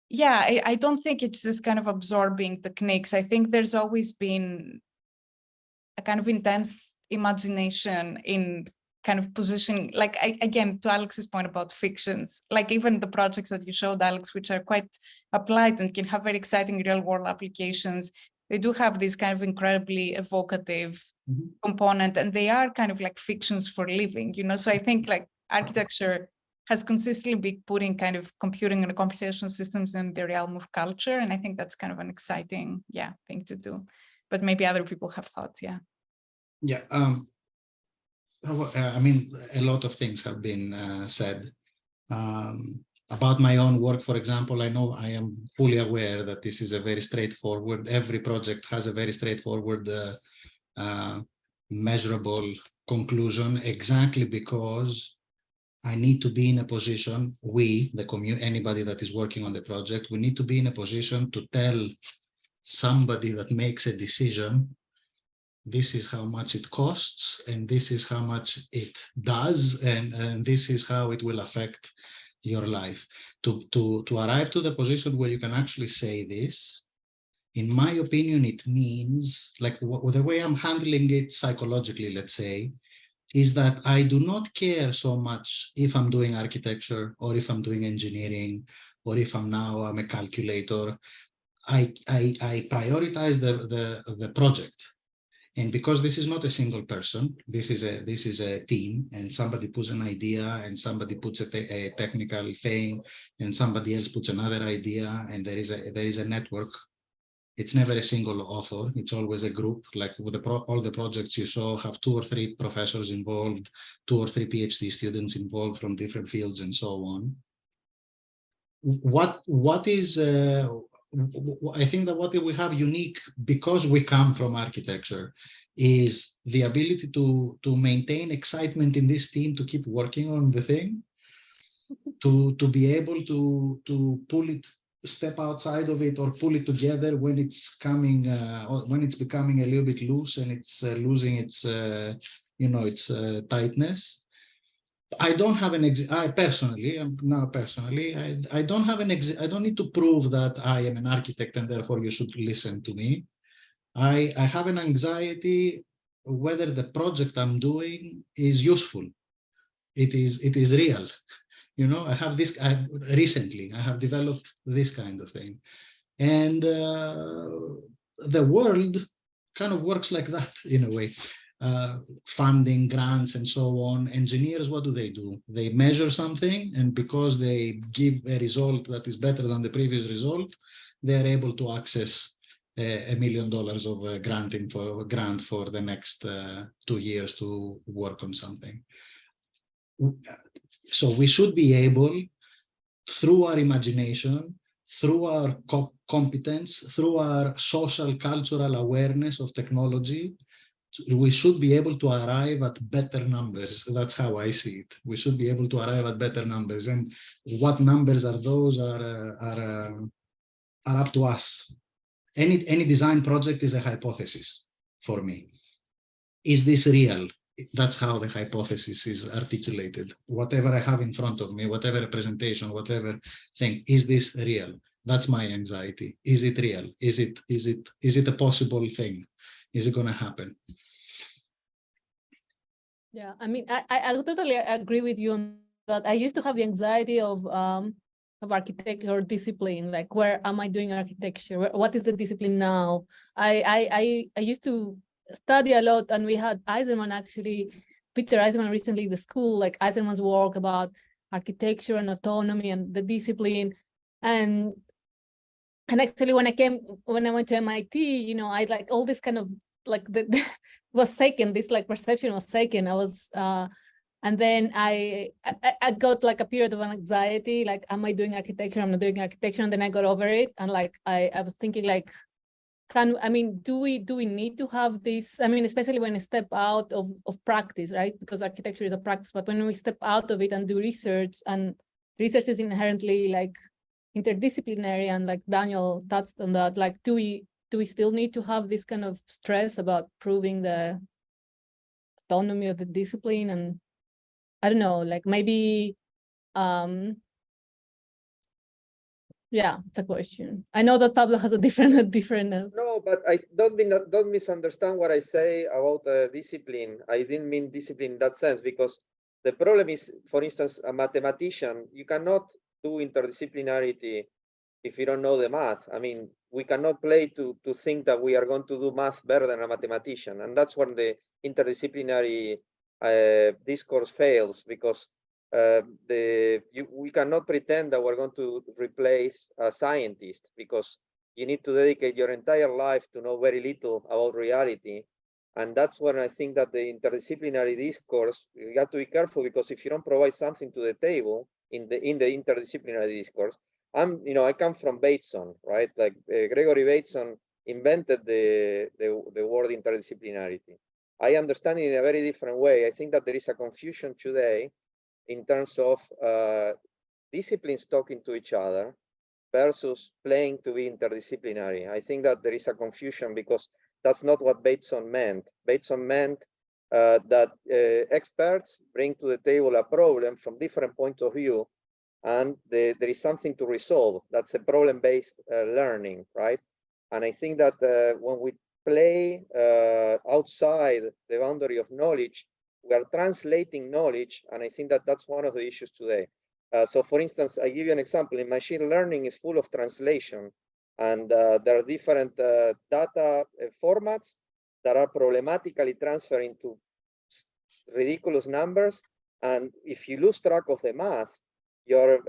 C: Yeah, I don't think it's just kind of absorbing techniques. I think there's always been a kind of intense imagination in kind of positioning, like again, to Alex's point about fictions, like even the projects that you showed, Alex, which are quite applied and can have very exciting real world applications, they do have this kind of incredibly evocative component, and they are kind of like fictions for living, you know? So I think like architecture has consistently been putting kind of computing and computational systems in the realm of culture. And I think that's kind of an exciting, thing to do. But maybe other people have thoughts,
E: Yeah, I mean, a lot of things have been said. About my own work, for example, I know I am fully aware that this is a very straightforward, every project has a very straightforward, measurable conclusion, exactly because I need to be in a position, the community, anybody that is working on the project, we need to be in a position to tell somebody that makes a decision this is how much it costs, and this is how much it does, and this is how it will affect your life. To arrive to the position where you can actually say this, in my opinion, it means, like the way I'm handling it psychologically, let's say, is that I do not care so much if I'm doing architecture or if I'm doing engineering or if I'm a calculator. I prioritize the project. And because this is not a single person, this is a team, and somebody puts an idea, and somebody puts a technical thing, and somebody else puts another idea, and there is a network. It's never a single author. It's always a group. Like with all the projects you saw have 2 or 3 professors involved, 2 or 3 PhD students involved from different fields, and so on. What is I think that what we have unique, because we come from architecture, is the ability to maintain excitement in this team, to keep working on the thing, to be able to pull it, step outside of it, or pull it together when it's coming, or when it's becoming a little bit loose and it's losing its tightness. I don't have I personally don't have I don't need to prove that I am an architect and therefore you should listen to me. I have an anxiety whether the project I'm doing is useful. It is real. You know, I have this, recently I have developed this kind of thing. And the world kind of works like that in a way. Funding, grants, and so on. Engineers, what do? They measure something, and because they give a result that is better than the previous result, they're able to access $1 million of grant for the next 2 years to work on something. So we should be able, through our imagination, through our competence, through our social cultural awareness of technology, we should be able to arrive at better numbers. That's how I see it. We should be able to arrive at better numbers, and what numbers are those are up to us. Any design project is a hypothesis for me. Is this real? That's how the hypothesis is articulated. Whatever I have in front of me, whatever representation, whatever thing, is this real? That's my anxiety. Is it real? Is it a possible thing? Is it going to happen?
A: Yeah, I mean, I totally agree with you on that. I used to have the anxiety of architecture discipline, like where am I doing architecture? What is the discipline now? I used to study a lot, and we had Eisenman, actually, Peter Eisenman recently, the school, like Eisenman's work about architecture and autonomy and the discipline. And actually when I went to MIT, you know, I like all this kind of like was taken, this like perception was taken. I was and then I got like a period of anxiety, like, am I doing architecture? I'm not doing architecture. And then I got over it. And like I was thinking, like, do we need to have this? I mean, especially when we step out of practice, right? Because architecture is a practice, but when we step out of it and do research, and research is inherently like interdisciplinary, and like Daniel touched on that, like, do we still need to have this kind of stress about proving the autonomy of the discipline? And I don't know, like maybe, yeah, it's a question. I know that Pablo has a different.
B: No, but I don't misunderstand what I say about discipline. I didn't mean discipline in that sense, because the problem is, for instance, a mathematician, you cannot do interdisciplinarity if you don't know the math. I mean, we cannot play to think that we are going to do math better than a mathematician. And that's when the interdisciplinary discourse fails, because we cannot pretend that we're going to replace a scientist, because you need to dedicate your entire life to know very little about reality. And that's when I think that the interdisciplinary discourse, you have to be careful, because if you don't provide something to the table in the interdisciplinary discourse, I come from Bateson, right? Like Gregory Bateson invented the word interdisciplinarity. I understand it in a very different way. I think that there is a confusion today in terms of disciplines talking to each other versus playing to be interdisciplinary. I think that there is a confusion, because that's not what Bateson meant. Bateson meant that experts bring to the table a problem from different points of view, and there is something to resolve. That's a problem-based learning, right? And I think that when we play outside the boundary of knowledge, we are translating knowledge, and I think that that's one of the issues today. So for instance, I give you an example. In machine learning is full of translation, and there are different data formats that are problematically transferred into ridiculous numbers. And if you lose track of the math, you're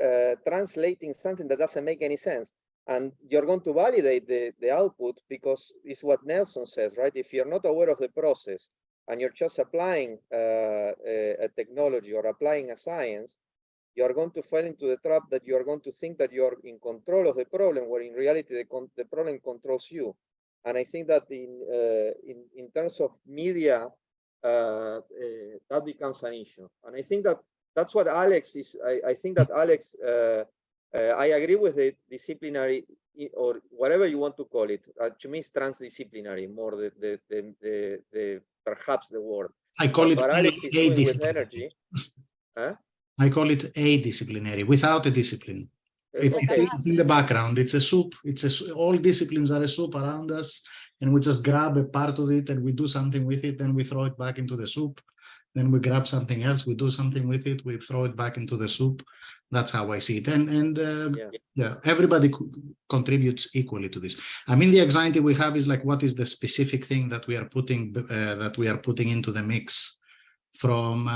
B: translating something that doesn't make any sense. And you're going to validate the output, because it's what Nelson says, right? If you're not aware of the process and you're just applying a technology or applying a science, you're going to fall into the trap that you're going to think that you're in control of the problem, where in reality the problem controls you. And I think that in terms of media, that becomes an issue. And I think that that's what Alex is. I think that Alex, I agree with the disciplinary, or whatever you want to call it. To me, it's transdisciplinary more the perhaps the word.
E: I call it
B: what Alex is doing with energy. Huh?
E: I call it adisciplinary, without a discipline. It's in the background. It's a soup. All disciplines are a soup around us, and we just grab a part of it and we do something with it, then we throw it back into the soup. Then we grab something else, we do something with it, we throw it back into the soup. That's how I see it. And yeah, everybody contributes equally to this. I mean, the anxiety we have is like, what is the specific thing that we are putting into the mix from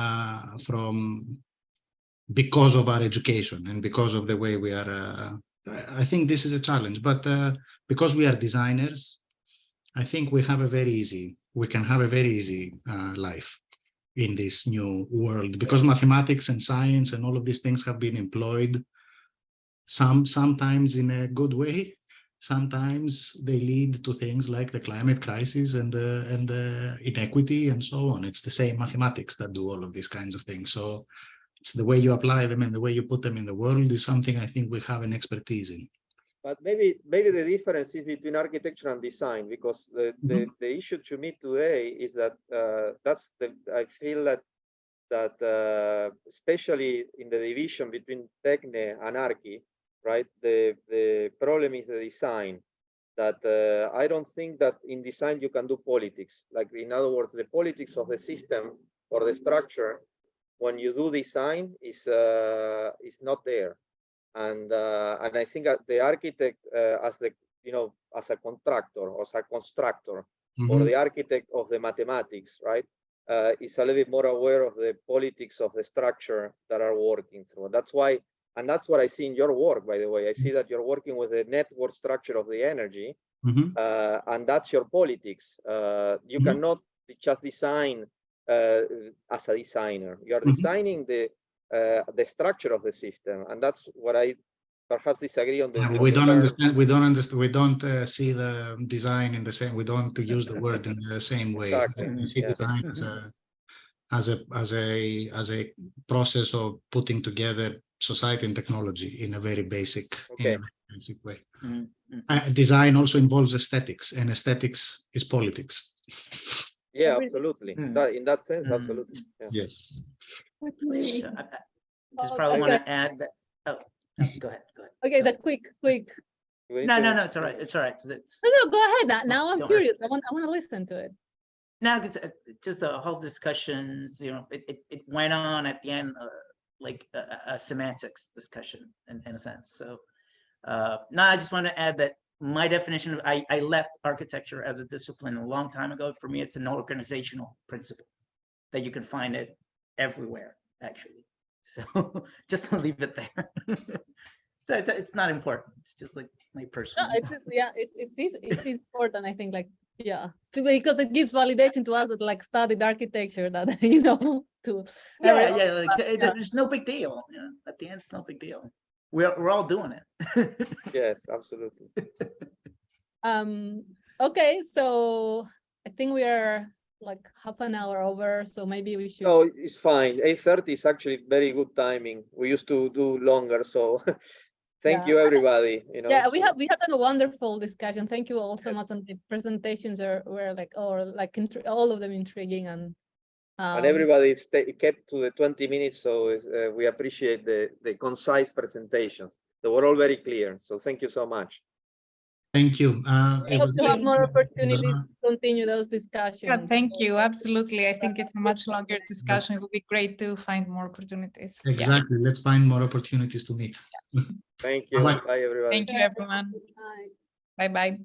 E: because of our education and because of the way we are. I think this is a challenge, but because we are designers, I think we can have a very easy life in this new world, because mathematics and science and all of these things have been employed sometimes in a good way. Sometimes they lead to things like the climate crisis and the inequity and so on. It's the same mathematics that do all of these kinds of things. So it's the way you apply them and the way you put them in the world is something I think we have an expertise in.
B: But maybe the difference is between architecture and design, because the issue to me today is that I feel that especially in the division between techne and archi, right? The problem is the design. That I don't think that in design you can do politics. Like, in other words, the politics of the system or the structure, when you do design, is not there. And I think that the architect, as a contractor or as a constructor, or the architect of the mathematics, right, is a little bit more aware of the politics of the structure that are working through. That's why, and that's what I see in your work, by the way. I see that you're working with the network structure of the energy, and that's your politics. You cannot just design as a designer. You are designing the structure of the system, and that's what I perhaps disagree on.
E: We don't understand. We don't understand. We don't see the design in the same. We don't use the word in the same way.
B: Exactly.
E: We see design as a process of putting together society and technology in a very basic, way. Design also involves aesthetics, and aesthetics is politics.
B: Yeah, absolutely. In that sense, absolutely. Yeah.
E: Yes.
I: So I just probably want to add that. Oh, no, go ahead.
A: Okay, the quick.
I: No, it's all right. It's all right.
A: No, go ahead. Now I'm curious. I want to listen to it.
I: No, because just the whole discussions, it went on at the end, like a semantics discussion in a sense. So no, I just want to add that my definition of I left architecture as a discipline a long time ago. For me, it's an organizational principle that you can find it everywhere, actually. So just to leave it there. So it's not important. It's just like my personal.
A: No, it is important. I think, like, because it gives validation to us that like studied architecture, that
I: there's no big deal. At the end, it's no big deal. We're all doing it.
B: Yes, absolutely.
A: Okay, so I think we are like half an hour over, so maybe we should.
B: No, it's fine. 8:30 is actually very good timing. We used to do longer, so thank
A: Yeah.
B: you, everybody.
A: Yeah, we
B: so-
A: had a wonderful discussion. Thank you all so
B: Yes.
A: much. And the presentations were like, all of them intriguing and
B: everybody kept to the 20 minutes, so we appreciate the concise presentations. They were all very clear. So thank you so much.
E: Thank you.
A: I
E: It
A: hope
E: was
A: to have more
E: really-
A: opportunities to continue those discussions.
C: Yeah, thank you. Absolutely. I think it's a much longer discussion. It would be great to find more opportunities. Yeah.
E: Exactly. Let's find more opportunities to meet.
B: Thank you.
E: Bye-bye.
B: Bye, everybody.
C: Thank you, everyone.
A: Bye.
C: Bye-bye.